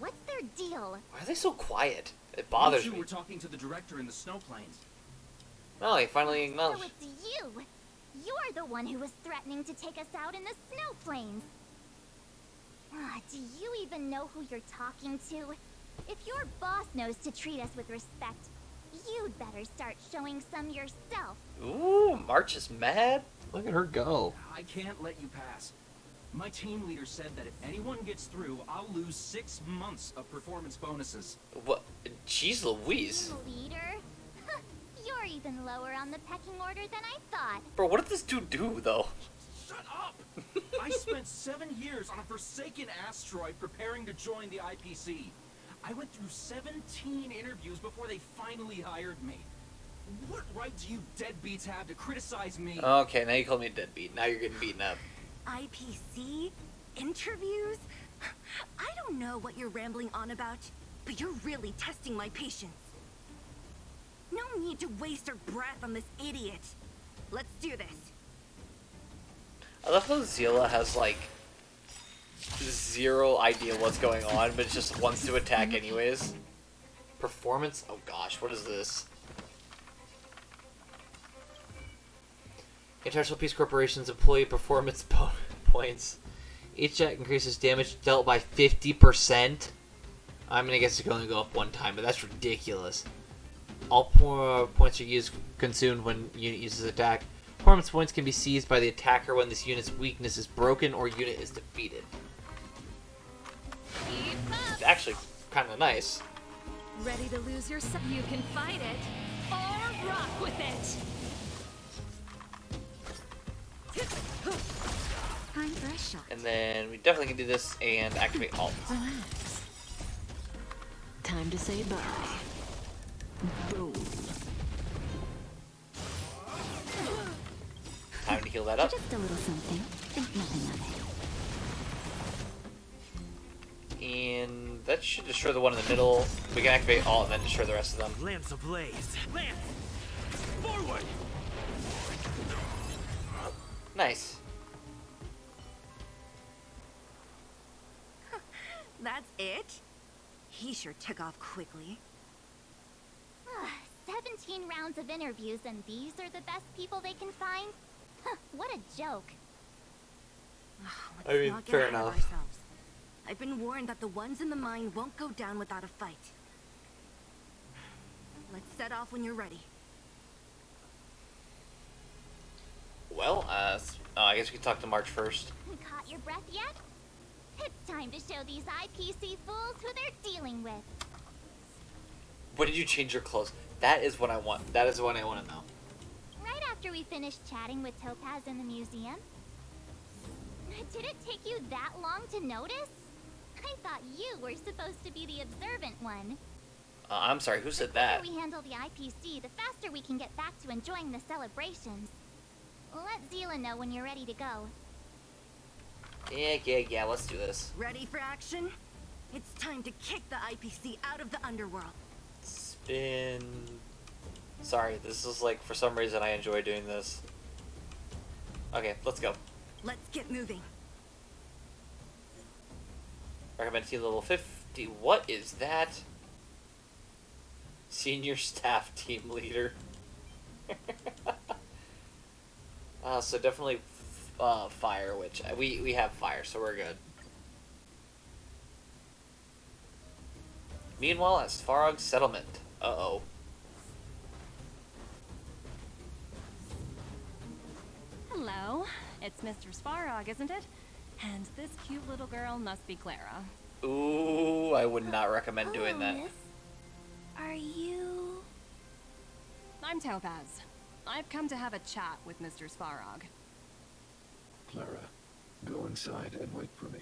What's their deal? Why are they so quiet? It bothers You me. were talking to the director in the snow plains. Oh, he finally So acknowledged. it's you! You're the one who was threatening to take us out in the snow plains! Do you even know who you're talking to? If your boss knows to treat us with respect, you'd better start showing some yourself. Ooh, March is mad. Look at her go. I can't let you pass. My team leader said that if anyone gets through, I'll lose 6 months of performance bonuses. What? Jeez Louise. Leader? You're even lower on the pecking order than I thought. Bro, what did this dude do, though? Shut up! I spent 7 years on a forsaken asteroid preparing to join the IPC. I went through 17 interviews before they finally hired me. What right do you deadbeats have to criticize me? Okay, now you call me a deadbeat. Now you're getting beaten up. IPC? Interviews? I don't know what you're rambling on about, but you're really testing my patience. No need to waste our breath on this idiot. Let's do this. I love how Zila has, like, zero idea what's going on, but just wants to attack anyways. Performance? Oh gosh, what is this? International Peace Corporation's employee performance points. Each jet increases damage dealt by 50%. I mean, I guess it can only go up one time, but that's ridiculous. All points are consumed when unit uses attack. Performance points can be seized by the attacker when this unit's weakness is broken or unit is defeated. It's actually kind of nice. Ready to lose yourself? You can fight it or rock with it. Time for a shot. And then we definitely can do this and activate alt. Relax. Time to say bye. Boom. Time to heal that up. Just a little something. Think nothing of it. And that should destroy the one in the middle. We can activate alt and then destroy the rest of them. Lamps ablaze. Lance! Forward! Nice. That's it? He sure took off quickly. 17 rounds of interviews and these are the best people they can find? What a joke. Let's not get ahead of ourselves. I've been warned that the ones in the mine won't go down without a fight. Let's set off when you're ready. Well, I guess we can talk to March first. Caught your breath yet? It's time to show these IPC fools who they're dealing with. When did you change your clothes? That is what I want. That is what I want to know. Right after we finished chatting with Topaz in the museum. Did it take you that long to notice? I thought you were supposed to be the observant one. I'm sorry, who said The that? quicker we handle the IPC, the faster we can get back to enjoying the celebrations. Let Zila know when you're ready to go. Yeah, let's do this. Ready for action? It's time to kick the IPC out of the underworld. Spin. Sorry, this is like, for some reason I enjoy doing this. Okay, let's go. Let's get moving. Recommend team level 50. What is that? Senior staff team leader. So definitely fire, which we have fire, so we're good. Meanwhile, at Svarog's settlement. Uh-oh. Hello, it's Mr. Svarog, isn't it? And this cute little girl must be Clara. Ooh, I would not recommend doing that. Are you... I'm Topaz. I've come to have a chat with Mr. Svarog. Clara, go inside and wait for me.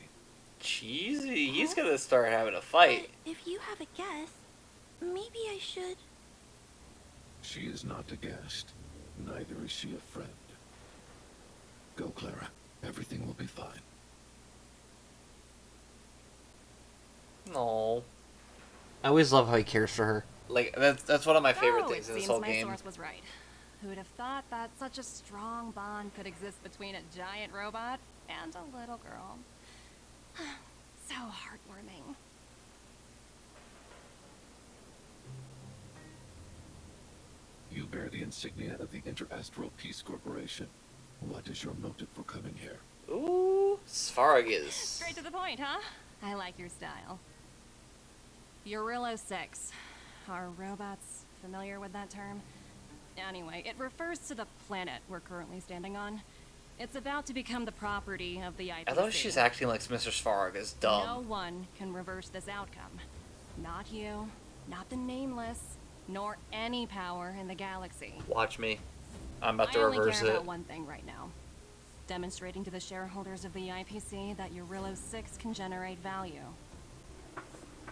Cheesy, he's gonna start having a fight. If you have a guess, maybe I should... She is not a guest. Neither is she a friend. Go, Clara. Everything will be fine. No. I always love how he cares for her. Like, that's one of my favorite things in this whole game. My source was right. Who would have thought that such a strong bond could exist between a giant robot and a little girl? So heartwarming. You bear the insignia of the Interastral Peace Corporation. What is your motive for coming here? Ooh, Svarog is... Straight to the point, huh? I like your style. Jarilo VI. Are robots familiar with that term? Anyway, it refers to the planet we're currently standing on. It's about to become the property of the IPC. I love she's acting like Mr. Svarog is dumb. No one can reverse this outcome. Not you, not the Nameless, nor any power in the galaxy. Watch me. I'm about to I reverse only care it. about one thing right now. Demonstrating to the shareholders of the IPC that Jarilo VI can generate value.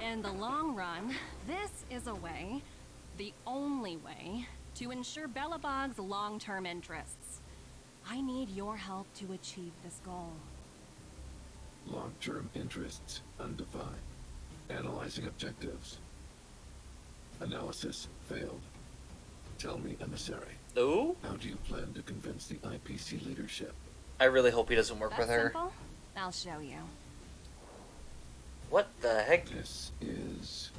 In the long run, this is a way, the only way, to ensure Belobog's long-term interests. I need your help to achieve this goal. Long-term interests undefined. Analyzing objectives. Analysis failed. Tell me, emissary. Ooh? How do you plan to convince the IPC leadership? I really hope he doesn't work That's with her. simple. I'll show you. What the heck? This is...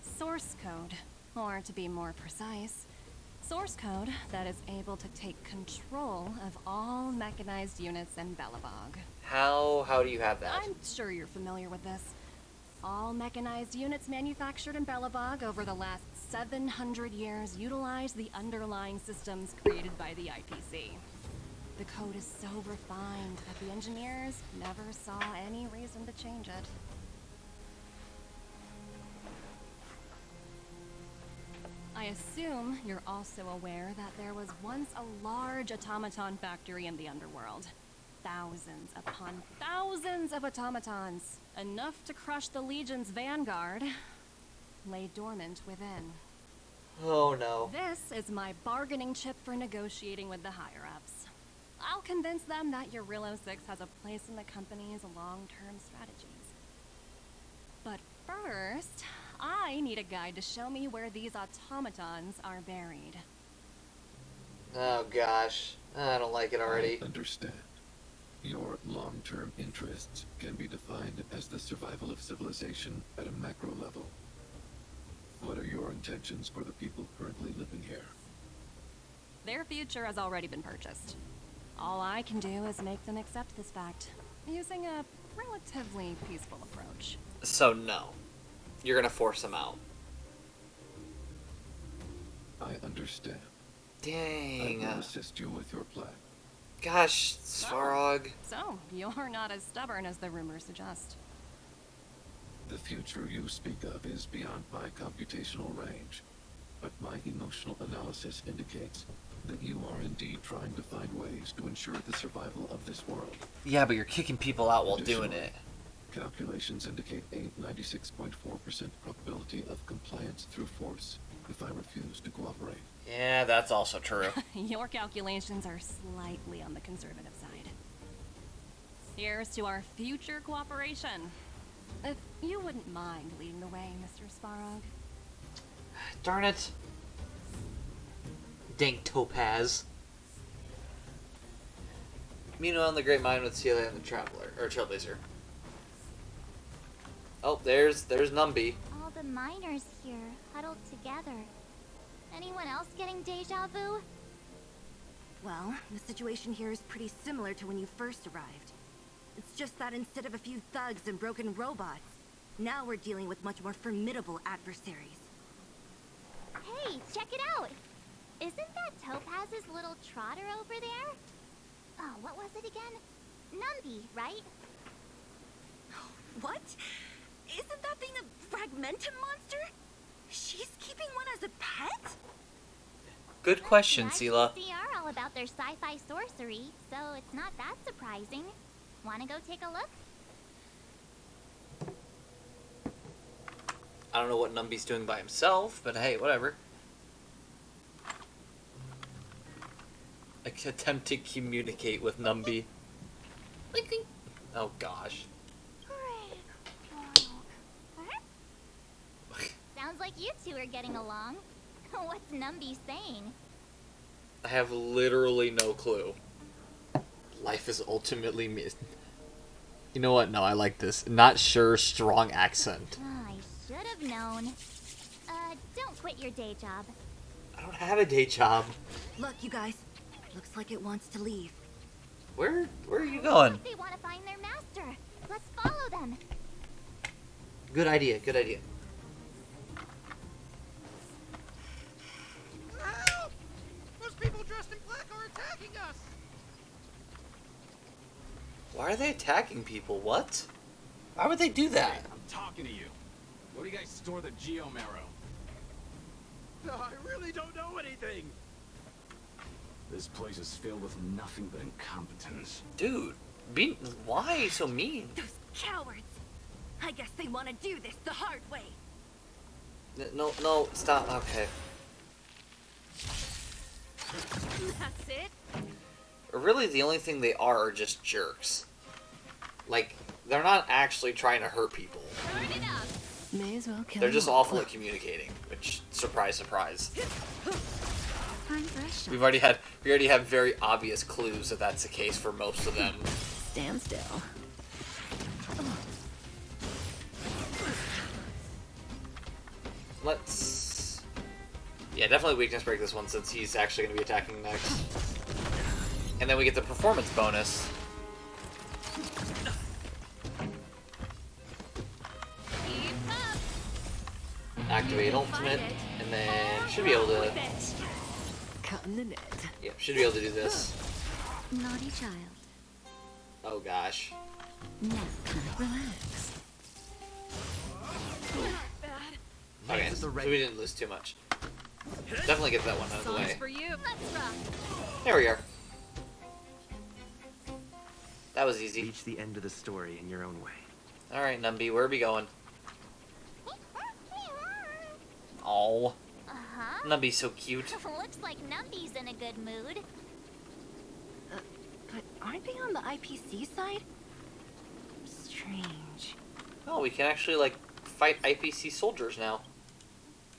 Source code, or to be more precise, source code that is able to take control of all mechanized units in Belobog. How do you have that? I'm sure you're familiar with this. All mechanized units manufactured in Belobog over the last 700 years utilize the underlying systems created by the IPC. The code is so refined that the engineers never saw any reason to change it. I assume you're also aware that there was once a large automaton factory in the underworld. Thousands upon thousands of automatons, enough to crush the Legion's vanguard, lay dormant within. Oh no. This is my bargaining chip for negotiating with the higher-ups. I'll convince them that Jarilo VI has a place in the company's long-term strategies. But first, I need a guide to show me where these automatons are buried. Oh gosh, I don't like it already. I understand. Your long-term interests can be defined as the survival of civilization at a macro level. What are your intentions for the people currently living here? Their future has already been purchased. All I can do is make them accept this fact, using a relatively peaceful approach. So no. You're gonna force them out. I understand. Dang. I will assist you with your plan. Gosh, Svarog. So, you're not as stubborn as the rumors suggest. The future you speak of is beyond my computational range, but my emotional analysis indicates that you are indeed trying to find ways to ensure the survival of this world. Yeah, but you're kicking people out while doing it. Calculations indicate a 96.4% probability of compliance through force if I refuse to cooperate. Yeah, that's also true. Your calculations are slightly on the conservative side. Here's to our future cooperation. If you wouldn't mind leading the way, Mr. Svarog. Darn it. Dang Topaz. Meanwhile, in the Great Mine with Celia and the Traveler, or Trailblazer. Oh, there's Numby. All the miners here, huddled together. Anyone else getting deja vu? Well, the situation here is pretty similar to when you first arrived. It's just that instead of a few thugs and broken robots, now we're dealing with much more formidable adversaries. Hey, check it out! Isn't that Topaz's little trotter over there? Oh, what was it again? Numby, right? What? Isn't that thing a fragmentum monster? She's keeping one as a pet? Good question, The Sela. IPC are all about their sci-fi sorcery, so it's not that surprising. Wanna go take a look? I don't know what Numby's doing by himself, but hey, whatever. I can attempt to communicate with Numby. Oh gosh. Sounds like you two are getting along. What's Numby saying? I have literally no clue. Life is ultimately me. You know what? No, I like this. Not sure, strong accent. I should have known. Don't quit your day job. I don't have a day job. Look, you guys. Looks like it wants to leave. Where are you going? They want to find their master. Let's follow them. Good idea, good idea. Help! Those people dressed in black are attacking us! Why are they attacking people? What? Why would they do that? Hey, I'm talking to you. Where do you guys store the Geomarrow? I really don't know anything. This place is filled with nothing but incompetence. Dude, why so mean? Those cowards! I guess they want to do this the hard way. No, stop. Okay. That's it? Really, the only thing they are just jerks. Like, they're not actually trying to hurt people. May as well kill They're just them all. awful at communicating, which, surprise, surprise. Time for a shot. We already have very obvious clues that that's the case for most of them. Stand still. Let's... Yeah, definitely weakness break this one since he's actually going to be attacking next. And then we get the performance bonus. Activate ultimate, and then should be able to... Cutting the net. Yep, should be able to do this. Naughty child. Oh gosh. Now, relax. Okay, so we didn't lose too much. Definitely get that one out of the Songs way. for you. Let's rock. There we are. That was easy. Reach the end of the story in your own way. Alright, Numby, where are we going? Oh. Uh-huh. Numby's so cute. Looks like Numby's in a good mood. But aren't they on the IPC side? Strange. Oh, we can actually, like, fight IPC soldiers now.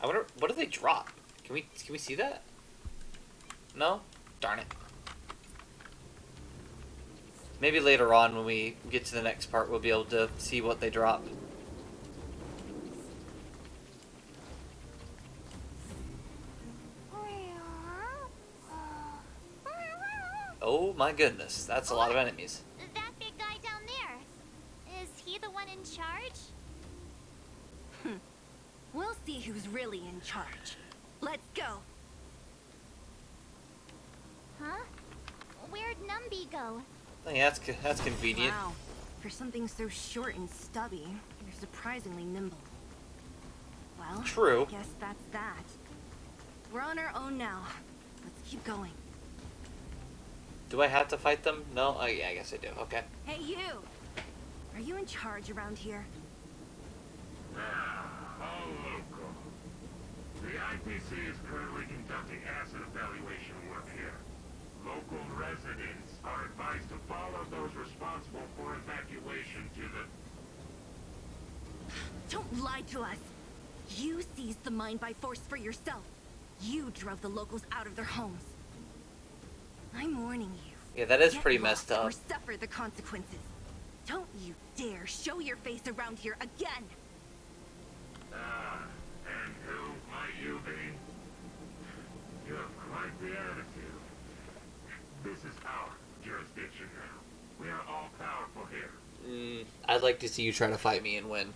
I wonder, what do they drop? Can we see that? No? Darn it. Maybe later on when we get to the next part we'll be able to see what they drop. Oh my goodness, that's a lot of enemies. That big guy down there. Is he the one in charge? We'll see who's really in charge. Let's go. Huh? Where'd Numby go? Oh, yeah, that's convenient. Wow. For something so short and stubby, you're surprisingly nimble. Well, True. I guess that's that. We're on our own now. Let's keep going. Do I have to fight them? No? Oh yeah, I guess I do. Okay. Hey, you! Are you in charge around here? All local. The IPC is currently conducting asset evaluation work here. Local residents are advised to follow those responsible for evacuation to the... Don't lie to us! You seized the mine by force for yourself. You drove the locals out of their homes. I'm warning you. Yeah, that is Get pretty lost messed up. or suffer the consequences. Don't you dare show your face around here again! And who might you be? You have quite the attitude. This is our jurisdiction now. We are all powerful here. I'd like to see you try to fight me and win.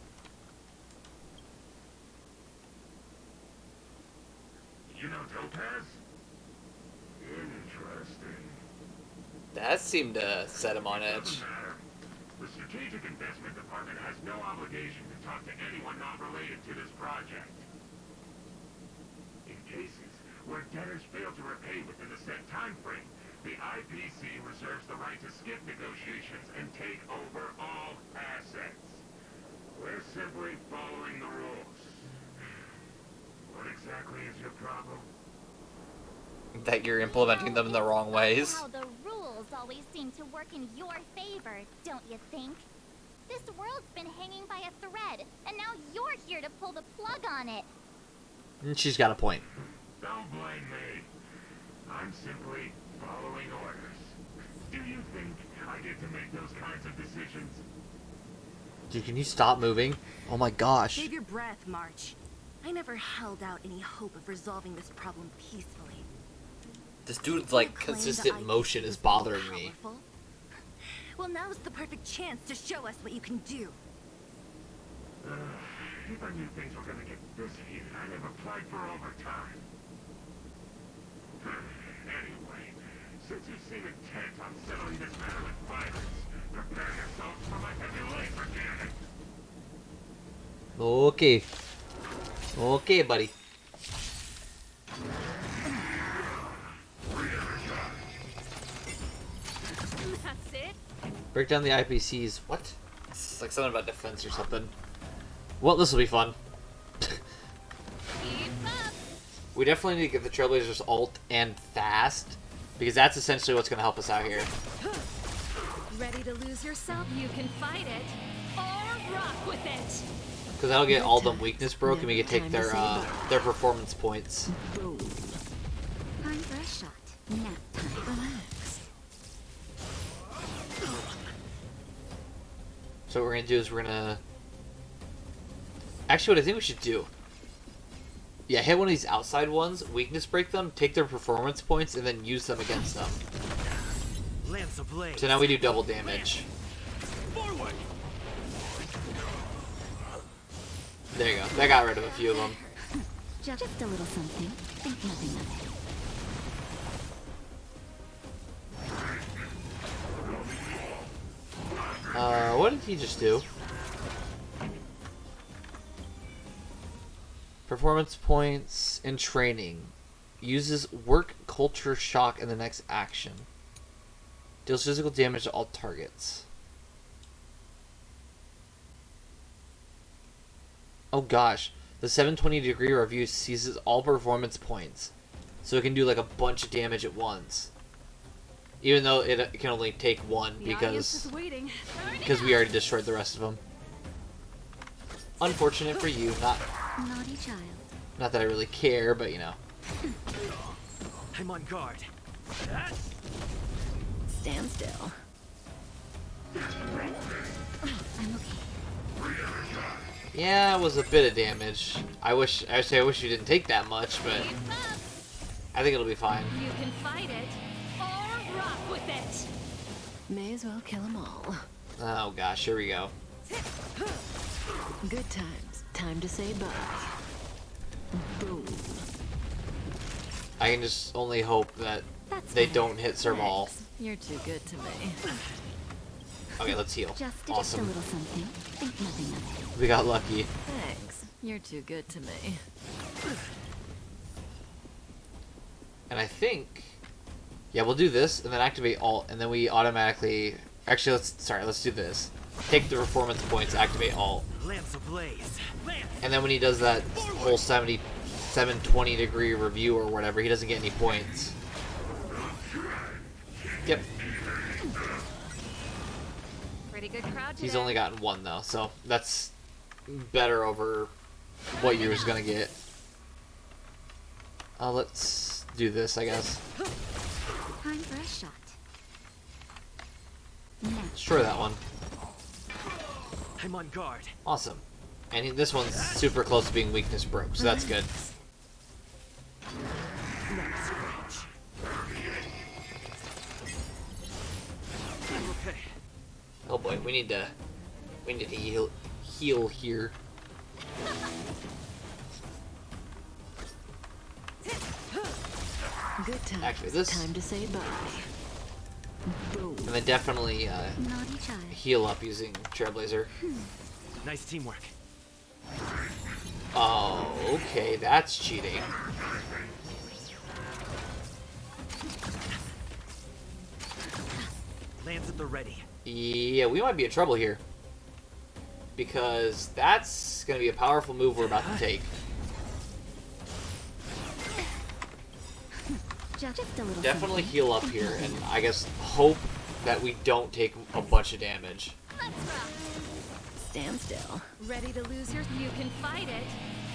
You know Topaz? Interesting. That seemed to set him on edge. Doesn't matter. The Strategic Investment Department has no obligation to talk to anyone not related to this project. In cases where debtors fail to repay within a set time frame, the IPC reserves the right to skip negotiations and take over all assets. We're simply following the rules. What exactly is your problem? That you're implementing them in the wrong ways. How the rules always seem to work in your favor, don't you think? This world's been hanging by a thread, and now you're here to pull the plug on it. And she's got a point. Don't blame me. I'm simply following orders. Do you think I get to make those kinds of decisions? Dude, can you stop moving? Oh my gosh. Save your breath, March. I never held out any hope of resolving this problem peacefully. This dude's like consistent motion is bothering me. Powerful? Well, now's the perfect chance to show us what you can do. If I knew things were gonna get this heated, I'd have applied for overtime. Anyway, since you seem intent on settling this matter with violence, prepare yourselves for my heavy laser cannon. Okay. Okay, buddy. That's it. Break down the IPCs. What? It's like something about defense or something. Well, this will be fun. We definitely need to get the Trailblazers ult and fast, because that's essentially what's going to help us out here. Ready to lose yourself? You can fight it or rock with it. Because that'll get all them weakness broke, and we can take their performance points. Time for a shot. Nap time. Relax. So what we're going to do is we're going to... Actually, what I think we should do... Yeah, hit one of these outside ones, weakness break them, take their performance points, and then use them against them. Lance ablaze. So now we do double damage. Forward. There you go. That got rid of a few of them. Just a little something. Think nothing of it. What did he just do? Performance points in training. Uses work culture shock in the next action. Deals physical damage to all targets. Oh gosh. The 720-degree review seizes all performance points. So it can do like a bunch of damage at once. Even though it can only take one because we already destroyed the rest of them. Unfortunate for you, Naughty child. not that I really care, but you know. I'm on guard. Stand still. I'm okay. Yeah, it was a bit of damage. I wish you didn't take that much, but I think it'll be fine. You can fight it or rock with it. May as well kill them all. Oh gosh, here we go. Good times. Time to say bye. Boom. I can just only hope that they don't hit Serval. You're too good to me. Okay, let's heal. Just a Awesome. little something. Think nothing of it. We got lucky. Thanks. You're too good to me. And I think, yeah, we'll do this and then activate Alt, and then we automatically. Actually, let's do this. Take the performance points, activate Alt, Lance ablaze. and then when he does that whole 720-degree review or whatever, he doesn't get any points. Yep. Pretty good crowd today. He's only gotten one though, so that's better over what you was gonna get. Let's do this, I guess. Time for a shot. Destroy that one. I'm on guard. Awesome. And this one's super close to being weakness broke, so that's good. Okay. Oh boy, we need to heal here. Good times. Actually, this Time to say bye. Boom. and then definitely Naughty child. heal up using Trailblazer. Nice teamwork. Oh, okay, that's cheating. Lance at the ready. Yeah, we might be in trouble here. Because that's going to be a powerful move we're about to take. Just a little Definitely something. heal up here, and I guess hope that we don't take a bunch of damage. Let's rock. Stand still. Ready to lose your... You can fight it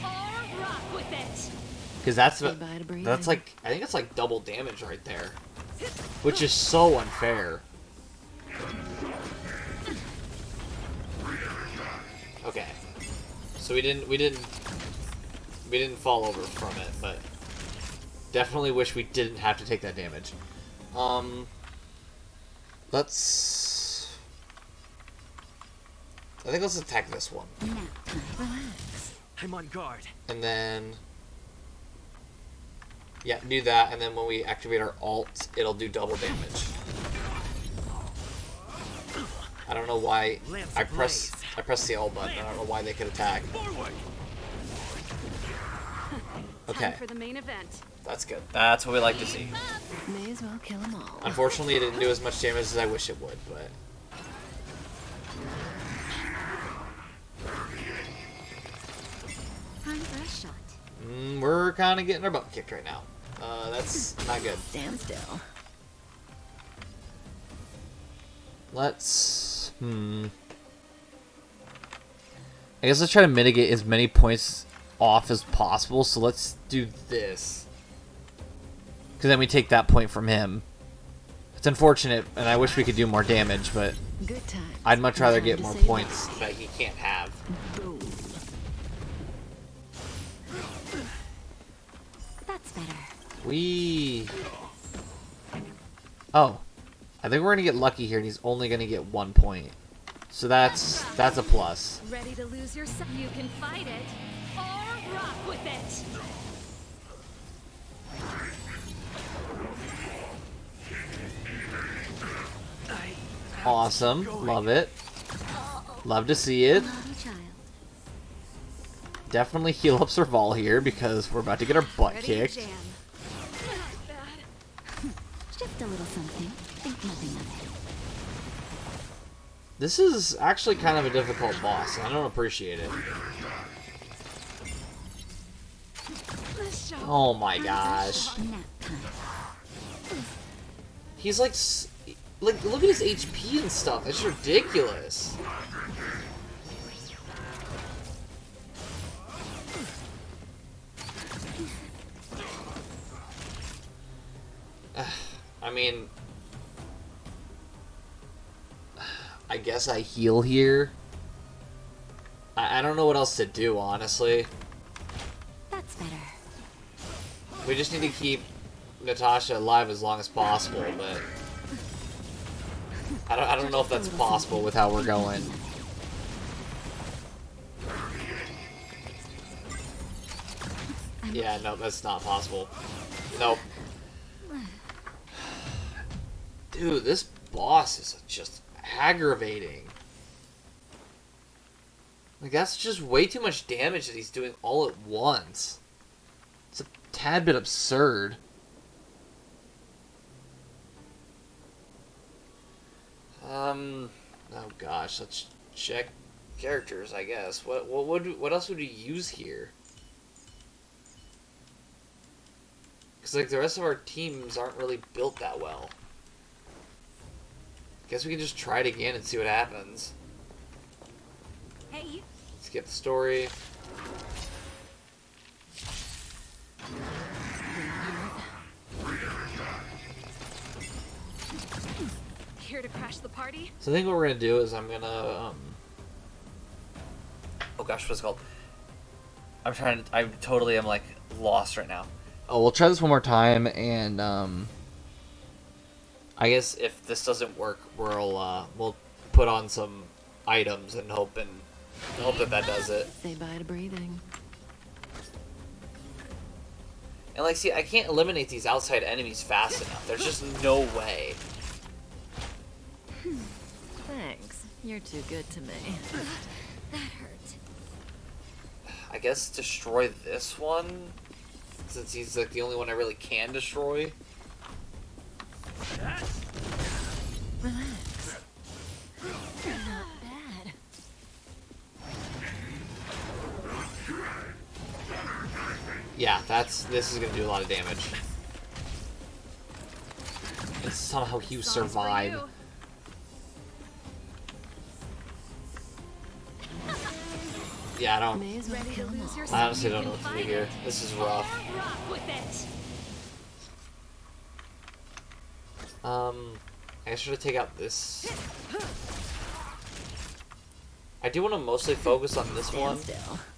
or rock with it. Because that's Goodbye to breathing. that's like, I think it's like double damage right there. Which is so unfair. Okay. So we didn't fall over from it, but definitely wish we didn't have to take that damage. I think let's attack this one. Now, relax. I'm on guard. And then yeah, do that, and then when we activate our alt, it'll do double damage. I don't know why I press the alt button. I don't know why they could attack. Okay, Time for the main event. that's good. That's what we like to see. May as well kill them all. Unfortunately, it didn't do as much damage as I wish it would, but Time for a shot. we're kind of getting our butt kicked right now. That's not good. Stand still. Let's I guess let's try to mitigate as many points off as possible. So let's do this, because then we take that point from him. It's unfortunate, and I wish we could do more damage, but Good times. I'd much rather Time get to more say points that he can't have. Boom. That's better. Oh, I think we're gonna get lucky here, and he's only gonna get 1 point. So that's a plus. Ready to lose yourself? You can fight it or rock with it. Awesome, love it. Love to see it. Naughty child. definitely heal up Serval here because we're about to get our butt kicked. Just a little something. Think nothing of it. This is actually kind of a difficult boss, and I don't appreciate it. Oh my gosh. He's like, look at his HP and stuff. It's ridiculous. I mean, I guess I heal here. I don't know what else to do, honestly. That's better. We just need to keep Natasha alive as long as possible, but I don't know if that's possible with how we're going. Yeah, no, that's not possible. Nope. Dude, this boss is just aggravating. Like, that's just way too much damage that he's doing all at once. It's a tad bit absurd. Oh gosh, let's check characters, I guess. What else would we use here? Because, like, the rest of our teams aren't really built that well. Guess we can just try it again and see what happens. Hey. Skip the story. Here to crash the party? So I think what we're gonna do is I'm gonna oh gosh, what's it called? I totally am like lost right now. Oh, we'll try this one more time, and I guess if this doesn't work, we'll put on some items and hope that does it. Say bye to breathing. And like, see, I can't eliminate these outside enemies fast enough. There's just no way. Thanks. You're too good to me. That hurt. I guess destroy this one, since he's like the only one I really can destroy. Relax. Not bad. Yeah, this is gonna do a lot of damage. And somehow he survived. Yeah, I honestly don't know what to do here. This is rough. I should take out this. I do want to mostly focus on this one.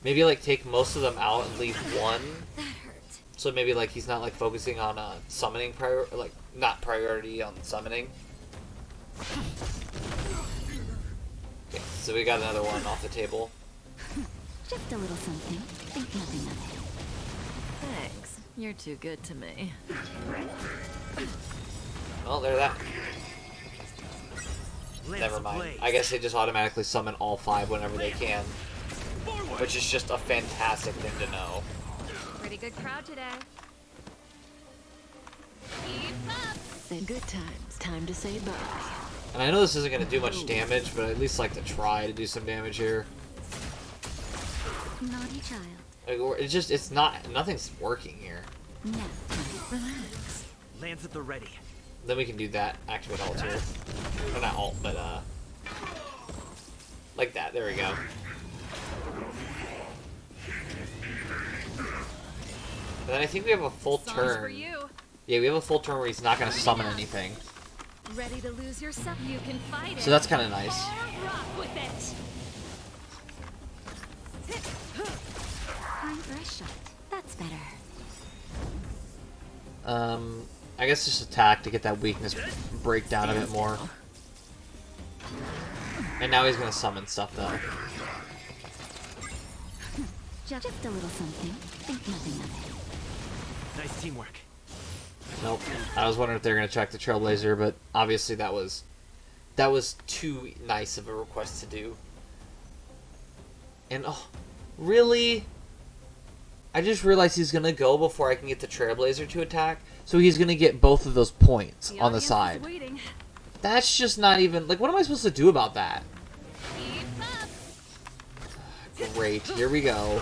Maybe like take most of them out and leave one. So maybe like he's not like focusing on summoning not priority on summoning. Okay, so we got another one off the table. Just a little something. Think nothing of it. Thanks. You're too good to me. Well, there's that. Never mind. I guess they just automatically summon all 5 whenever they can. Which is just a fantastic thing to know. Pretty good crowd today. Keep up. Then good times. Time to say bye. And I know this isn't going to do much damage, but I at least like to try to do some damage here. Naughty child. Like, nothing's working here. No. Relax. Lance at the ready. Then we can do that. Activate alt here. Or not alt, but like that. There we go. And then I think we have a full turn. Yeah, we have a full turn where he's not going to summon anything. Ready to lose yourself? You can fight it. So that's kind of nice. Rock with it. Time for a shot. That's better. I guess just attack to get that weakness break down a bit more. And now he's gonna summon stuff though. Just a little something. Think nothing of it. Nice teamwork. Nope. I was wondering if they were gonna check the Trailblazer, but obviously that was too nice of a request to do. And oh, really? I just realized he's gonna go before I can get the Trailblazer to attack, so he's gonna get both of those points on the side. That's just not even like. What am I supposed to do about that? Great, here we go.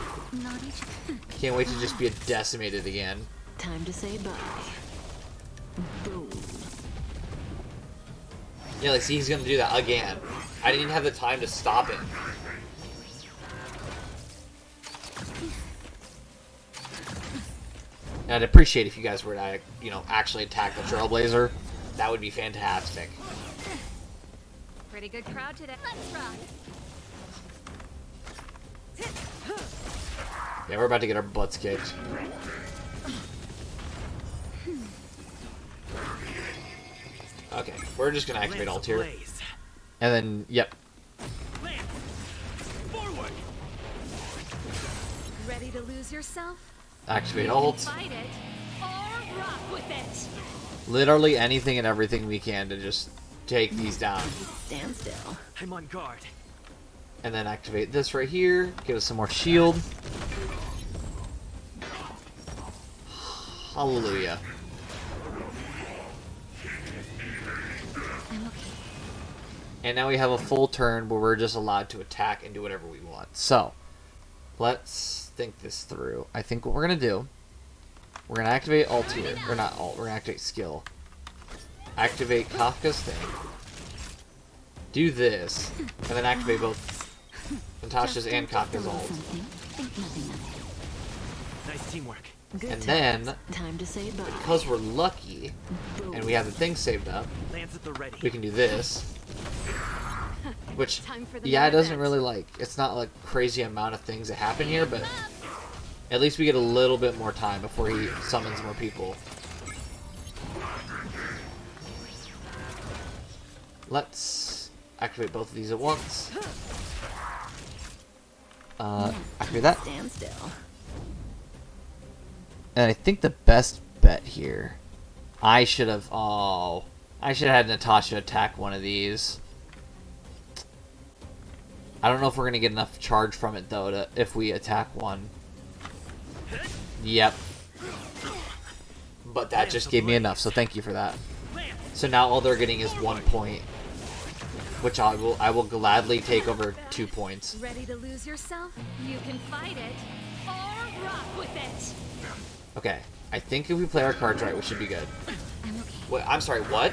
Can't wait to just be decimated again. Time to say bye. Boom. Yeah, like, see, he's gonna do that again. I didn't even have the time to stop him. And I'd appreciate if you guys were to, you know, actually attack the Trailblazer. That would be fantastic. Pretty good crowd today. Let's rock. Yeah, we're about to get our butts kicked. Okay, we're just gonna activate alt here. And then, yep. Ready to lose yourself? Activate You alt. can fight it or rock with it. Literally anything and everything we can to just take these down. Stand still. I'm on guard. And then activate this right here. Give us some more shield. Hallelujah. And now we have a full turn where we're just allowed to attack and do whatever we want. So, let's think this through. I think what we're going to do, we're going to activate alt here. Or not alt, we're going to activate skill. Activate Kafka's thing. Do this. And then activate both Natasha's and Kafka's ult. Nice teamwork. And then, time to say bye. Because we're lucky, and we have the thing saved up, Lands at the ready. we can do this. Which, yeah, it doesn't really, like, it's not, like, crazy amount of things that happen here, but at least we get a little bit more time before he summons more people. Let's activate both of these at once. Activate that. Stand still. And I think the best bet here, I should have had Natasha attack one of these. I don't know if we're going to get enough charge from it, though, if we attack one. Yep. But that just gave me enough, so thank you for that. So now all they're getting is 1 point. Which I will gladly take over 2 points. Ready to lose yourself? You can fight it or rock with it. Okay. I think if we play our cards right, we should be good. Wait, I'm sorry, what?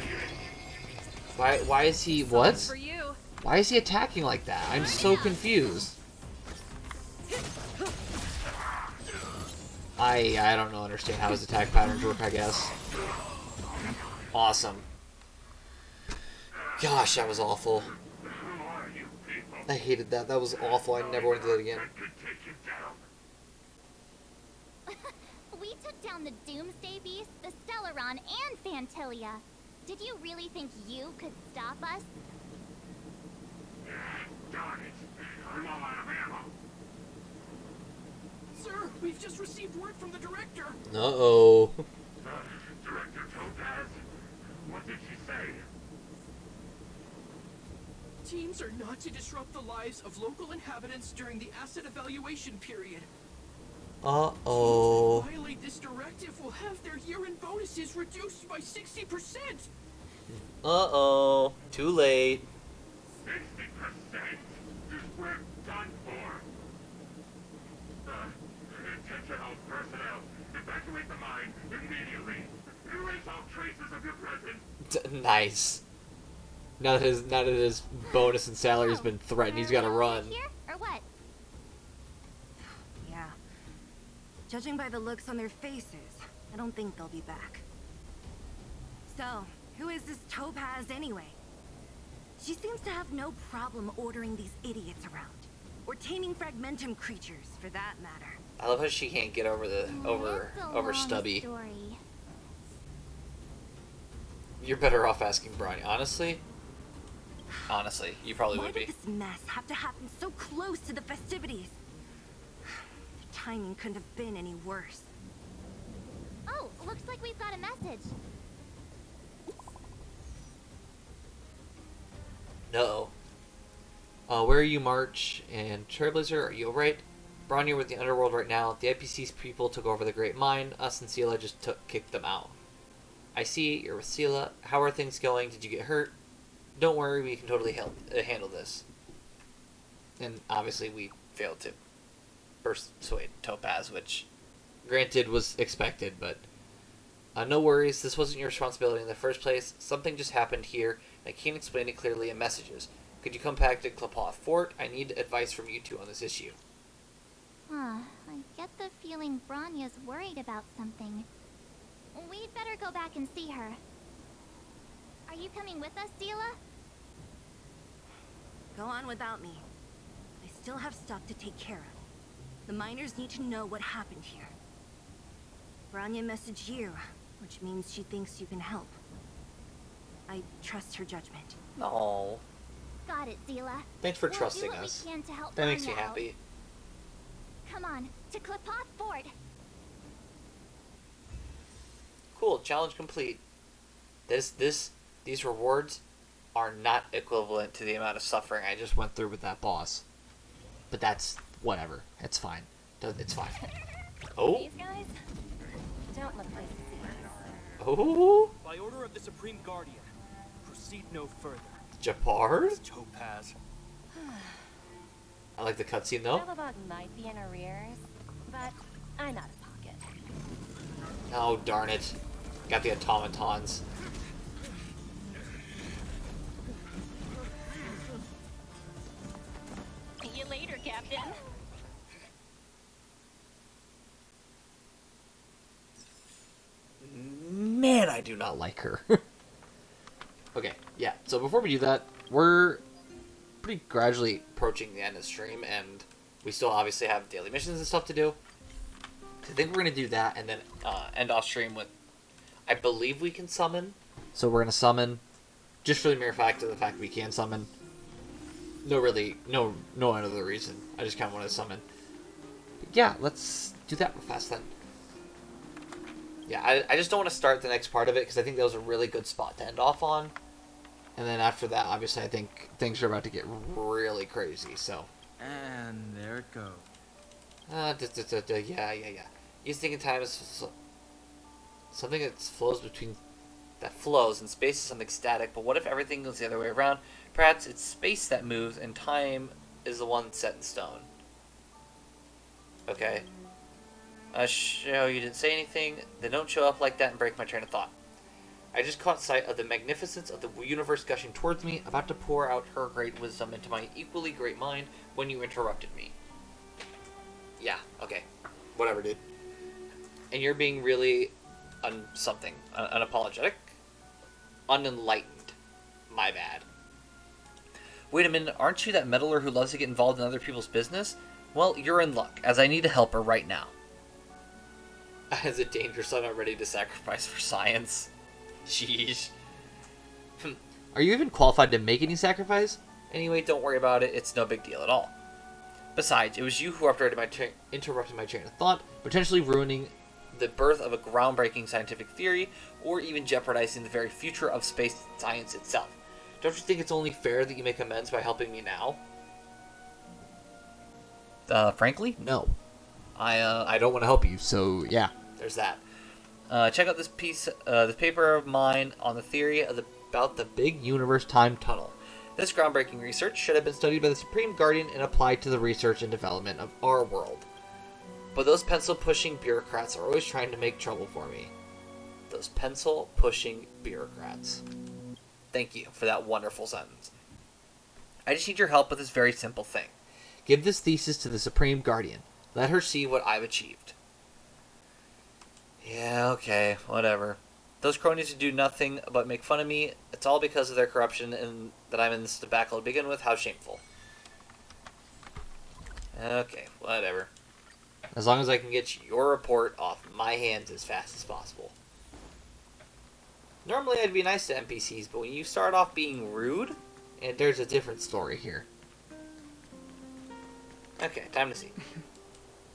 Why is he... what? For you. Why is he attacking like that? I'm so confused. I don't know, understand how his attack patterns work, I guess. Awesome. Gosh, that was awful. I hated that. That was awful. I never want to do that again. We took down the Doomsday Beast, the Stellaron, and Fantilia. Did you really think you could stop us? Darn it! I'm all out of ammo. Sir, we've just received word from the director. Uh-oh. Director Topaz? What did she say? Teams are not to disrupt the lives of local inhabitants during the asset evaluation period. Uh-oh. Teams that violate this directive will have their year-end bonuses reduced by 60%. Uh-oh. Too late. 60%? We're done for. Attention all personnel. Evacuate the mine immediately. Erase all traces of your presence. Nice. Now that his bonus and salary has been threatened, he's got to run. Here or what? Yeah. Judging by the looks on their faces, I don't think they'll be back. So, who is this Topaz anyway? She seems to have no problem ordering these idiots around. Or taming fragmentum creatures, for that matter. I love how she can't get over the over Stubby. Story. You're better off asking Bronny. Honestly, you probably Why would did be. this mess have to happen so close to the festivities? The timing couldn't have been any worse. Oh, looks like we've got a message. No. Where are you, March? And Trailblazer, are you alright? Bronny with the underworld right now. The IPC's people took over the Great Mine. Us and Sela just kicked them out. I see, you're with Sela. How are things going? Did you get hurt? Don't worry, we can totally handle this. And obviously we failed to persuade Topaz, which granted was expected, but no worries, this wasn't your responsibility in the first place. Something just happened here, and I can't explain it clearly in messages. Could you come back to Klapaw Fort? I need advice from you two on this issue. Huh, I get the feeling Bronya's worried about something. We'd better go back and see her. Are you coming with us, Sela? Go on without me. I still have stuff to take care of. The miners need to know what happened here. Bronya messaged you, which means she thinks you can help. I trust her judgment. Oh. Got it, Sela. Thanks for We'll trusting do what us. we can to help That makes me Bronya out. happy. Come on, to Klapath Fort. Cool, challenge complete. These rewards are not equivalent to the amount of suffering I just went through with that boss. But that's whatever. It's fine. It's fine. Oh. These guys don't look like Oh. By order of the Supreme Guardian, proceed no further. Japar? Topaz. I like the cutscene though. Belobog might be in arrears, but I'm out of pocket. Oh darn it! Got the automatons. See you later, Captain. Man, I do not like her. Okay, yeah. So before we do that, we're pretty gradually approaching the end of the stream, and we still obviously have daily missions and stuff to do. I think we're going to do that and then end off stream with, I believe we can summon. So we're going to summon, just for the mere fact of the fact we can summon. No other reason. I just kind of want to summon. But yeah, let's do that real fast then. Yeah, I just don't want to start the next part of it because I think that was a really good spot to end off on. And then after that, obviously, I think things are about to get really crazy, so. And there it goes. Yeah. You think in time is something that flows, and space is something static, but what if everything goes the other way around? Perhaps it's space that moves, and time is the one set in stone. Okay. Show you didn't say anything, then don't show up like that and break my train of thought. I just caught sight of the magnificence of the universe gushing towards me, about to pour out her great wisdom into my equally great mind when you interrupted me. Yeah, okay. Whatever, dude. And you're being really unapologetic? Unenlightened. My bad. Wait a minute, aren't you that meddler who loves to get involved in other people's business? Well, you're in luck, as I need a helper right now. As a danger son, I'm ready to sacrifice for science. Sheesh. Are you even qualified to make any sacrifice? Anyway, don't worry about it. It's no big deal at all. Besides, it was you who interrupted my train of thought, potentially ruining the birth of a groundbreaking scientific theory, or even jeopardizing the very future of space science itself. Don't you think it's only fair that you make amends by helping me now? Frankly, no. I don't want to help you, so yeah, there's that. Check out this paper of mine on the theory about the big universe time tunnel. This groundbreaking research should have been studied by the Supreme Guardian and applied to the research and development of our world. But those pencil-pushing bureaucrats are always trying to make trouble for me. Those pencil-pushing bureaucrats. Thank you for that wonderful sentence. I just need your help with this very simple thing. Give this thesis to the Supreme Guardian. Let her see what I've achieved. Yeah, okay, whatever. Those cronies who do nothing but make fun of me, it's all because of their corruption and that I'm in this debacle to begin with. How shameful. Okay, whatever. As long as I can get your report off my hands as fast as possible. Normally I'd be nice to NPCs, but when you start off being rude, and there's a different story here. Okay, time to see.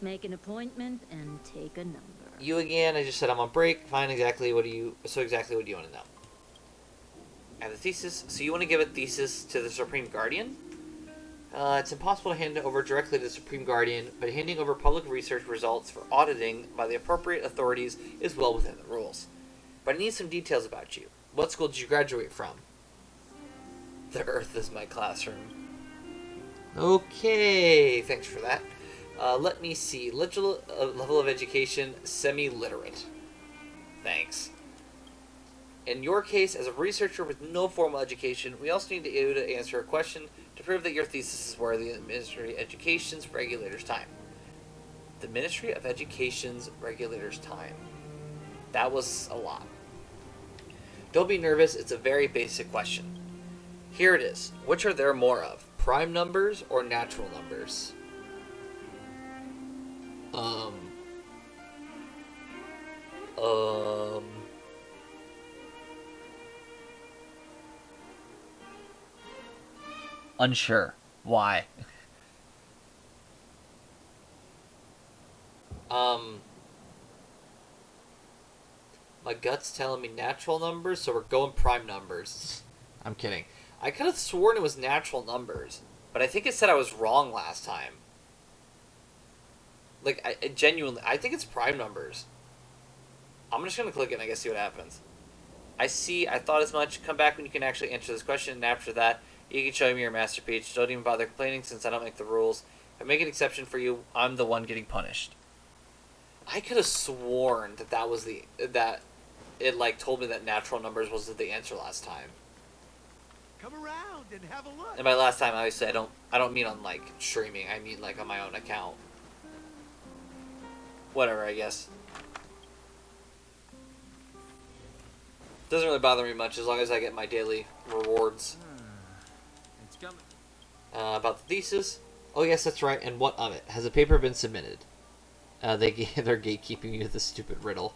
Make an appointment and take a number. You again, I just said I'm on break. Fine, exactly what do you want to know? I have a thesis. So you want to give a thesis to the Supreme Guardian? It's impossible to hand it over directly to the Supreme Guardian, but handing over public research results for auditing by the appropriate authorities is well within the rules. But I need some details about you. What school did you graduate from? The Earth is my classroom. Okay, thanks for that. Let me see. Level of education, semi-literate. Thanks. In your case, as a researcher with no formal education, we also need you to answer a question to prove that your thesis is worthy of the Ministry of Education's regulator's time. The Ministry of Education's regulator's time. That was a lot. Don't be nervous, it's a very basic question. Here it is. Which are there more of? Prime numbers or natural numbers? Unsure. Why? My gut's telling me natural numbers, so we're going prime numbers. I'm kidding. I could have sworn it was natural numbers, but I think it said I was wrong last time. Like, I genuinely, I think it's prime numbers. I'm just going to click it and I guess see what happens. I thought as much. Come back when you can actually answer this question, and after that, you can show me your masterpiece. Don't even bother complaining since I don't make the rules. If I make an exception for you, I'm the one getting punished. I could have sworn that was that it, like, told me that natural numbers was the answer last time. Come around and have a look. And by last time, obviously, I don't mean on, like, streaming. I mean, like, on my own account. Whatever, I guess. Doesn't really bother me much as long as I get my daily rewards. It's coming. About the thesis. Oh, yes, that's right. And what of it? Has the paper been submitted? They're gatekeeping you with this stupid riddle.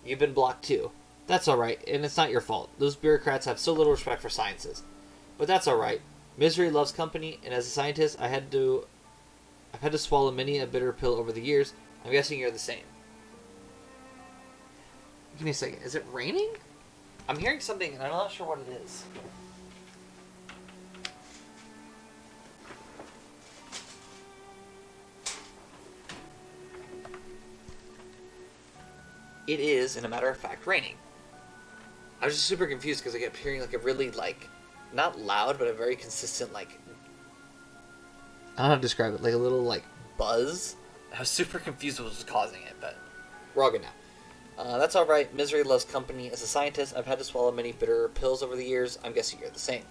You've been blocked too. That's alright, and it's not your fault. Those bureaucrats have so little respect for sciences. But that's alright. Misery loves company, and as a scientist, I've had to swallow many a bitter pill over the years. I'm guessing you're the same. Give me a second. Is it raining? I'm hearing something, and I'm not sure what it is. It is, in a matter of fact, raining. I was just super confused because I kept hearing like a really, like, not loud, but a very consistent, like, I don't know how to describe it, like a little, like, buzz. I was super confused what was causing it, but we're all good now. That's alright. Misery loves company. As a scientist, I've had to swallow many bitter pills over the years. I'm guessing you're the same.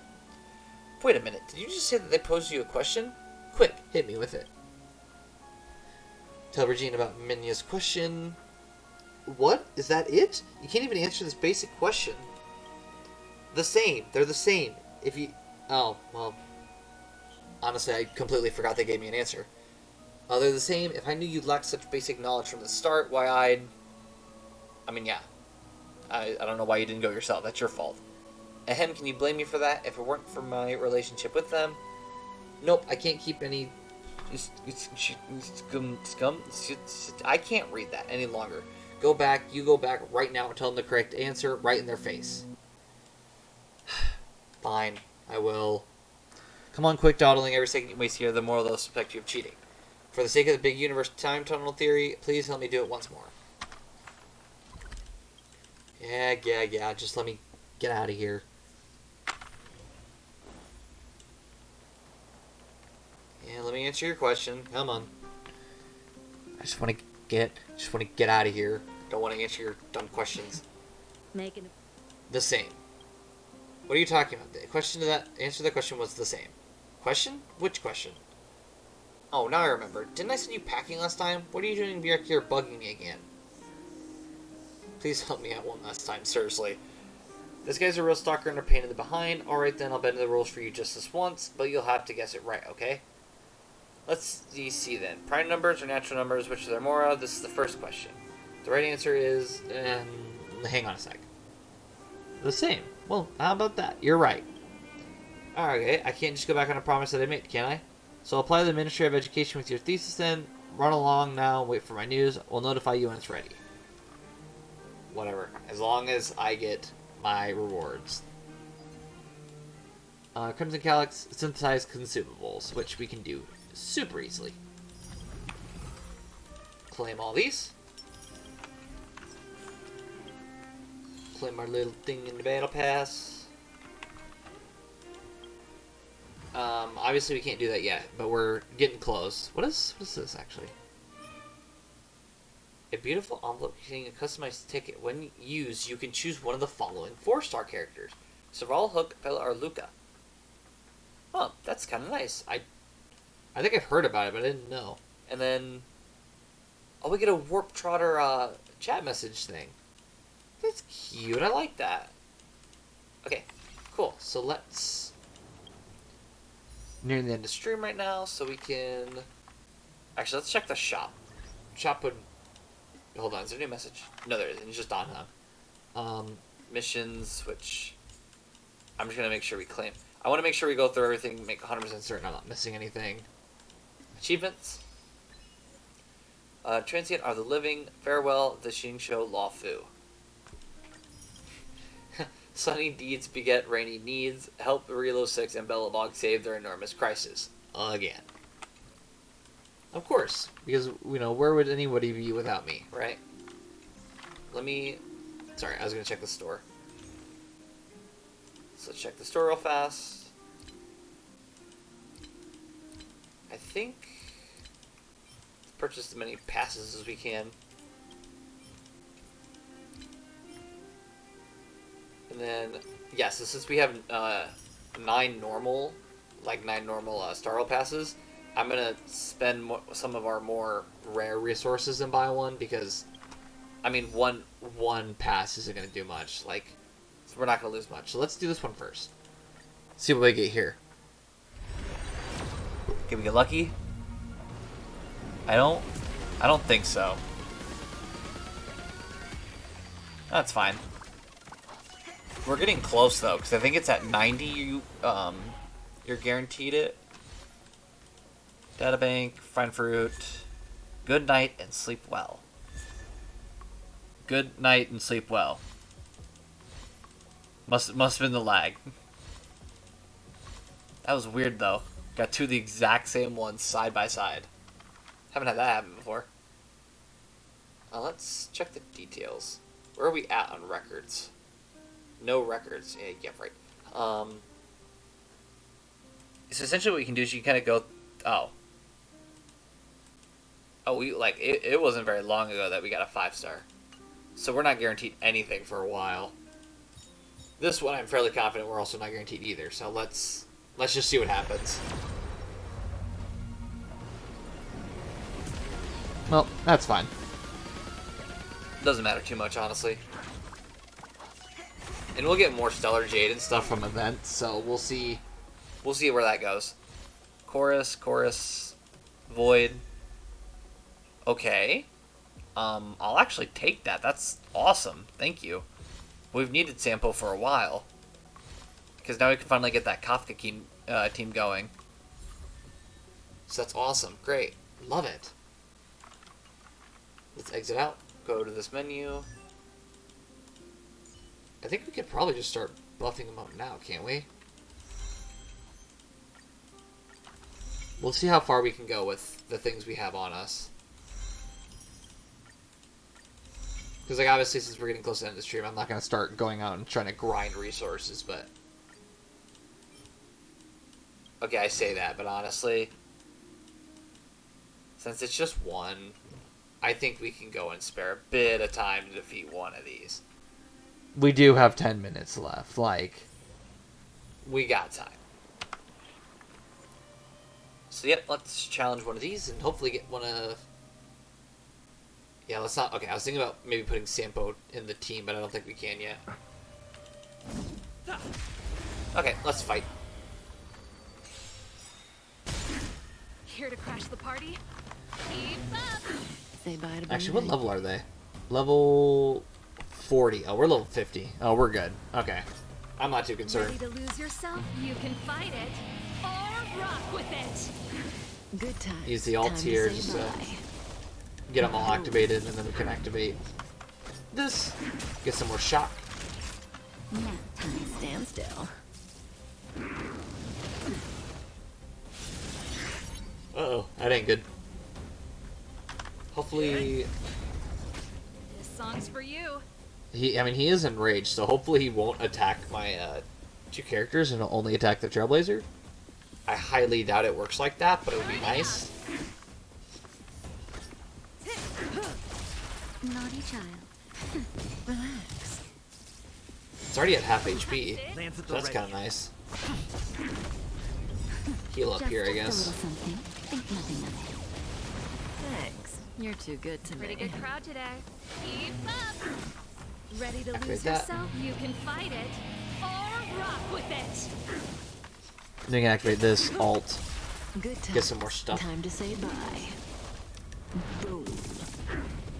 Wait a minute. Did you just say that they posed you a question? Quick, hit me with it. Tell Regine about Minya's question. What? Is that it? You can't even answer this basic question. The same. They're the same. If you... Oh, well... Honestly, I completely forgot they gave me an answer. They're the same. If I knew you lacked such basic knowledge from the start, why I'd... I mean, yeah. I don't know why you didn't go yourself. That's your fault. Ahem, can you blame me for that? If it weren't for my relationship with them... Nope, I can't keep any... I can't read that any longer. Go back, you go back right now and tell them the correct answer right in their face. Fine, I will. Come on, quick dawdling. Every second you waste here, the more they'll suspect you of cheating. For the sake of the big universe time tunnel theory, please help me do it once more. Yeah, just let me get out of here. Yeah, let me answer your question. Come on. I just want to get out of here. Don't want to answer your dumb questions. The same. What are you talking about? The answer to that question was the same. Question? Which question? Oh, now I remember. Didn't I send you packing last time? What are you doing back here bugging me again? Please help me out one last time, seriously. This guy's a real stalker and a pain in the behind. Alright then, I'll bend the rules for you just this once, but you'll have to guess it right, okay? Let's see then. Prime numbers or natural numbers, which are there more of? This is the first question. The right answer is... hang on a sec. The same. Well, how about that? You're right. Okay, I can't just go back on a promise that I made, can I? So apply to the Ministry of Education with your thesis then. Run along now, wait for my news. We'll notify you when it's ready. Whatever. As long as I get my rewards. Crimson Calyx, synthesized consumables, which we can do super easily. Claim all these. Claim our little thing in the battle pass. Obviously we can't do that yet, but we're getting close. What is this actually? A beautiful envelope containing a customized ticket. When used, you can choose one of the following 4-star characters: Serval, Hook, Bella, or Luca. Oh, that's kind of nice. I think I've heard about it, but I didn't know. And then, oh, we get a Warp Trotter chat message thing. That's cute. I like that. Okay, cool. So let's... Nearing the end of the stream right now, so we can... Actually, let's check the shop. Shop would... Hold on, is there a new message? No, there isn't. It's just on. Missions, which... I'm just going to make sure we claim. I want to make sure we go through everything, make 100% certain I'm not missing anything. Achievements. Transient are the living. Farewell, the Xingqiu Luofu. Sunny deeds beget rainy needs. Help Jarilo VI and Belobog save their enormous crisis. Again. Of course, because, you know, where would anybody be without me, right? Let me... Sorry, I was going to check the store. So let's check the store real fast. I think... Let's purchase as many passes as we can. And then, yes, since we have 9 normal Star Rail passes, I'm going to spend some of our more rare resources and buy one, because, I mean, one pass isn't going to do much. Like, so we're not going to lose much. So let's do this one first. See what we get here. Can we get lucky? I don't think so. That's fine. We're getting close though, because I think it's at 90. You're guaranteed it. Databank, find fruit. Good night and sleep well. Good night and sleep well. Must have been the lag. That was weird though. Got 2 of the exact same ones side by side. Haven't had that happen before. Let's check the details. Where are we at on records? No records. Yeah, right. So essentially what you can do is you kind of go... it wasn't very long ago that we got a 5-star. So we're not guaranteed anything for a while. This one I'm fairly confident we're also not guaranteed either. So let's just see what happens. Well, that's fine. Doesn't matter too much, honestly. And we'll get more Stellar Jade and stuff from events, so we'll see where that goes. Chorus, Void. Okay. I'll actually take that. That's awesome. Thank you. We've needed Sampo for a while. Because now we can finally get that Kafka team going. So that's awesome. Great. Love it. Let's exit out. Go to this menu. I think we could probably just start buffing them up now, can't we? We'll see how far we can go with the things we have on us. Because, like, obviously, since we're getting close to the end of the stream, I'm not going to start going out and trying to grind resources, but... Okay, I say that, but honestly... Since it's just one, I think we can go and spare a bit of time to defeat one of these. We do have 10 minutes left. Like, we got time. So, yep, let's challenge one of these and hopefully get one of... Yeah, let's not... Okay, I was thinking about maybe putting Sampo in the team, but I don't think we can yet. Okay, let's fight. Here to crash the party? Keep up! Say bye to Actually, what level are they? Level 40. Oh, we're level 50. Oh, we're good. Okay. I'm not too concerned. Ready to lose yourself? You can fight it, or rock with it! Good times. Use the alt here just to get them all activated, and then we can activate this. Get some more shock. Nap time, stand still. That ain't good. Hopefully... This song's for you. I mean, he is enraged, so hopefully he won't attack my two characters and he'll only attack the Trailblazer. I highly doubt it works like that, but it would be nice. Naughty child. Relax. It's already at half HP, Lands at so the that's ready. kind of nice. Heal up here, I guess. Think nothing of it. Thanks. You're too good to Pretty me. good crowd today. Keep up. Ready to Activate lose that. yourself? You can fight it or rock with it. Then we can activate this alt. Good Get some more times. stuff. Time to say bye. Boom.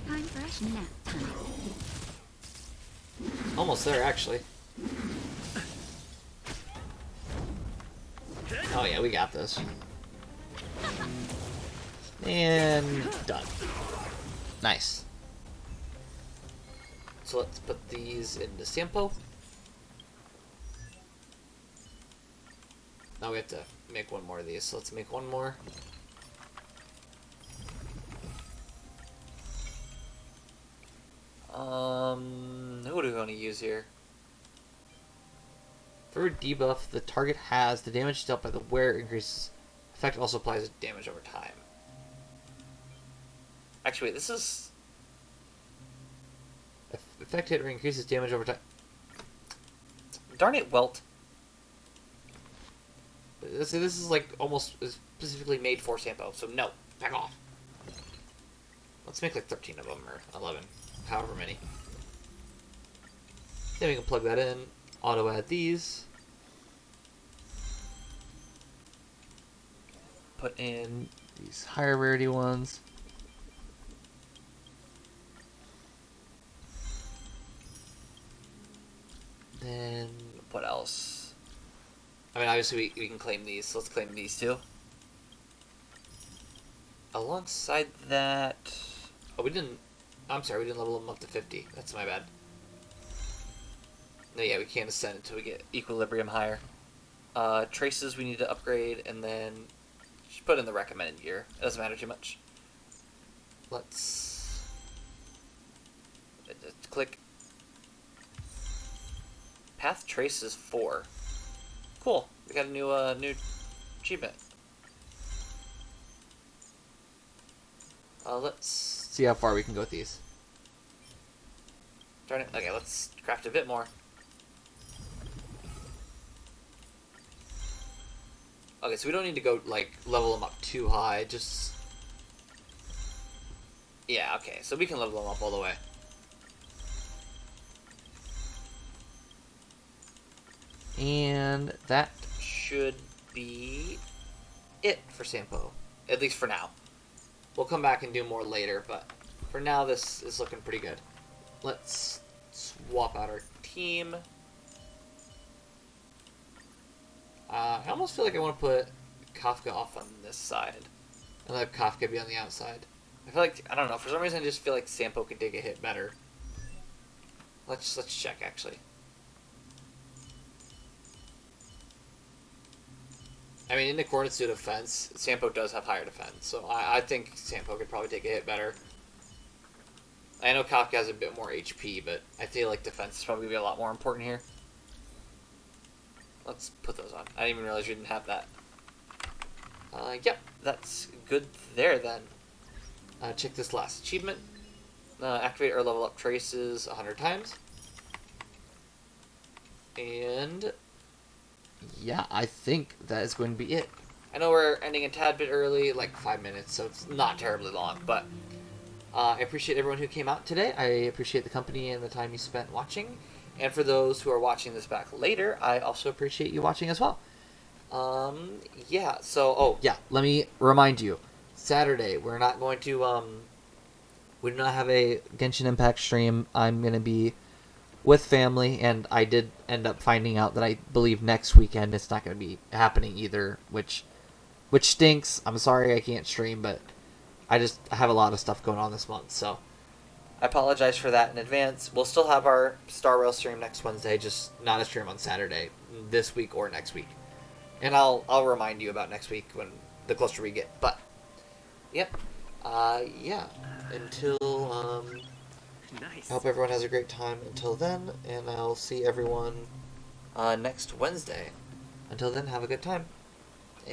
Time for a nap time. Almost there, actually. Oh yeah, we got this. And done. Nice. So let's put these into Sampo. Now we have to make one more of these, so let's make one more. Who do we want to use here? For debuff the target has, the damage dealt by the wearer increases. Effect also applies damage over time. Actually, wait, this is... Effect hit increases damage over time. Darn it, Welt. This is like almost specifically made for Sampo, so no, back off. Let's make like 13 of them, or 11, however many. Then we can plug that in, auto add these. Put in these higher rarity ones. Then, what else? I mean, obviously we can claim these, so let's claim these too. Alongside that... Oh, we didn't... I'm sorry, we didn't level them up to 50. That's my bad. No, yeah, we can't ascend until we get Equilibrium higher. Traces we need to upgrade, and then... Just put in the recommended gear. It doesn't matter too much. Let's... click... Path Traces 4. Cool. We got a new achievement. Let's see how far we can go with these. Darn it. Okay, let's craft a bit more. Okay, so we don't need to go, like, level them up too high, just... Yeah, okay, so we can level them up all the way. And that should be it for Sampo, at least for now. We'll come back and do more later, but for now this is looking pretty good. Let's swap out our team. I almost feel like I want to put Kafka off on this side and let Kafka be on the outside. I feel like, I don't know, for some reason I just feel like Sampo can take a hit better. Let's check actually. I mean, in accordance to defense, Sampo does have higher defense, so I think Sampo could probably take a hit better. I know Kafka has a bit more HP, but I feel like defense is probably going to be a lot more important here. Let's put those on. I didn't even realize you didn't have that. Yep, that's good there then. Check this last achievement. Activate or level up traces 100 times. And... yeah, I think that is going to be it. I know we're ending a tad bit early, like 5 minutes, so it's not terribly long, but I appreciate everyone who came out today. I appreciate the company and the time you spent watching. And for those who are watching this back later, I also appreciate you watching as well. Yeah, so, oh, yeah, let me remind you. Saturday, we're not going to, we do not have a Genshin Impact stream. I'm going to be with family, and I did end up finding out that I believe next weekend it's not going to be happening either, which stinks. I'm sorry I can't stream, but I have a lot of stuff going on this month, so I apologize for that in advance. We'll still have our Star Rail stream next Wednesday, just not a stream on Saturday this week or next week. And I'll remind you about next week when the closer we get. But Yep. Yeah. Until, Nice. I hope everyone has a great time until then, and I'll see everyone next Wednesday. Until then, have a good time.